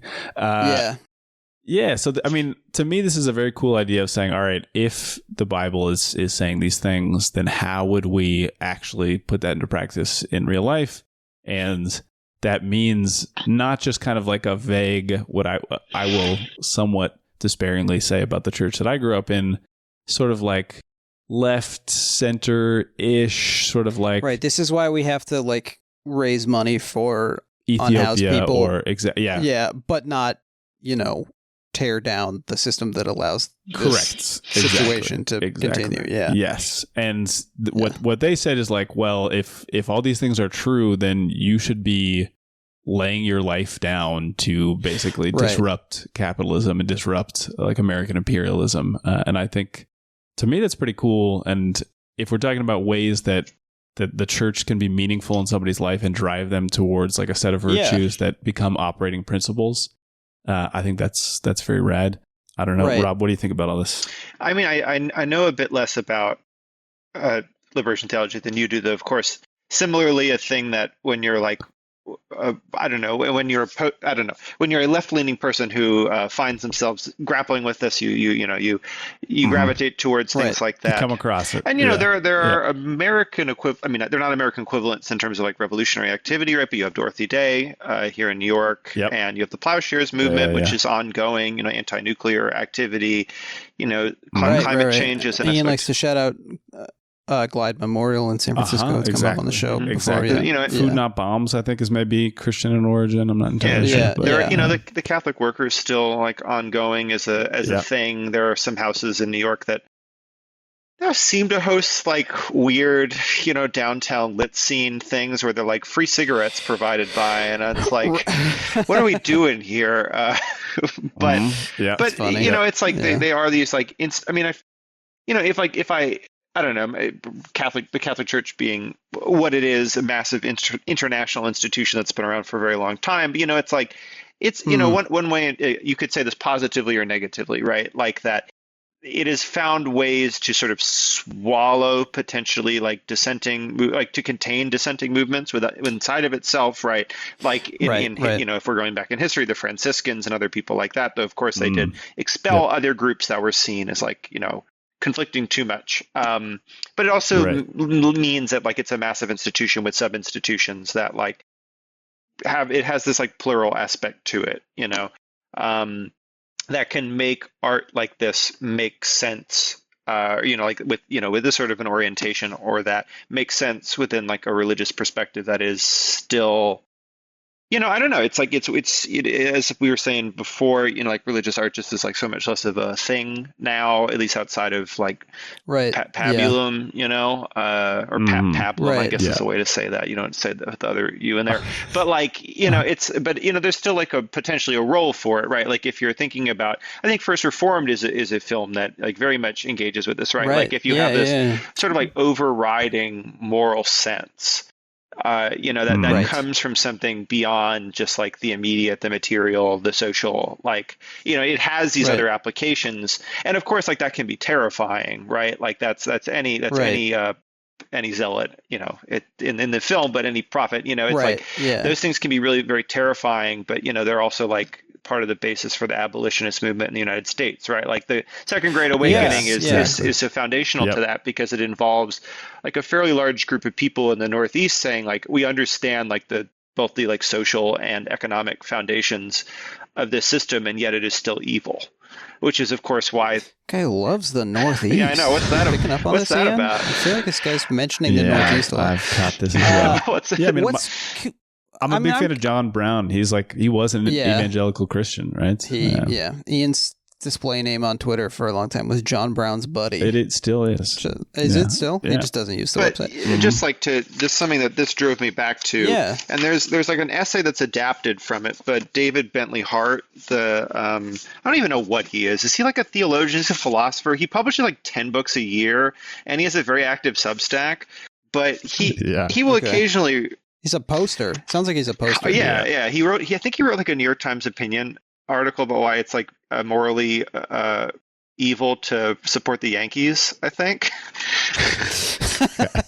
Yeah. So, I mean, to me, this is a very cool idea of saying, all right, if the Bible is saying these things, then how would we actually put that into practice in real life? And that means not just kind of like a vague, what I will somewhat despairingly say about the church that I grew up in, sort of like left center-ish, sort of like... Right, this is why we have to like raise money for Ethiopia unhoused people. Or Yeah, but not, tear down the system that allows this situation to continue. Yeah. Yes. And what they said is like, well, if all these things are true, then you should be laying your life down to basically disrupt capitalism and disrupt like American imperialism. And I think to me, that's pretty cool. And if we're talking about ways that the church can be meaningful in somebody's life and drive them towards like a set of virtues that become operating principles, I think that's very rad. I don't know, Rob, what do you think about all this? I mean, I know a bit less about liberation theology than you do, though. Of course, similarly, a thing that when you're like, when you're a left-leaning person who finds themselves grappling with this, you gravitate towards things like that. You come across it, and there are American equivalent. I mean, they're not American equivalents in terms of like revolutionary activity, right? But you have Dorothy Day here in New York, and you have the Plowshares movement, which is ongoing. Anti-nuclear activity. Climate change is an Ian aspect. likes to shout out. Glide Memorial in San Francisco. It's come up on the show before. Food Not Bombs, I think, is maybe Christian in origin. I'm not entirely sure. The Catholic workers still like ongoing as a thing. There are some houses in New York that seem to host like weird, downtown lit scene things where they're like free cigarettes provided by, and it's like, what are we doing here? But funny. It's like they are these like. I don't know, the Catholic Church being what it is, a massive international institution that's been around for a very long time. But, it's like, one way you could say this positively or negatively, right? Like that it has found ways to sort of swallow potentially like to contain dissenting movements inside of itself, right? Like if we're going back in history, the Franciscans and other people like that, though, of course, they did expel other groups that were seen as like, conflicting too much, but it also means that like it's a massive institution with sub institutions that like has this like plural aspect to it, that can make art like this make sense, like with this sort of an orientation, or that makes sense within like a religious perspective that is still, I don't know. It's like as we were saying before, like religious art just is like so much less of a thing now, at least outside of like pabulum, or pablum. I guess is a way to say that. You don't say the other U in there, but like there's still like potentially a role for it, right? Like if you're thinking about, I think First Reformed is a film that like very much engages with this, right? Like if you have this sort of like overriding moral sense. That comes from something beyond just like the immediate, the material, the social, like, it has these other applications. And of course, like that can be terrifying, right? Like that's any zealot, in the film, but any prophet, it's those things can be really very terrifying, but they're also like part of the basis for the abolitionist movement in the United States, right? Like the Second Great Awakening is so foundational to that, because it involves like a fairly large group of people in the Northeast saying like, we understand like both the like social and economic foundations of this system, and yet it is still evil, which is of course why guy loves the Northeast. Yeah, I know. What's that? Picking up on what's that about? I feel like this guy's mentioning the Northeast a lot. I've caught this as well. I'm a big fan of John Brown. He was an evangelical Christian, right? Ian's display name on Twitter for a long time was John Brown's buddy. It still is. Is it still? Yeah. He just doesn't use the website. Just something that this drove me back to. Yeah. And there's like an essay that's adapted from it, but David Bentley Hart, I don't even know what he is. Is he like a theologian? Is he a philosopher? He publishes like 10 books a year, and he has a very active Substack. But he will occasionally. He's a poster. Sounds like he's a poster. Yeah. I think he wrote like a New York Times opinion article about why it's like morally evil to support the Yankees, I think.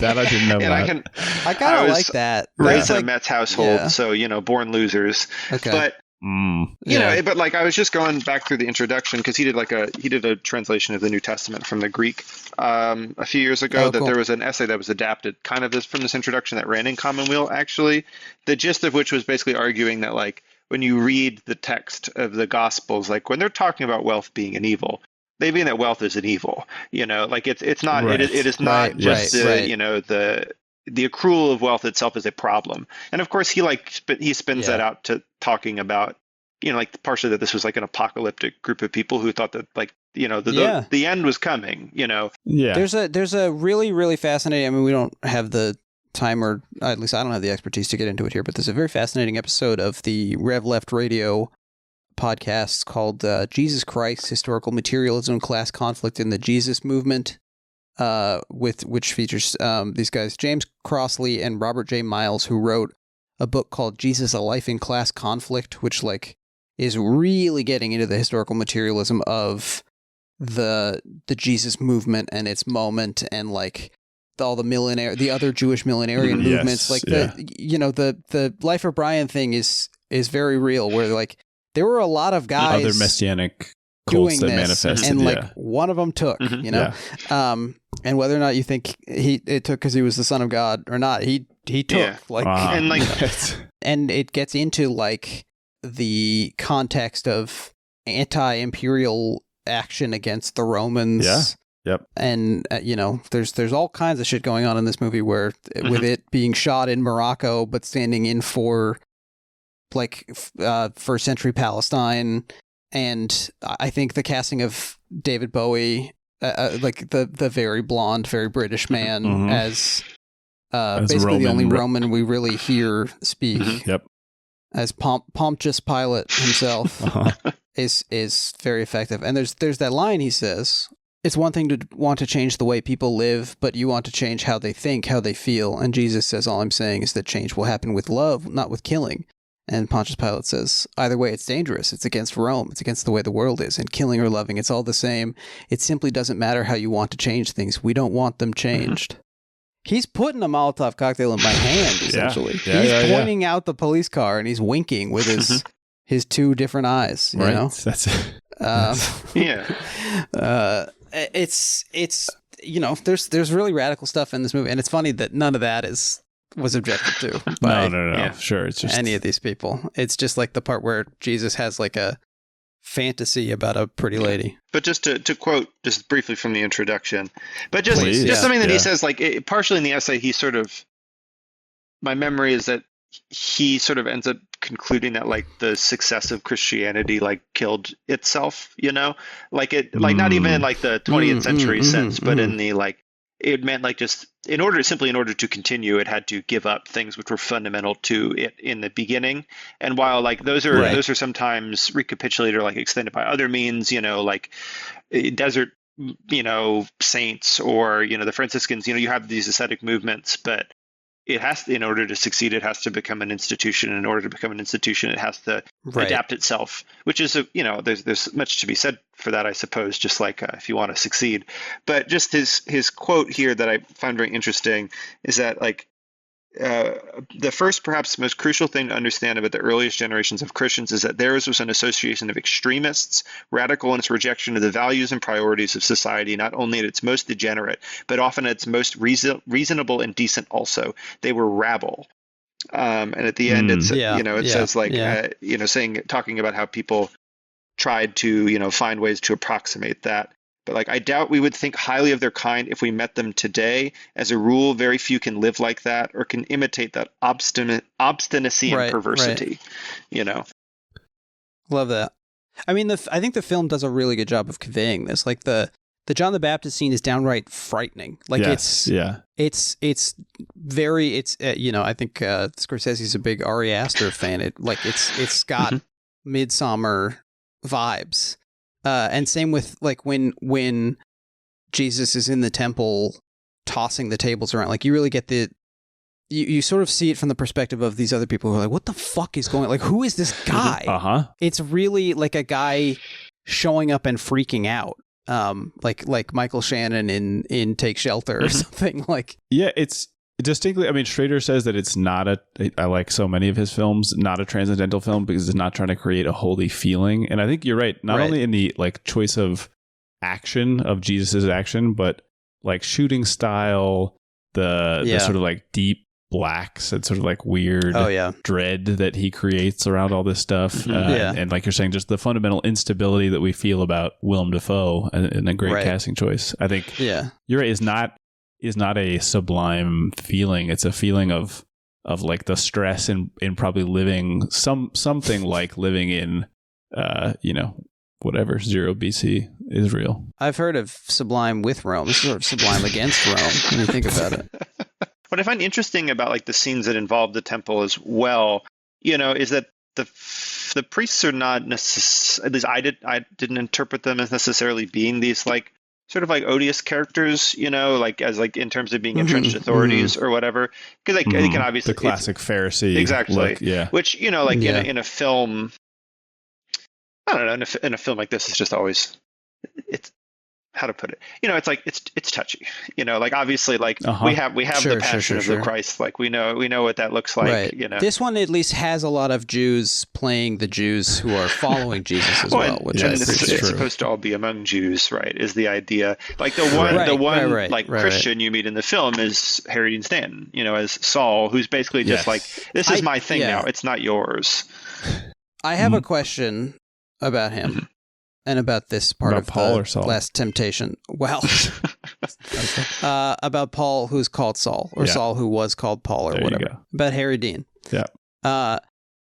That I didn't know about. I kind of like that. Raised in a Mets household, so born losers. Okay. But but like I was just going back through the introduction, because he did a translation of the New Testament from the Greek a few years ago. There was an essay that was adapted kind of from this introduction that ran in Commonweal, actually. The gist of which was basically arguing that like when you read the text of the Gospels, like when they're talking about wealth being an evil, they mean that wealth is an evil. Like it's not. Right. It is not just the accrual of wealth itself is a problem. And of course, he spins that out to talking about, like partially that this was like an apocalyptic group of people who thought that like, the end was coming, Yeah. There's a really, really fascinating, I mean, we don't have the time, or at least I don't have the expertise to get into it here, but there's a very fascinating episode of the Rev Left Radio podcast called Jesus Christ, Historical Materialism, Class Conflict in the Jesus Movement. Which features these guys, James Crossley and Robert J. Miles, who wrote a book called Jesus, A Life in Class Conflict, which like is really getting into the historical materialism of the Jesus movement and its moment, and like all the other Jewish millenarian movements. Like the Life of Brian thing is very real, where like there were a lot of guys, other messianic cults that manifested, and like one of them took, and whether or not you think it took because he was the son of God or not, he took and like and it gets into like the context of anti-imperial action against the Romans. Yeah. Yep. And there's all kinds of shit going on in this movie where with it being shot in Morocco but standing in for like first century Palestine. And I think the casting of David Bowie, like the very blonde, very British man, as basically the only Roman we really hear speak, as Pontius Pilate himself, is very effective. And there's that line he says, "It's one thing to want to change the way people live, but you want to change how they think, how they feel." And Jesus says, "All I'm saying is that change will happen with love, not with killing." And Pontius Pilate says, "Either way, it's dangerous. It's against Rome. It's against the way the world is. And killing or loving, it's all the same. It simply doesn't matter how you want to change things. We don't want them changed." He's putting a Molotov cocktail in my hand, essentially. He's pointing out the police car, and he's winking with his two different eyes. You know? That's it. It's there's really radical stuff in this movie, and it's funny that none of that is was objected to by no. Sure, it's just any of these people. It's just like the part where Jesus has like a fantasy about a pretty lady. But just to quote just briefly from the introduction, but just something that he says, like partially in the essay, he sort of, my memory is that he sort of ends up concluding that like the success of Christianity like killed itself, like it, like not even in like the 20th century sense, but in the like, it meant like just in order to continue, it had to give up things which were fundamental to it in the beginning. And while like those are sometimes recapitulated or like extended by other means, like desert, saints or, the Franciscans, you have these ascetic movements, but it has to, in order to succeed, it has to become an institution. In order to become an institution, it has to adapt itself, which is, there's much to be said for that, I suppose, just like if you want to succeed. But just his quote here that I find very interesting is that like, the first, perhaps most crucial thing to understand about the earliest generations of Christians is that theirs was an association of extremists, radical in its rejection of the values and priorities of society, not only at its most degenerate, but often at its most reasonable and decent also. They were rabble. And at the end, it says like, talking about how people tried to, find ways to approximate that. But like, I doubt we would think highly of their kind if we met them today. As a rule, very few can live like that or can imitate that obstinacy and perversity, Love that. I mean, I think the film does a really good job of conveying this. Like the John the Baptist scene is downright frightening. Like it's very, I think Scorsese's a big Ari Aster fan. It's got Midsommar vibes. And same with like when Jesus is in the temple tossing the tables around, like you really get you sort of see it from the perspective of these other people who are like, what the fuck is going on? Like, who is this guy? It's really like a guy showing up and freaking out. Like Michael Shannon in Take Shelter or something like. Yeah, it's distinctly, I mean, Schrader says that it's not I like so many of his films, not a transcendental film because it's not trying to create a holy feeling. And I think you're right, not only in the like choice of action of Jesus's action, but like shooting style, the sort of like deep blacks and sort of like weird dread that he creates around all this stuff. And like you're saying, just the fundamental instability that we feel about Willem Dafoe and a great casting choice. I think you're right, is not a sublime feeling. It's a feeling of like the stress in probably living something like living in whatever 0 BC Israel. I've heard of sublime with Rome. This is sort of sublime against Rome when you think about it. What I find interesting about like the scenes that involve the temple as well, is that the priests are not necessarily, at least I didn't interpret them as necessarily being these like sort of like odious characters, like as like in terms of being entrenched authorities or whatever, because like they can obviously the classic Pharisee exactly look, which in a film, I don't know, in a film like this, it's just always, it's how to put it, it's like it's touchy, like obviously like we have the passion of the Christ, like we know what that looks like, This one at least has a lot of Jews playing the Jews who are following Jesus as well, which is it's supposed to all be among Jews, right? Is the idea. Like the one Christian you meet in the film is Harry Dean Stanton, as Saul, who's basically just like, this is my thing now, it's not yours. I have a question about him. And about this part of Paul the or Saul? Last Temptation. Well, about Paul who's called Saul, or Saul who was called Paul, or whatever. About Harry Dean. Yeah.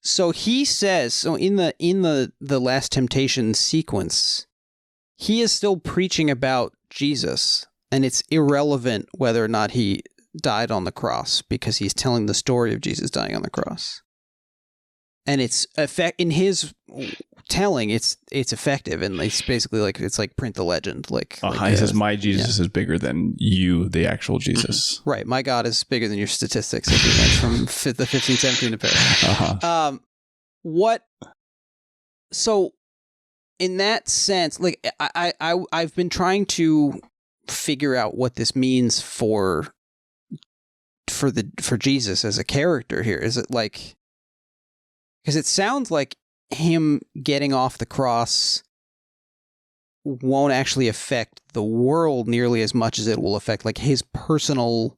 So he says, in the Last Temptation sequence, he is still preaching about Jesus, and it's irrelevant whether or not he died on the cross because he's telling the story of Jesus dying on the cross. And it's in his telling, it's effective, and it's basically like it's like print the legend. He says, "My Jesus is bigger than you, the actual Jesus." Right, my God is bigger than your statistics. If you went from the 1517 to Paris. What? So, in that sense, like I've been trying to figure out what this means for Jesus as a character here. Is it like? Because it sounds like him getting off the cross won't actually affect the world nearly as much as it will affect like his personal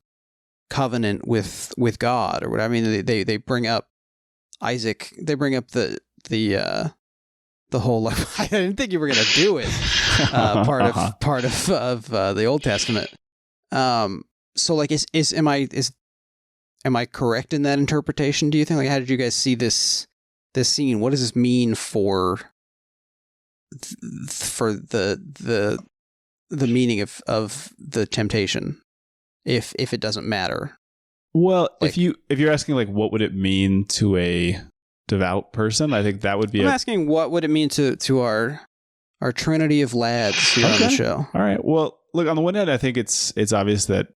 covenant with God or whatever. I mean, they bring up Isaac. They bring up the whole. I didn't think you were gonna do it. Part of the Old Testament. So like, am I correct in that interpretation? Do you think? Like, how did you guys see this scene? What does this mean for the meaning of the temptation? If it doesn't matter. Well, like, if you're asking like what would it mean to a devout person, I think that would be. I'm asking what would it mean to our trinity of lads here on the show. All right. Well, look, on the one hand, I think it's obvious that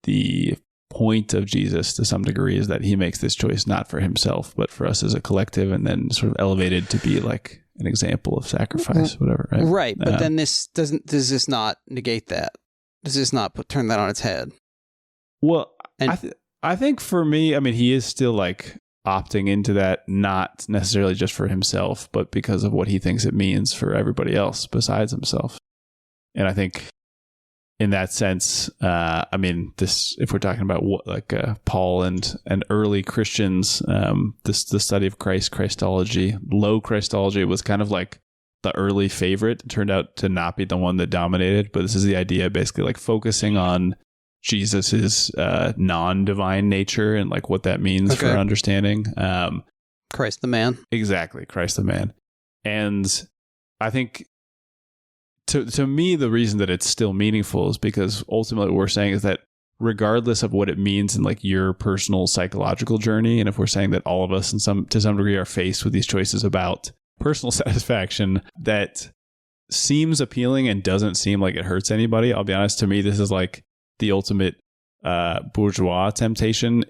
the point of Jesus to some degree is that he makes this choice not for himself, but for us as a collective, and then sort of elevated to be like an example of sacrifice, whatever. Right. Right. But then does this not negate that? Does this not turn that on its head? Well, and I think for me, I mean, he is still like opting into that, not necessarily just for himself, but because of what he thinks it means for everybody else besides himself. And I think in that sense, I mean, this, if we're talking about what, like Paul and early Christians, the study of Christology, low Christology was kind of like the early favorite. It turned out to not be the one that dominated, but this is the idea, basically like focusing on Jesus's non-divine nature and like what that means for understanding. Christ the man. Exactly, Christ the man. And I think to me, the reason that it's still meaningful is because ultimately what we're saying is that regardless of what it means in like your personal psychological journey, and if we're saying that all of us to some degree are faced with these choices about personal satisfaction, that seems appealing and doesn't seem like it hurts anybody. I'll be honest, to me, this is like the ultimate bourgeois temptation.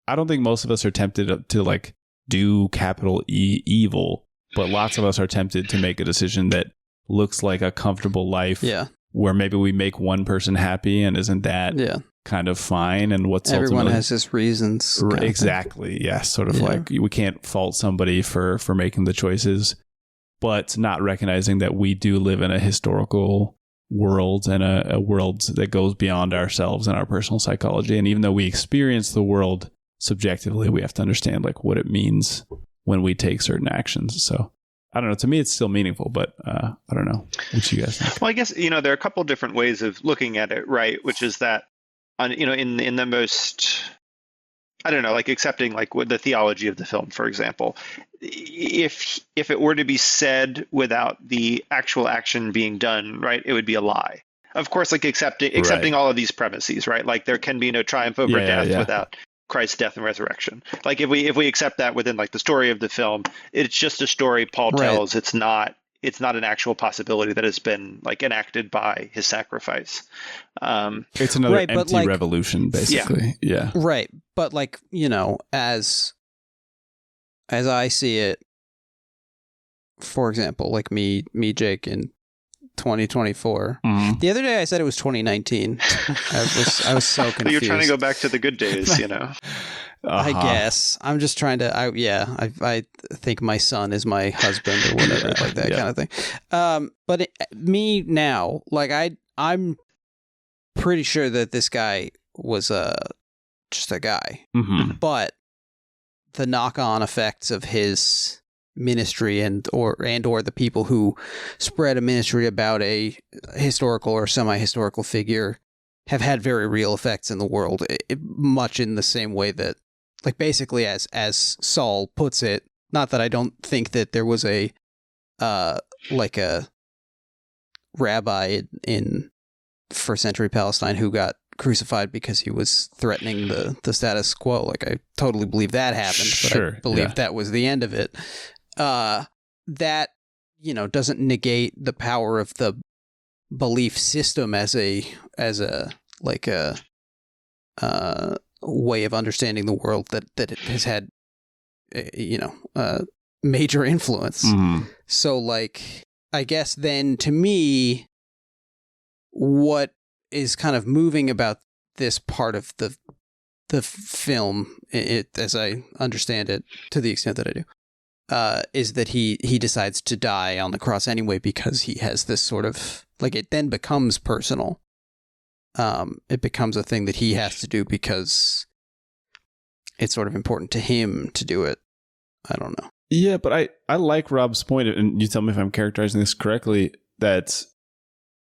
I don't think most of us are tempted to like do capital E evil, but lots of us are tempted to make a decision that looks like a comfortable life, where maybe we make one person happy, and isn't that kind of fine? And what's everyone has his reasons. Exactly. Yes. Sort of like we can't fault somebody for making the choices, but not recognizing that we do live in a historical world and a world that goes beyond ourselves and our personal psychology. And even though we experience the world subjectively, we have to understand like what it means when we take certain actions. So I don't know. To me, it's still meaningful, but I don't know. What you guys think? Well, I guess, there are a couple different ways of looking at it, right? Which is that, in the most, I don't know, like accepting like the theology of the film, for example, if it were to be said without the actual action being done, right, it would be a lie. Of course, like accepting all of these premises, right? Like there can be no triumph over death without Christ's death and resurrection. Like if we accept that within like the story of the film, it's just a story Paul tells. It's not an actual possibility that has been like enacted by his sacrifice. It's another empty revolution, basically. Yeah. Right. But like, as I see it, for example, like me, Jake, in 2024. Mm-hmm. The other day I said it was 2019. I was so confused. You're trying to go back to the good days, I guess. I'm just trying to. I think my son is my husband or whatever, like that kind of thing. But me now, like I'm pretty sure that this guy was just a guy, but the knock-on effects of his ministry and or the people who spread a ministry about a historical or semi-historical figure have had very real effects in the world, much in the same way that, like, basically as Saul puts it, not that I don't think that there was a rabbi in first century Palestine who got crucified because he was threatening the status quo. Like, I totally believe that happened, but I believe that was the end of it. That, doesn't negate the power of the belief system as a way of understanding the world that it has had, major influence. Mm-hmm. So, like, I guess then to me, what is kind of moving about this part of the film, as I understand it, to the extent that I do, is that he decides to die on the cross anyway because he has this sort of, like, it then becomes personal. it becomes a thing that he has to do because it's sort of important to him to do it. I don't know. Yeah, but I like Rob's point, and you tell me if I'm characterizing this correctly, that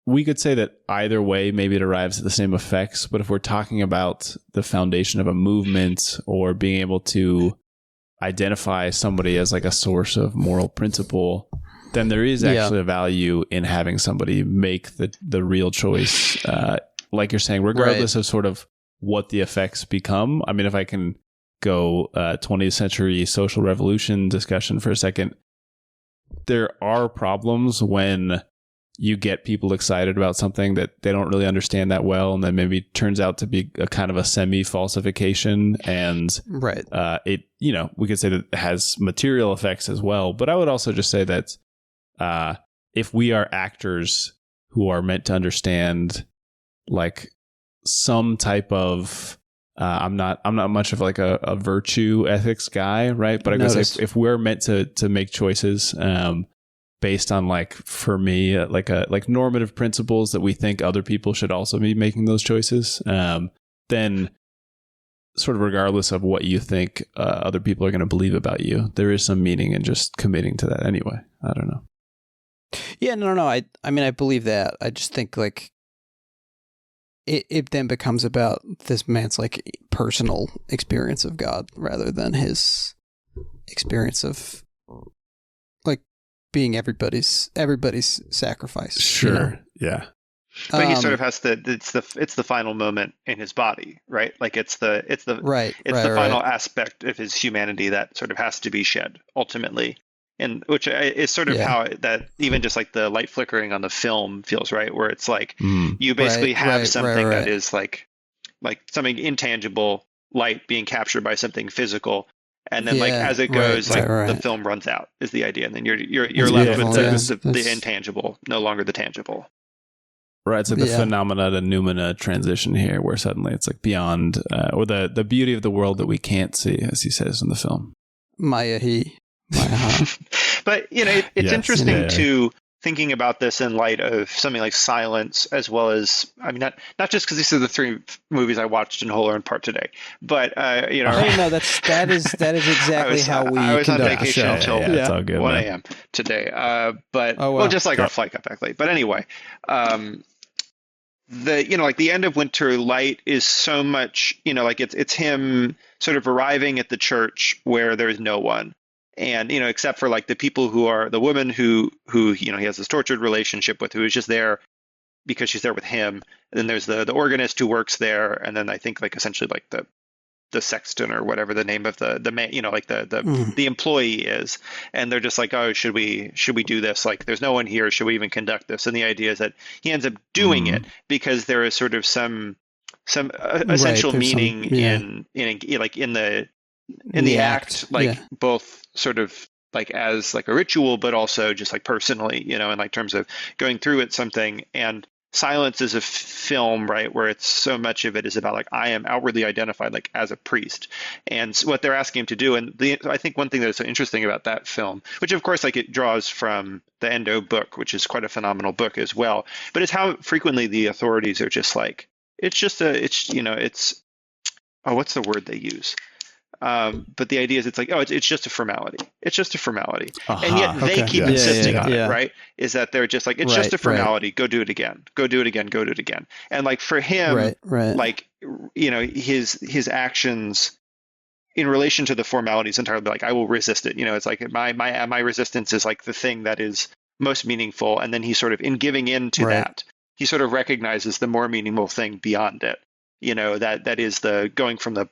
we could say that either way, maybe it arrives at the same effects. But if we're talking about the foundation of a movement or being able to identify somebody as like a source of moral principle, then there is actually a value in having somebody make the real choice. Like you're saying, regardless of sort of what the effects become. I mean, if I can go 20th century social revolution discussion for a second, there are problems when you get people excited about something that they don't really understand that well, and then maybe turns out to be a kind of a semi-falsification, and it, you know, we could say that it has material effects as well. But I would also just say that if we are actors who are meant to understand like some type of I'm not much of like a virtue ethics guy, right? But I guess if we're meant to make choices based on, like, for me, like normative principles that we think other people should also be making those choices, then sort of regardless of what you think other people are going to believe about you, there is some meaning in just committing to that anyway. I don't know. Yeah, no. I mean, I believe that. I just think like it then becomes about this man's like personal experience of God rather than his experience of like being everybody's sacrifice. Sure. You know? Yeah. But he sort of has it's the final moment in his body, right? Like it's the final aspect of his humanity that sort of has to be shed ultimately. And which is sort of how that even just like the light flickering on the film feels, right? Where it's like you basically have something that is like something intangible, light being captured by something physical, and then like as it goes, the film runs out is the idea, and then you're left with the intangible, no longer the tangible. Right, it's like the phenomena to noumena transition here, where suddenly it's like beyond, or the beauty of the world that we can't see, as he says in the film. Maya he. But you know, it's interesting too, thinking about this in light of something like Silence, as well as, I mean, not just because these are the three movies I watched in whole or in part today, but you know, no, that is exactly how we. I was on vacation until 1 a.m. today, but well, just like our flight got back late. But anyway, the end of Winter Light is so much, you know, like it's him sort of arriving at the church where there's no one. And, you know, except for like the people who are the woman who, you know, he has this tortured relationship with, who is just there because she's there with him. And then there's the organist who works there. And then I think like essentially like the sexton or whatever the name of the man, you know, like the employee is. And they're just like, oh, should we do this? Like, there's no one here. Should we even conduct this? And the idea is that he ends up doing it because there is sort of some essential meaning in the act, like both sort of like as like a ritual, but also just like personally, you know, in like terms of going through it something. And Silence is a film, right, where it's so much of it is about like I am outwardly identified like as a priest, and what they're asking him to do. And I think one thing that's so interesting about that film, which of course like it draws from the Endo book, which is quite a phenomenal book as well, but it's how frequently the authorities are just like what's the word they use? But the idea is it's like, oh, it's just a formality. It's just a formality. And yet they keep insisting on it, right? Is that they're just like, it's just a formality. Go do it again. Go do it again. Go do it again. And like for him, like, you know, his actions in relation to the formalities entirely like, I will resist it. You know, it's like my resistance is like the thing that is most meaningful. And then he sort of, in giving in to that, he sort of recognizes the more meaningful thing beyond it. You know, that is the going from the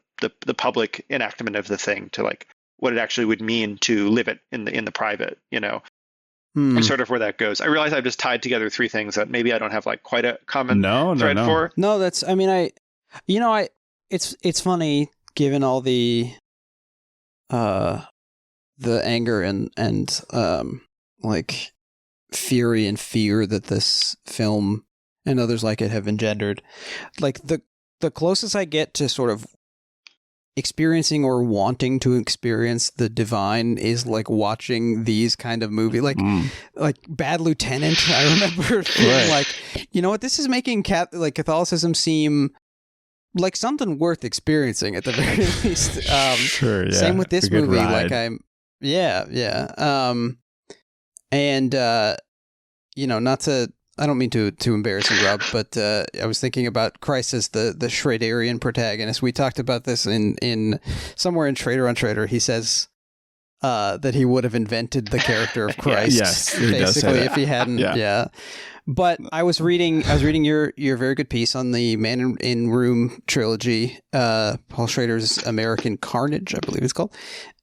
public enactment of the thing to like what it actually would mean to live it in the private, you know, and sort of where that goes. I realize I've just tied together three things that maybe I don't have like quite a common thread for. No, that's, I mean, it's funny given all the anger and like fury and fear that this film and others like it have engendered. Like the closest I get to sort of experiencing or wanting to experience the divine is like watching these kind of movies, like Bad Lieutenant. I remember feeling like, you know what, this is making Catholicism seem like something worth experiencing at the very least. Sure, yeah. Same with this movie. Ride. Like and you know, not to, I don't mean to embarrass you, Rob, but I was thinking about Christ as the Schraderian protagonist. We talked about this in somewhere in Schrader on Schrader. He says that he would have invented the character of Christ, yes, basically, if he hadn't. Yeah. But I was reading your very good piece on the Man in Room trilogy, Paul Schrader's American Carnage, I believe it's called,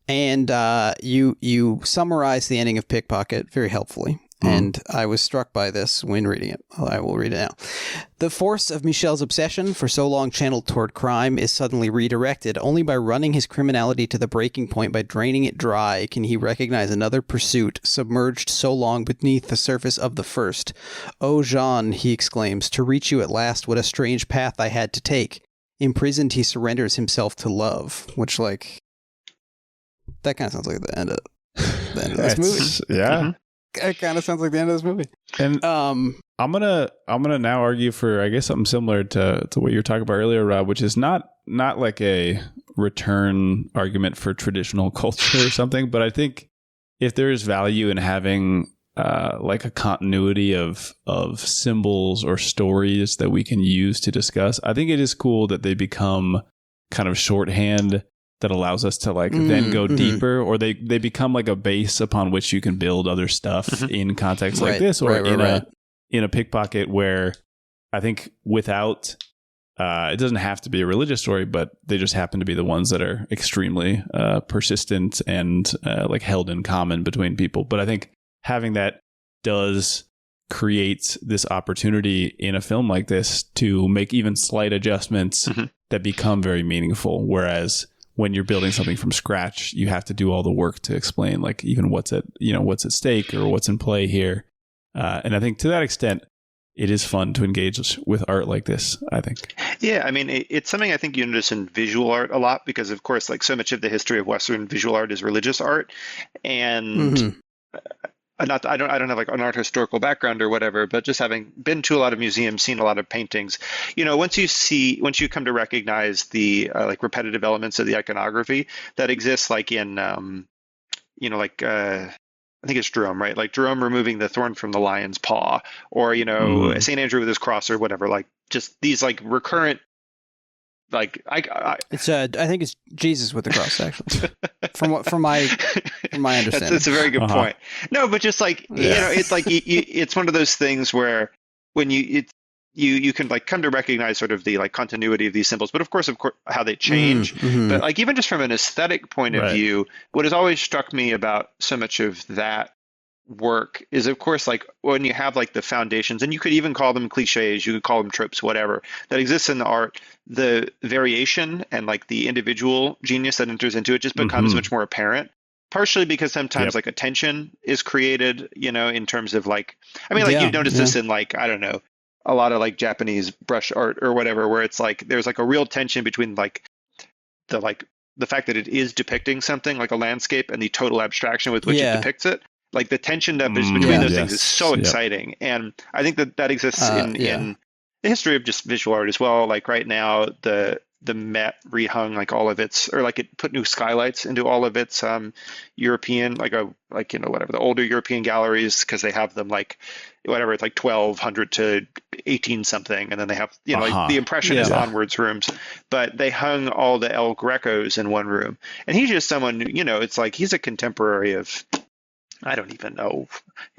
and you summarized the ending of Pickpocket very helpfully. And I was struck by this when reading it. I will read it now. The force of Michel's obsession, for so long channeled toward crime, is suddenly redirected. Only by running his criminality to the breaking point, by draining it dry, can he recognize another pursuit, submerged so long beneath the surface of the first. "Oh, Jean," he exclaims, "to reach you at last, what a strange path I had to take." Imprisoned, he surrenders himself to love. Which, like, that kind of sounds like the end of this movie. Yeah. Mm-hmm. It kind of sounds like the end of this movie. And I'm gonna now argue for, I guess, something similar to what you were talking about earlier, Rob, which is not like a return argument for traditional culture or something, but I think if there is value in having like a continuity of symbols or stories that we can use to discuss, I think it is cool that they become kind of shorthand that allows us to like then go deeper, or they become like a base upon which you can build other stuff in contexts like this, or in a Pickpocket, where I think without it doesn't have to be a religious story, but they just happen to be the ones that are extremely persistent and like held in common between people. But I think having that does create this opportunity in a film like this to make even slight adjustments that become very meaningful, whereas when you're building something from scratch, you have to do all the work to explain, like, even what's at stake or what's in play here. And I think to that extent, it is fun to engage with art like this, I think. Yeah, I mean, it's something I think you notice in visual art a lot, because, of course, like, so much of the history of Western visual art is religious art. And I don't have like an art historical background or whatever, but just having been to a lot of museums, seen a lot of paintings, you know, once you come to recognize the like repetitive elements of the iconography that exists, like in, you know, like I think it's Jerome, right? Like Jerome removing the thorn from the lion's paw, or, you know, St. Andrew with his cross or whatever, like just these like recurrent, like I think it's Jesus with the cross, actually, from my understanding. That's a very good point. No, but just like, you know, it's like it's one of those things where when you can like come to recognize sort of the like continuity of these symbols, but of course how they change. But like, even just from an aesthetic point of view, what has always struck me about so much of that work is, of course, like when you have like the foundations, and you could even call them cliches, you could call them tropes, whatever, that exists in the art, the variation and like the individual genius that enters into it just becomes much more apparent. Partially because sometimes like a tension is created, you know, in terms of like, I mean, like you notice this in like, I don't know, a lot of like Japanese brush art or whatever, where it's like there's like a real tension between like the fact that it is depicting something like a landscape and the total abstraction with which it depicts it. Like the tension that is between those things is so exciting. And I think that exists in the history of just visual art as well. Like right now, the Met rehung like all of its, or like it put new skylights into all of its European, you know, whatever, the older European galleries, because they have them like whatever, it's like 1200 to 18 something, and then they have, you know, like the Impressionist onwards rooms, but they hung all the El Grecos in one room. And he's just someone, you know, it's like he's a contemporary of, I don't even know.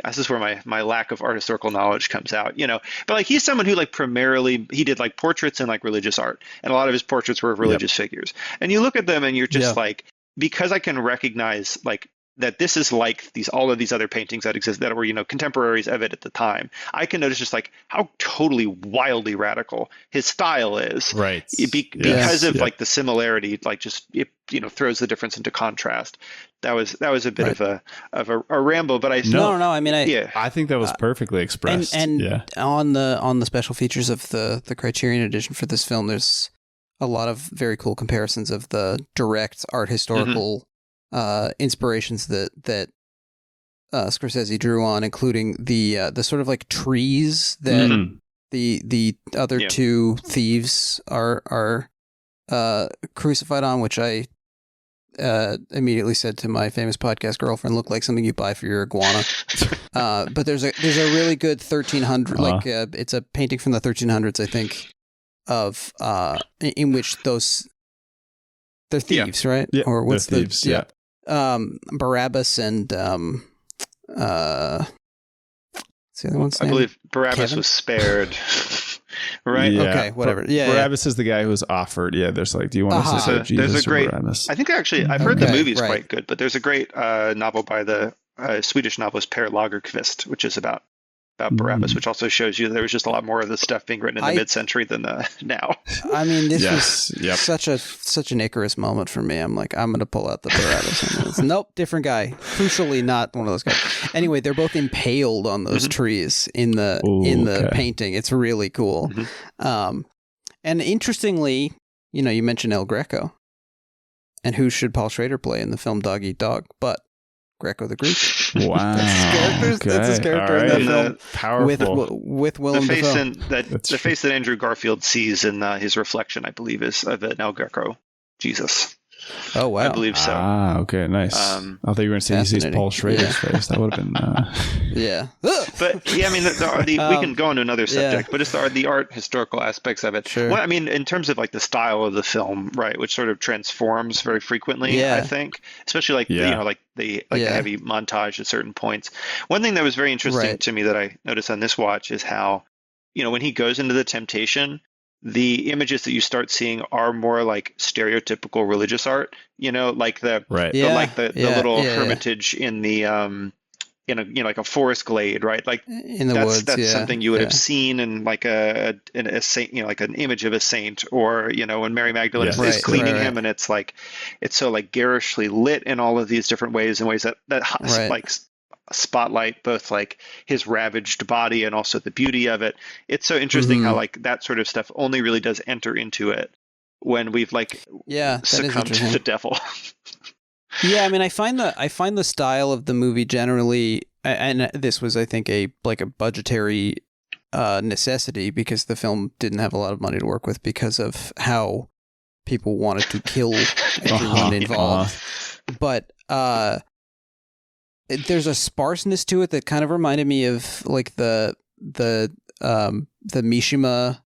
This is where my lack of art historical knowledge comes out, you know. But like he's someone who like primarily he did like portraits and like religious art, and a lot of his portraits were of religious figures. And you look at them and you're just like, because I can recognize like that this is like all of these other paintings that exist that were, you know, contemporaries of it at the time. I can notice just like how totally wildly radical his style is, right? Because of like the similarity, like just it, you know, throws the difference into contrast. That was a bit of a ramble, but I no. I mean, I think that was perfectly expressed. And on the special features of the Criterion edition for this film, there's a lot of very cool comparisons of the direct art historical inspirations that Scorsese drew on, including the sort of like trees that the other two thieves are crucified on, which I immediately said to my famous podcast girlfriend, look like something you buy for your iguana. But there's a really good 1300 it's a painting from the 1300s, I think, of in which they're thieves, right? Yeah, or what's they're thieves, yeah. Barabbas and what's the other one's name? I believe Barabbas Kevin? was spared. Right. Yeah. Okay. Whatever. Yeah. Barabbas is the guy who was offered. Yeah. There's like, do you want to serve Jesus there's a great, or Barabbas? I think actually, I've heard the movie's quite good, but there's a great novel by the Swedish novelist Per Lagerkvist, which is about Barabbas, which also shows you there was just a lot more of this stuff being written in the mid-century than now. I mean, this was such an Icarus moment for me. I'm like, I'm going to pull out the Barabbas. Nope, different guy. Crucially, not one of those guys. Anyway, they're both impaled on those trees in the painting. It's really cool. And interestingly, you mentioned El Greco, and who should Paul Schrader play in the film Dog Eat Dog? But Greco the Greek. Wow. That's his character in that film. Powerful. With Willem Dafoe. The face that Andrew Garfield sees in his reflection, I believe, is of an El Greco Jesus. Oh, wow. I believe so. Ah, okay, nice. I thought you were going to say he sees Paul Schrader's face. That would have been... Yeah. But, yeah, I mean, we can go on to another subject, but it's the art historical aspects of it. Sure. Well, I mean, in terms of, like, the style of the film, right, which sort of transforms very frequently, I think, especially, like, the heavy montage at certain points. One thing that was very interesting to me that I noticed on this watch is how, when he goes into the temptation, the images that you start seeing are more like stereotypical religious art, like the little hermitage in the like a forest glade, right? Like in the woods. That's something you would have seen in like a saint, like an image of a saint, or when Mary Magdalene is cleaning him, and it's like it's so like garishly lit in all of these different ways, in ways that like spotlight both like his ravaged body and also the beauty of it. It's so interesting how like that sort of stuff only really does enter into it when we've like succumbed to the devil. Yeah, I mean, I find the style of the movie generally, and this was, I think, a budgetary necessity, because the film didn't have a lot of money to work with because of how people wanted to kill everyone involved. But there's a sparseness to it that kind of reminded me of like the Mishima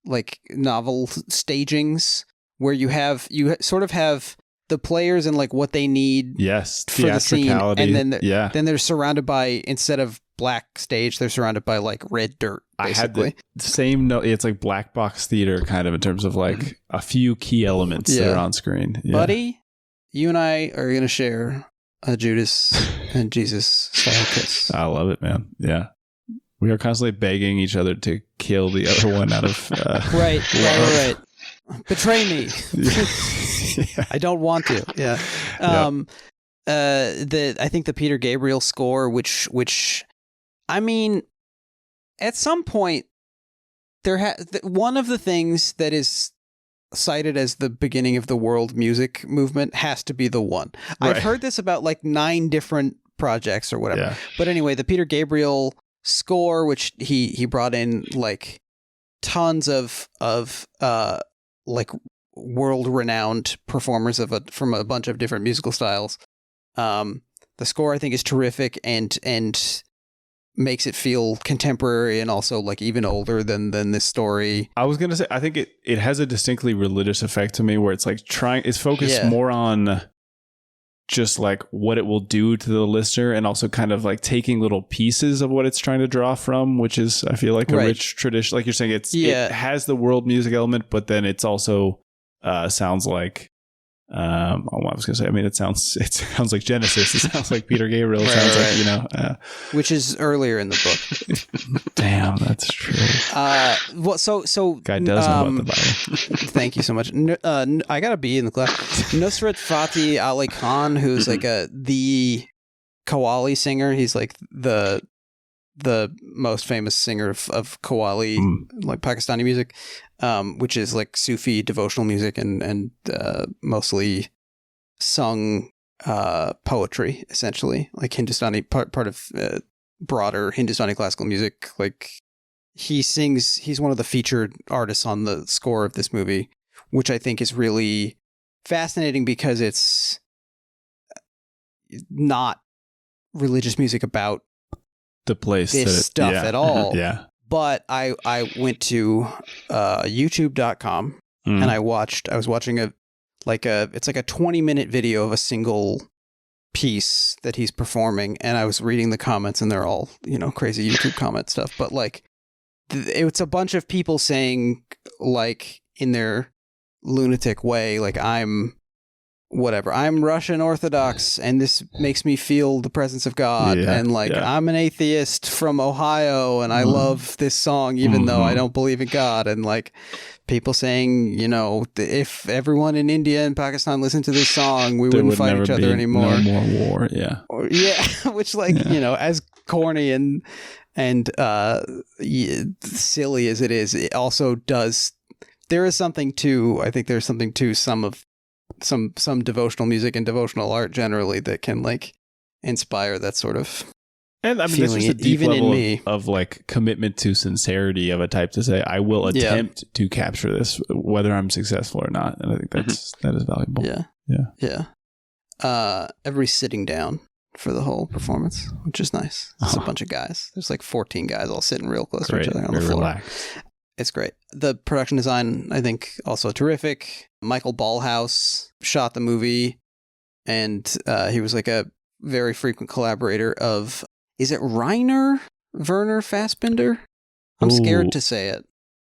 like novel stagings, where you sort of have the players and like what they need for the scene, and then they're surrounded by, instead of black stage, they're surrounded by like red dirt, basically. I had the same it's like black box theater kind of, in terms of like a few key elements that are on screen. Buddy, you and I are going to share a Judas and Jesus style kiss. I love it, man. Yeah. We are constantly begging each other to kill the other one out of right. Betray me. I don't want to. Yeah. I think the Peter Gabriel score, which I mean, at some point one of the things that is cited as the beginning of the world music movement has to be the one. Right. I've heard this about like 9 different projects or whatever. Yeah. But anyway, the Peter Gabriel score, which he brought in like tons of like world-renowned performers from a bunch of different musical styles. The score, I think, is terrific and makes it feel contemporary and also like even older than this story. I was gonna say, I think it has a distinctly religious effect to me, where it's like it's focused more on just like what it will do to the listener, and also kind of like taking little pieces of what it's trying to draw from, which is, I feel like, a rich tradition. Like you're saying, it has the world music element, but then it's also sounds like I was gonna say, I mean, it sounds like Genesis. It sounds like Peter Gabriel. It sounds like, which is earlier in the book. Damn, that's true. Well, so guy does know about the Bible. Thank you so much. I got a B in the class. Nusrat Fateh Ali Khan, who's like the Qawwali singer. He's like the the most famous singer of Qawwali, like Pakistani music, which is like Sufi devotional music and mostly sung poetry, essentially, like Hindustani, part of broader Hindustani classical music. Like he's one of the featured artists on the score of this movie, which I think is really fascinating because it's not religious music about the place this stuff at all. Yeah. But I went to youtube.com and I was watching it's like a 20-minute video of a single piece that he's performing, and I was reading the comments, and they're all, crazy YouTube comment stuff, but like it's a bunch of people saying, like, in their lunatic way, like, I'm Russian Orthodox and this makes me feel the presence of God. I'm an atheist from Ohio and I love this song even though I don't believe in God. And like people saying, if everyone in India and Pakistan listened to this song, we wouldn't fight each other anymore. No more war. Yeah. Which as corny and silly as it is, it also does. There's something to some devotional music and devotional art generally that can like inspire that sort of and I mean that's just a deep level of like commitment to sincerity of a type to say I will attempt to capture this whether I'm successful or not, and I think that is valuable. Everybody's sitting down for the whole performance, which is nice. It's a bunch of guys. There's like 14 guys all sitting real close to each other on the floor. Relaxed. It's great. The production design, I think, also terrific. Michael Ballhaus shot the movie, and he was like a very frequent collaborator of, is it Werner Fassbinder? I'm scared to say it.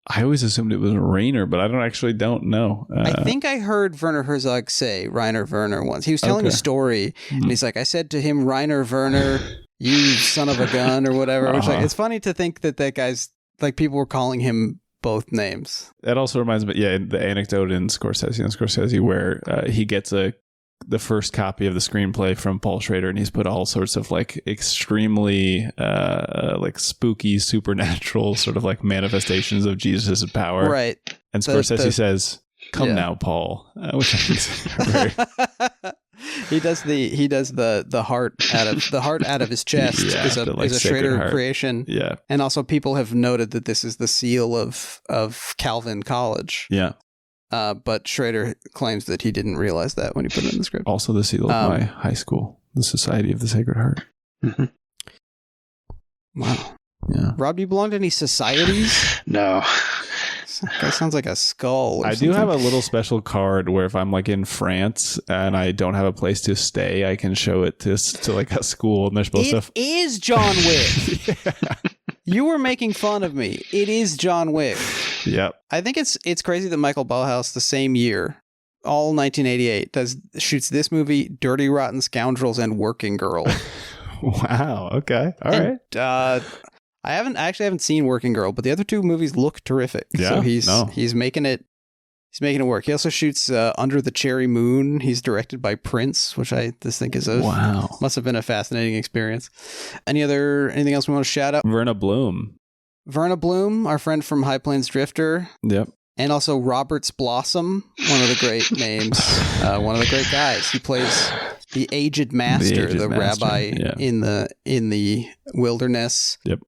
I always assumed it was Rainer, but I don't know. I think I heard Werner Herzog say Rainer Werner once. He was telling a story, and he's like, I said to him, Rainer Werner, you son of a gun, or whatever. Which it's funny to think that guy's, like, people were calling him both names. That also reminds me, the anecdote in Scorsese where he gets the first copy of the screenplay from Paul Schrader, and he's put all sorts of like extremely like spooky supernatural sort of like manifestations of Jesus' power. Right. And Scorsese says, "Come now, Paul," which I think is very. He does the heart out of his chest is a Schrader creation. Yeah. And also people have noted that this is the seal of Calvin College. Yeah. But Schrader claims that he didn't realize that when he put it in the script. Also the seal of my high school, the Society of the Sacred Heart. Mm-hmm. Wow. Yeah. Rob, do you belong to any societies? No. That sounds like a skull. I do have a little special card where if I'm like in France and I don't have a place to stay, I can show it to like a school, and they're supposed to. It is John Wick. You were making fun of me. It is John Wick. Yep. I think it's crazy that Michael Ballhaus, the same year, all 1988, shoots this movie, Dirty Rotten Scoundrels, and Working Girl. Wow. Okay. All right. I haven't seen Working Girl, but the other two movies look terrific. Yeah, so he's making it work. He also shoots Under the Cherry Moon. He's directed by Prince, which I just think is must have been a fascinating experience. Anything else we want to shout out? Verna Bloom, our friend from High Plains Drifter. Yep. And also Robert's Blossom, one of the great names, one of the great guys. He plays the aged master, the rabbi in the wilderness. Yep.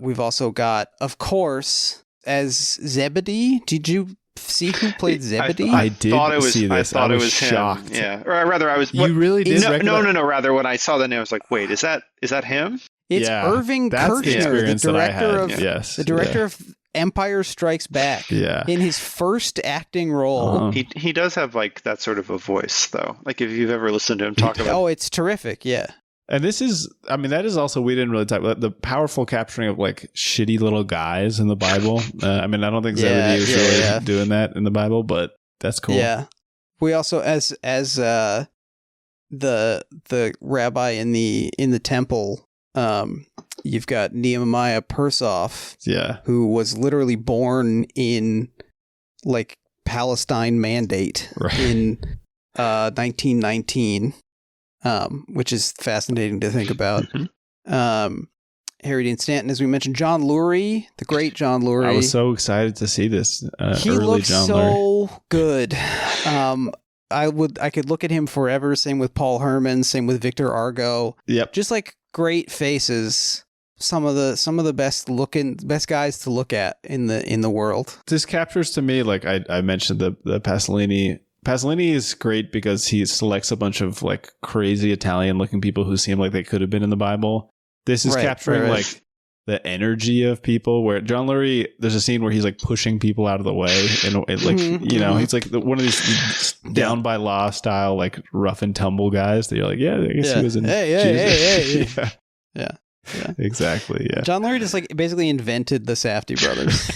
We've also got, of course, as Zebedee. Did you see who played Zebedee? I did see this. I thought I it was was shocked. him. Yeah. Or rather, I was. You really did? No. Rather, when I saw the name, I was like, wait, is that him? It's Irving Kershner, the director of Empire Strikes Back. Yeah. In his first acting role. He does have like that sort of a voice, though. Like if you've ever listened to him talk about. Oh, it's terrific. Yeah. And that is also, we didn't really talk about the powerful capturing of like shitty little guys in the Bible. I don't think Zebedee was really doing that in the Bible, but that's cool. Yeah. We also, as the rabbi in the temple, you've got Nehemiah Persoff, who was literally born in like Palestine Mandate in 1919. Which is fascinating to think about. Harry Dean Stanton, as we mentioned. John Lurie, the great John Lurie. I was so excited to see this. He early looks John so Lurie. good. I could look at him forever. Same with Paul Herman. Same with Victor Argo. Yep. Just like great faces. Some of the best guys to look at in the world. This captures to me, like I mentioned, the Pasolini. Pasolini is great because he selects a bunch of like crazy Italian looking people who seem like they could have been in the Bible. This is capturing like the energy of people, where John Lurie, there's a scene where he's like pushing people out of the way, and like he's like one of these down by law style like rough and tumble guys that you're like, yeah, I guess he was in hey. Yeah. Exactly. Yeah. John Lurie just like basically invented the Safdie brothers.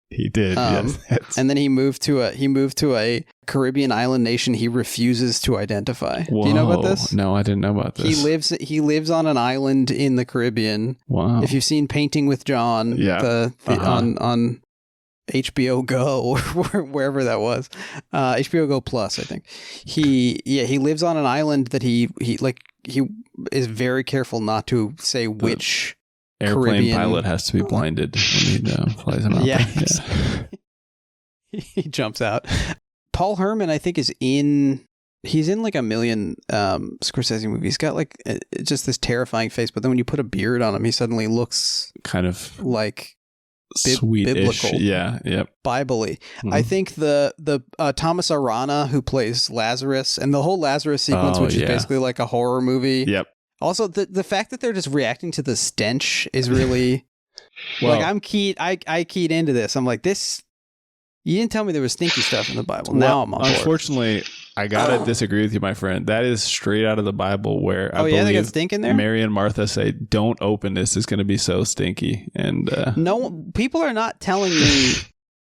He did. Yes. And then he moved to a Caribbean island nation he refuses to identify. Whoa. Do you know about this? No, I didn't know about this. He lives on an island in the Caribbean. Wow. If you've seen Painting with John, on HBO Go or wherever that was, HBO Go Plus, I think. He lives on an island that he is very careful not to say which airplane Caribbean pilot has to be blinded when he flies him out. Yeah. He jumps out. Paul Herman, I think, he's in like a million Scorsese movies. He's got like just this terrifying face, but then when you put a beard on him, he suddenly looks kind of like sweet-ish. biblical. Yeah, yep. Bible-y. I think the Thomas Arana, who plays Lazarus, and the whole Lazarus sequence, which is basically like a horror movie. Yep. Also, the fact that they're just reacting to the stench is really like I keyed into this. I'm like, this. You didn't tell me there was stinky stuff in the Bible. Now I'm on board. Unfortunately, I gotta disagree with you, my friend. That is straight out of the Bible, where I believe they got stink in there? Mary and Martha say, "Don't open this; it's going to be so stinky." And no, people are not telling me.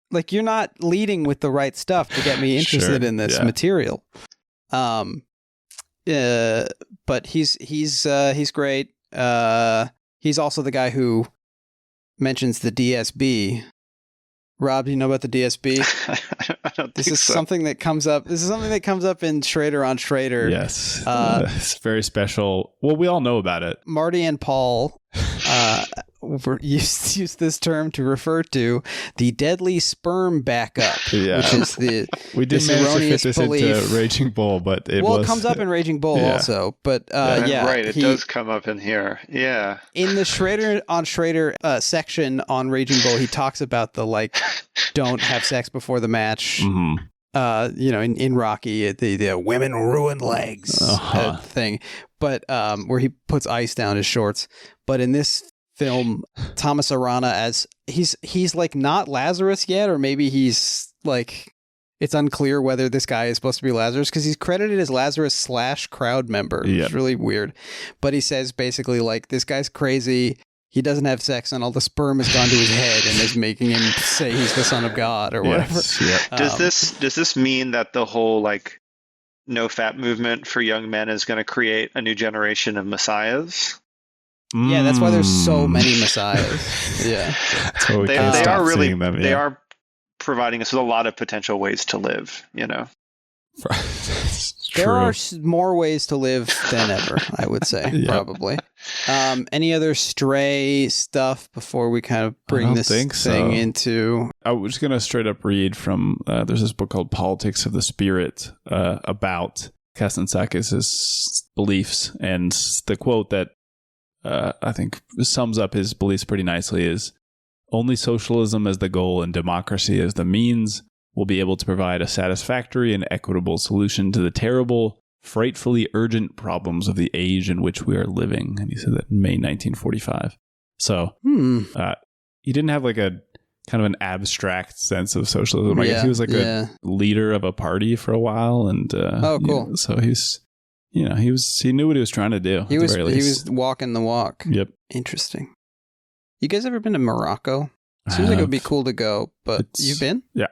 Like, you're not leading with the right stuff to get me interested in this material. But he's great. He's also the guy who mentions the DSB. Rob, do you know about the DSB? I don't This think is so. something that comes up. This is something that comes up in Schrader on Schrader. yes, it's very special. Well, we all know about it. Marty and Paul used this term to refer to the deadly sperm backup, which is the we did manage to fit erroneous this belief. into Raging Bull, but it comes up in Raging Bull also. But right, it does come up in here. Yeah. In the Schrader on Schrader section on Raging Bull, he talks about the like don't have sex before the match. Mm-hmm. In Rocky, the women ruin legs thing, but where he puts ice down his shorts. But in this film, Thomas Arana, as he's like not Lazarus yet, or maybe he's like, it's unclear whether this guy is supposed to be Lazarus because he's credited as Lazarus / crowd member. It's really weird. But he says basically like, this guy's crazy. He doesn't have sex, and all the sperm has gone to his head and is making him say he's the son of God or whatever. Yes, Does this mean that the whole like no fat movement for young men is going to create a new generation of messiahs? Yeah, that's why there's so many messiahs. Yeah, so they are really them, they are providing us with a lot of potential ways to live. You know, there are more ways to live than ever, I would say, probably. Any other stray stuff before we kind of bring this thing into? I was just going to straight up read from, there's this book called Politics of the Spirit about Kazantzakis' beliefs. And the quote that I think sums up his beliefs pretty nicely is, "Only socialism as the goal and democracy as the means will be able to provide a satisfactory and equitable solution to the terrible, frightfully urgent problems of the age in which we are living." And he said that in May 1945. So he didn't have like a kind of an abstract sense of socialism. I guess he was like a leader of a party for a while. And cool. So he knew what he was trying to do. He was walking the walk. Yep. Interesting. You guys ever been to Morocco? Seems like it would be cool to go, but you've been? Yeah.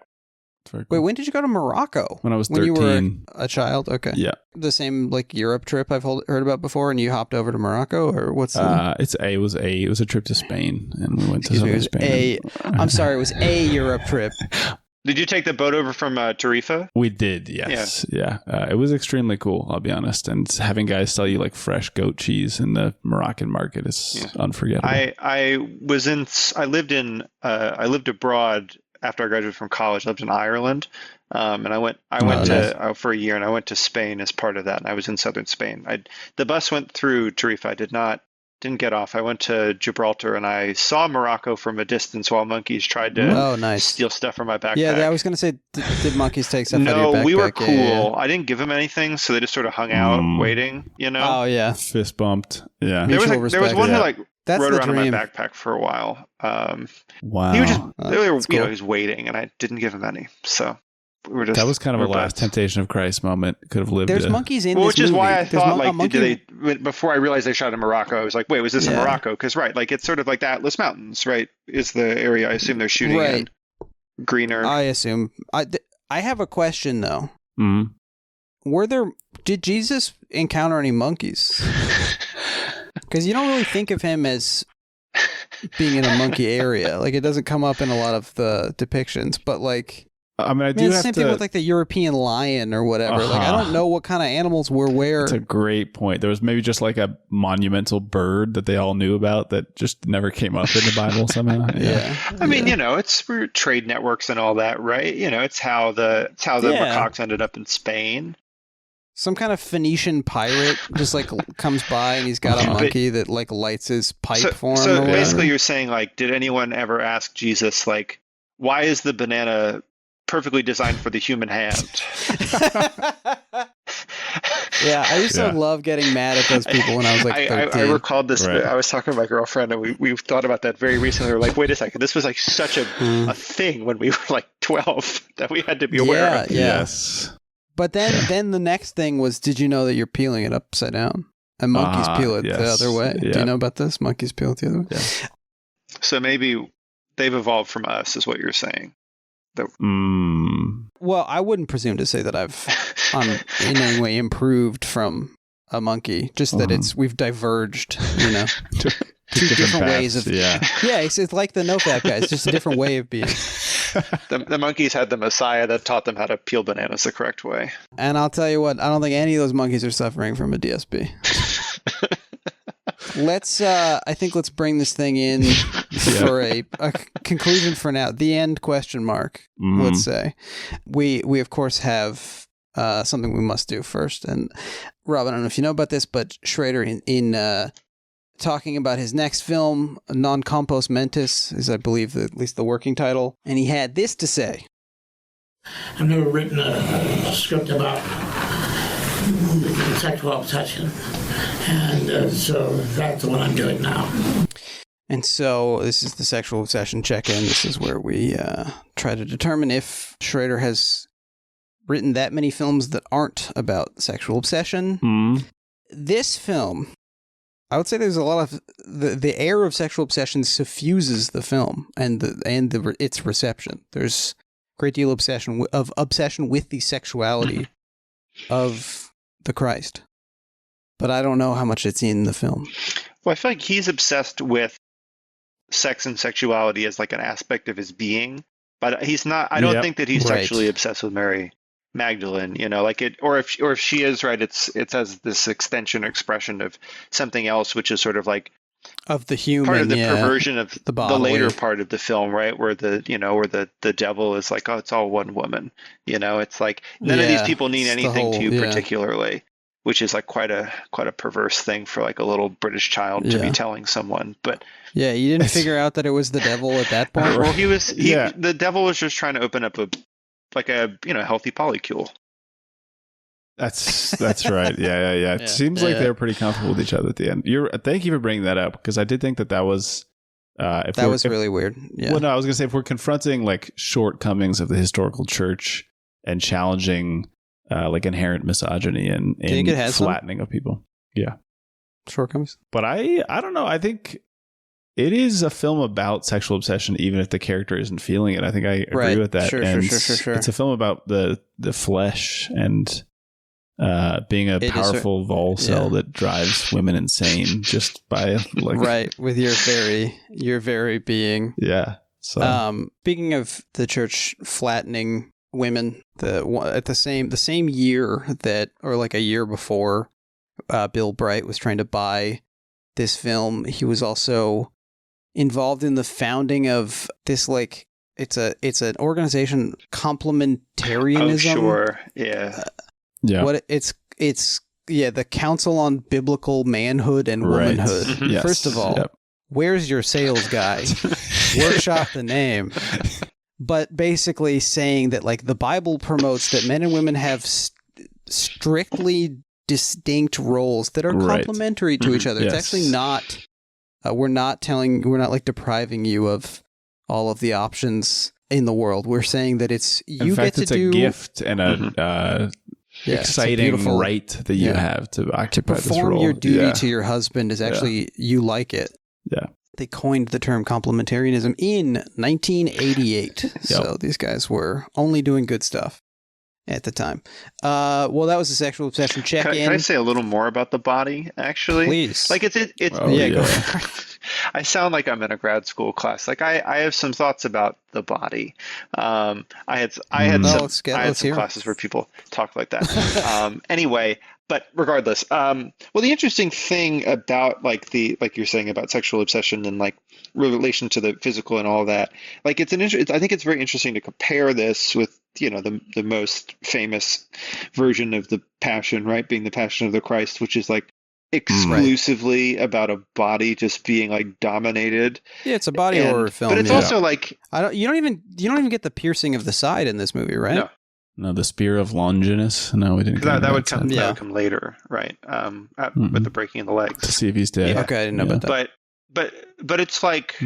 Wait, Cool. when did you go to Morocco? When I was 13. When you were a child? Okay. Yeah. The same like Europe trip I've heard about before, and you hopped over to Morocco, or what's it was a trip to Spain, and we went to Spain. I'm sorry, it was a Europe trip. Did you take the boat over from Tarifa? We did, yes. Yeah. It was extremely cool, I'll be honest. And having guys sell you like fresh goat cheese in the Moroccan market is unforgettable. I lived abroad after I graduated from college. I lived in Ireland. And I went for a year, and I went to Spain as part of that. And I was in southern Spain. The bus went through Tarifa. I didn't get off. I went to Gibraltar, and I saw Morocco from a distance while monkeys tried to steal stuff from my backpack. Yeah, I was going to say, did monkeys take stuff out of your backpack? No, we were cool. Yeah. I didn't give them anything, so they just sort of hung out waiting, you know? Oh, yeah. Fist bumped. Yeah. There was one who rode around in my backpack for a while. Wow. He was just, he was waiting, and I didn't give him any, so... That was kind of a last temptation of Christ moment. Could have lived. There's monkeys in this which is movie. why I thought, before I realized they shot in Morocco, I was like, wait, was this in Morocco? Because, it's sort of like the Atlas Mountains, right, is the area I assume they're shooting in. Greener. I assume. I have a question, though. Mm-hmm. Did Jesus encounter any monkeys? Because you don't really think of him as being in a monkey area. Like, it doesn't come up in a lot of the depictions, but, like... I mean, it's the same thing with like the European lion or whatever. Like, I don't know what kind of animals were where. That's a great point. There was maybe just like a monumental bird that they all knew about that just never came up in the Bible somehow. Yeah. I mean, it's for trade networks and all that, right? It's how the macaques ended up in Spain. Some kind of Phoenician pirate just like comes by and he's got a monkey that like lights his pipe for him. So basically, you're saying like, did anyone ever ask Jesus like, why is the banana perfectly designed for the human hand? Yeah, I used to love getting mad at those people when I was like 13. I recalled this. Right. I was talking to my girlfriend, and we thought about that very recently. We were like, wait a second, this was like such a thing when we were like 12 that we had to be aware of. Yeah. Yes. But then the next thing was, did you know that you're peeling it upside down? And monkeys peel it the other way. Yeah. Do you know about this? Monkeys peel it the other way. Yeah. So maybe they've evolved from us, is what you're saying. Well, I wouldn't presume to say that I've in any way improved from a monkey. Just that we've diverged, two different ways of. Yeah, it's like the NoFap guys. It's just a different way of being. The monkeys had the Messiah that taught them how to peel bananas the correct way. And I'll tell you what, I don't think any of those monkeys are suffering from a DSP. Let's bring this thing in for a conclusion for now. The end question mark, let's say. We of course have something we must do first. And Rob, I don't know if you know about this, but Schrader in talking about his next film, Non Compos Mentis, is I believe at least the working title. And he had this to say. I've never written a script about sexual obsession. And so that's the one I'm doing now. And so this is the sexual obsession check-in. This is where we try to determine if Schrader has written that many films that aren't about sexual obsession. This film, I would say there's a lot of... The air of sexual obsession suffuses the film and its reception. There's a great deal of obsession with the sexuality of the Christ. But I don't know how much it's in the film. Well, I feel like he's obsessed with sex and sexuality as like an aspect of his being, but he's not. I don't think that he's sexually obsessed with Mary Magdalene. Like it, or if she is, right, it's as this extension or expression of something else, which is sort of like of the human part of the perversion of the later part of the film, right, where the devil is like, oh, it's all one woman. It's like none of these people need anything to you particularly. Which is like quite a perverse thing for like a little British child to be telling someone. But yeah, you didn't figure out that it was the devil at that point. Well, the devil was just trying to open up a healthy polycule. That's right. Yeah. It seems like they're pretty comfortable with each other at the end. Thank you for bringing that up, because I did think that was really weird. Yeah. Well, no, I was gonna say, if we're confronting like shortcomings of the historical church and challenging like inherent misogyny and flattening of people. Yeah. Shortcomings. But I don't know. I think it is a film about sexual obsession, even if the character isn't feeling it. I think I agree with that. Sure. It's a film about the flesh and being a powerful vol cell that drives women insane just by like... Right. With your very being. Yeah. So speaking of the church flattening women, at the same year that, or like a year before, Bill Bright was trying to buy this film, he was also involved in the founding of this, like, it's an organization, complementarianism. Oh, sure. Yeah. The Council on Biblical Manhood and Womanhood. Right. Yes. First of all, where's your sales guy? Workshop the name. But basically saying that, like, the Bible promotes that men and women have strictly distinct roles that are complementary to each other. Yes. It's actually not, we're not like depriving you of all of the options in the world. We're saying that it's a gift and a exciting right that you have to occupy this role. Perform your duty to your husband is actually, you like it. Yeah. They coined the term complementarianism in 1988. So these guys were only doing good stuff at the time. Well, that was a sexual obsession check-in. Can I say a little more about the body, actually? Please. Like, it's go for it. I sound like I'm in a grad school class. Like, I have some thoughts about the body. I had some classes where people talk like that. Anyway, but regardless, well, the interesting thing about like you're saying about sexual obsession and like relation to the physical and all that, like I think it's very interesting to compare this with, you know, the most famous version of the Passion, right? Being the Passion of the Christ, which is like exclusively about a body just being like dominated. Yeah, it's a body horror film. But it's also like you don't even get the piercing of the side in this movie, right? No, the spear of Longinus. No, we didn't. That would come later, right? With the breaking of the legs to see if he's dead. Yeah. Okay, I didn't know about that. But it's like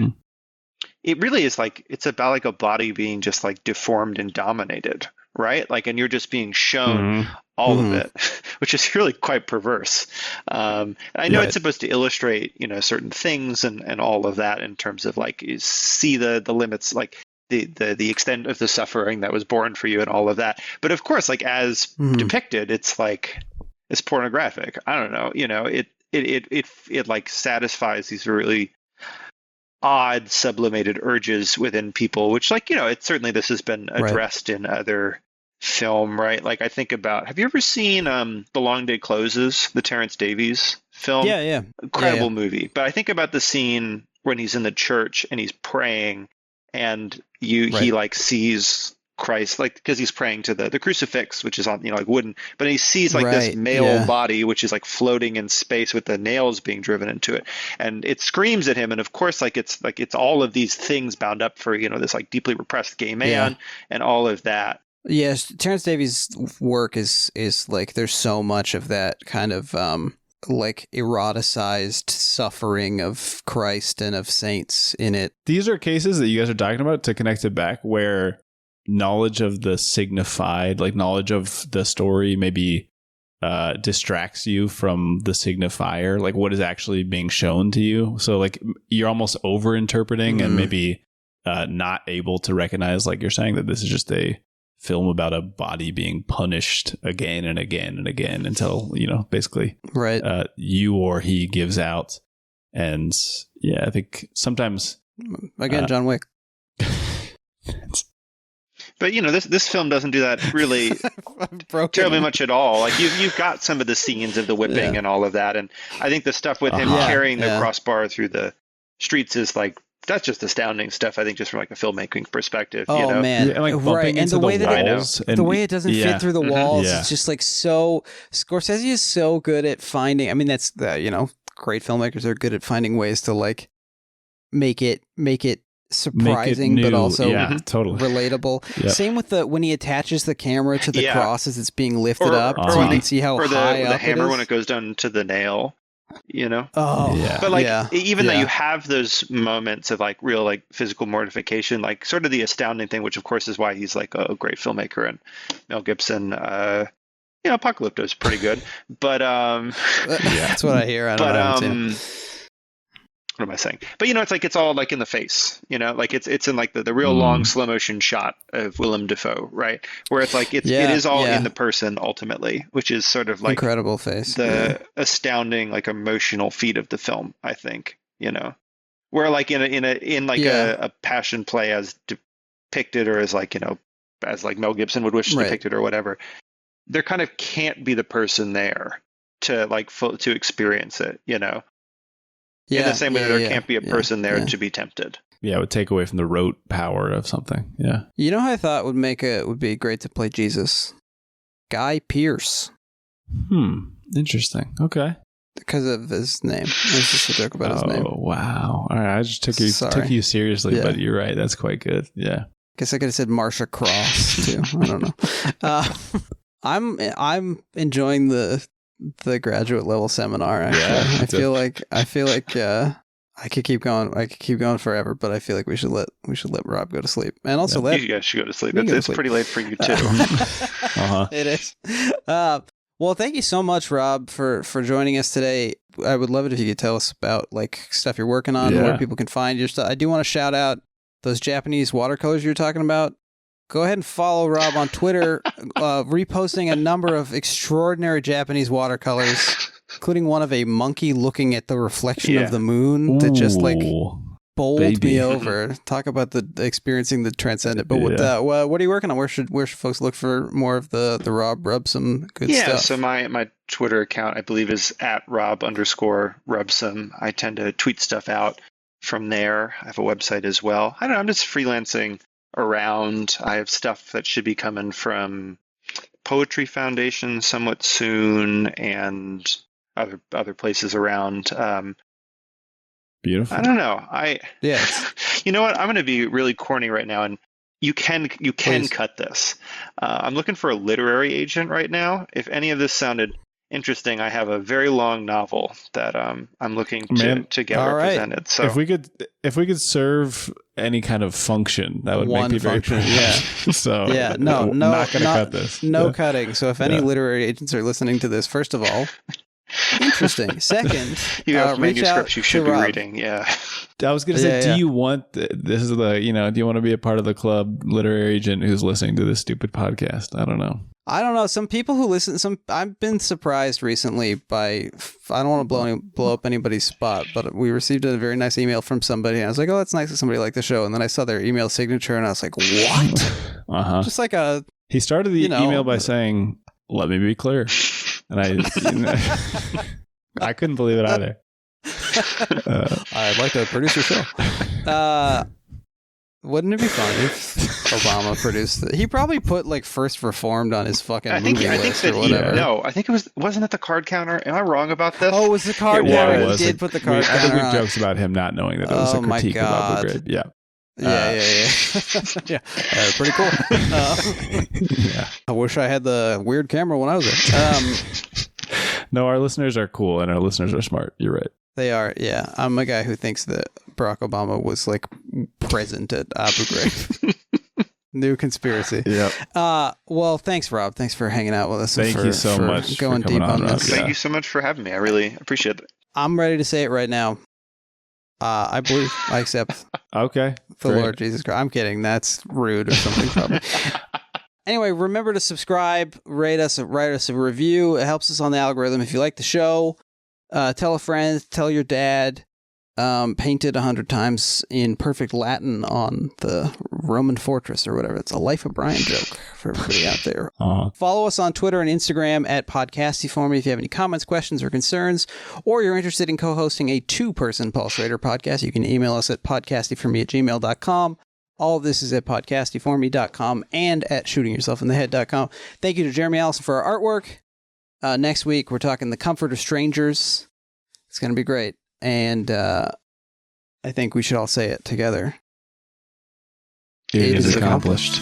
it really is like it's about like a body being just like deformed and dominated, right? Like, and you're just being shown all of it, which is really quite perverse. And I know it's supposed to illustrate, you know, certain things and all of that in terms of like you see the limits, like the extent of the suffering that was born for you and all of that. But of course, like as depicted, it's like it's pornographic. I don't know, you know, it like satisfies these really odd sublimated urges within people, which, like, you know, it's certainly this has been addressed in other film, right? Like I think about, have you ever seen The Long Day Closes, the Terrence Davies film? Yeah. Incredible movie. But I think about the scene when he's in the church and he's praying and he like sees Christ, like, because he's praying to the crucifix, which is on, you know, like wooden, but he sees like this male body, which is like floating in space with the nails being driven into it. And it screams at him. And of course, it's all of these things bound up for, you know, this like deeply repressed gay man and all of that. Yes. Terrence Davies' work is like, there's so much of that kind of, like eroticized suffering of Christ and of saints in it. These are cases that you guys are talking about, to connect it back, where knowledge of the signified, like knowledge of the story, maybe distracts you from the signifier, like what is actually being shown to you. So like you're almost over interpreting and maybe not able to recognize, like you're saying, that this is just a film about a body being punished again and again and again until, you know, basically you or he gives out. And yeah, I think sometimes again, John Wick. But, you know, this film doesn't do that really terribly much at all. Like you've got some of the scenes of the whipping and all of that. And I think the stuff with him carrying the crossbar through the streets is like, that's just astounding stuff. I think just from like a filmmaking perspective. Oh, you know? Man, and like bumping into and the way the walls, the way it doesn't fit through the walls, it's just like so. Scorsese is so good at finding. I mean, that's the, you know, great filmmakers are good at finding ways to like make it surprising, but also totally relatable. Yep. Same with when he attaches the camera to the cross as it's being lifted up, so you can see how high up the hammer it is. when it goes down to the nail. You know, but like even though you have those moments of like real like physical mortification, like sort of the astounding thing, which of course is why he's like a great filmmaker, and Mel Gibson, you know, Apocalypto is pretty good, but that's what I hear. I don't know. What am I saying? But, you know, it's like it's all like in the face, you know, like it's in like the real long slow motion shot of Willem Dafoe, right? Where it's like it is all in the person ultimately, which is sort of like incredible face, the astounding like emotional feat of the film, I think, you know. where like a passion play as depicted, or as like, as like Mel Gibson would wish to depict it or whatever, there kind of can't be the person there to like to experience it, in the same way that there can't be a person there to be tempted. Yeah, it would take away from the rote power of something. Yeah. You know who I thought would be great to play Jesus? Guy Pearce. Interesting. Okay. Because of his name. It's just a joke about his name. Oh, wow. All right, I just took you seriously, but you're right. That's quite good. Yeah. Guess I could have said Marsha Cross too. I don't know. I'm enjoying the graduate level seminar. Actually. Yeah, I feel like I could keep going. I could keep going forever, but I feel like we should let Rob go to sleep, and also you guys should go to sleep. It's pretty late for you too. It is. Well, thank you so much, Rob, for joining us today. I would love it if you could tell us about like stuff you're working on, where people can find your stuff. I do want to shout out those Japanese watercolors you were talking about. Go ahead and follow Rob on Twitter, reposting a number of extraordinary Japanese watercolors, including one of a monkey looking at the reflection of the moon that just like bowled me over. Talk about experiencing the transcendent. But what are you working on? Where should folks look for more of the Rob Rubsam good stuff? Yeah, so my Twitter account, I believe, is @Rob_Rubsam. I tend to tweet stuff out from there. I have a website as well. I don't know, I'm just freelancing around. I have stuff that should be coming from Poetry Foundation somewhat soon, and other places around. Beautiful. I don't know. You know what? I'm going to be really corny right now, and you can Please. Cut this. I'm looking for a literary agent right now. If any of this sounded interesting, I have a very long novel that I'm looking to get represented. Right. So if we could serve any kind of function, that would make me very proud. Yeah. So not going to cut this. No cutting. So if any literary agents are listening to this, first of all, interesting. Second, you have manuscripts you should be reading. Yeah. I was going to say, do you want this is do you want to be a part of the club literary agent who's listening to this stupid podcast? I don't know. Some people who listen, I've been surprised recently by, I don't want to blow up anybody's spot, but we received a very nice email from somebody, and I was like, oh, that's nice that somebody liked the show. And then I saw their email signature, and I was like, what? Just like he started the email by saying, let me be clear. And I couldn't believe it either. I'd like to produce your show. Wouldn't it be fun if Obama produced it? He probably put like First Reformed on his fucking movie list or whatever. I think wasn't it the card counter? Am I wrong about this? Oh, it was the card counter. He did put the card counter on. I think we jokes about him not knowing that it was a critique of Abu Ghraib. Yeah. Yeah. Pretty cool. I wish I had the weird camera when I was there. No, our listeners are cool and our listeners are smart. You're right. They are. Yeah. I'm a guy who thinks that Barack Obama was like present at Abu Ghraib. New conspiracy. Yeah. Well, thanks, Rob. Thanks for hanging out with us. Thank you so much for going deep on this. Thank you so much for having me. I really appreciate it. I'm ready to say it right now. I believe I accept. Okay. The Lord Jesus Christ. I'm kidding. That's rude or something probably. Anyway, remember to subscribe, rate us, write us a review. It helps us on the algorithm. If you like the show, tell a friend, tell your dad. Painted 100 times in perfect Latin on the Roman fortress or whatever. It's a Life of Brian joke for everybody out there. Follow us on Twitter and Instagram @Podcastiforme if you have any comments, questions, or concerns, or you're interested in co-hosting a 2-person Paul Schrader podcast. You can email us at podcastiforme@gmail.com. All of this is at podcastiforme.com and at shootingyourselfinthehead.com. Thank you to Jeremy Allison for our artwork. Next week, we're talking The Comfort of Strangers. It's going to be great. And I think we should all say it together. It is accomplished.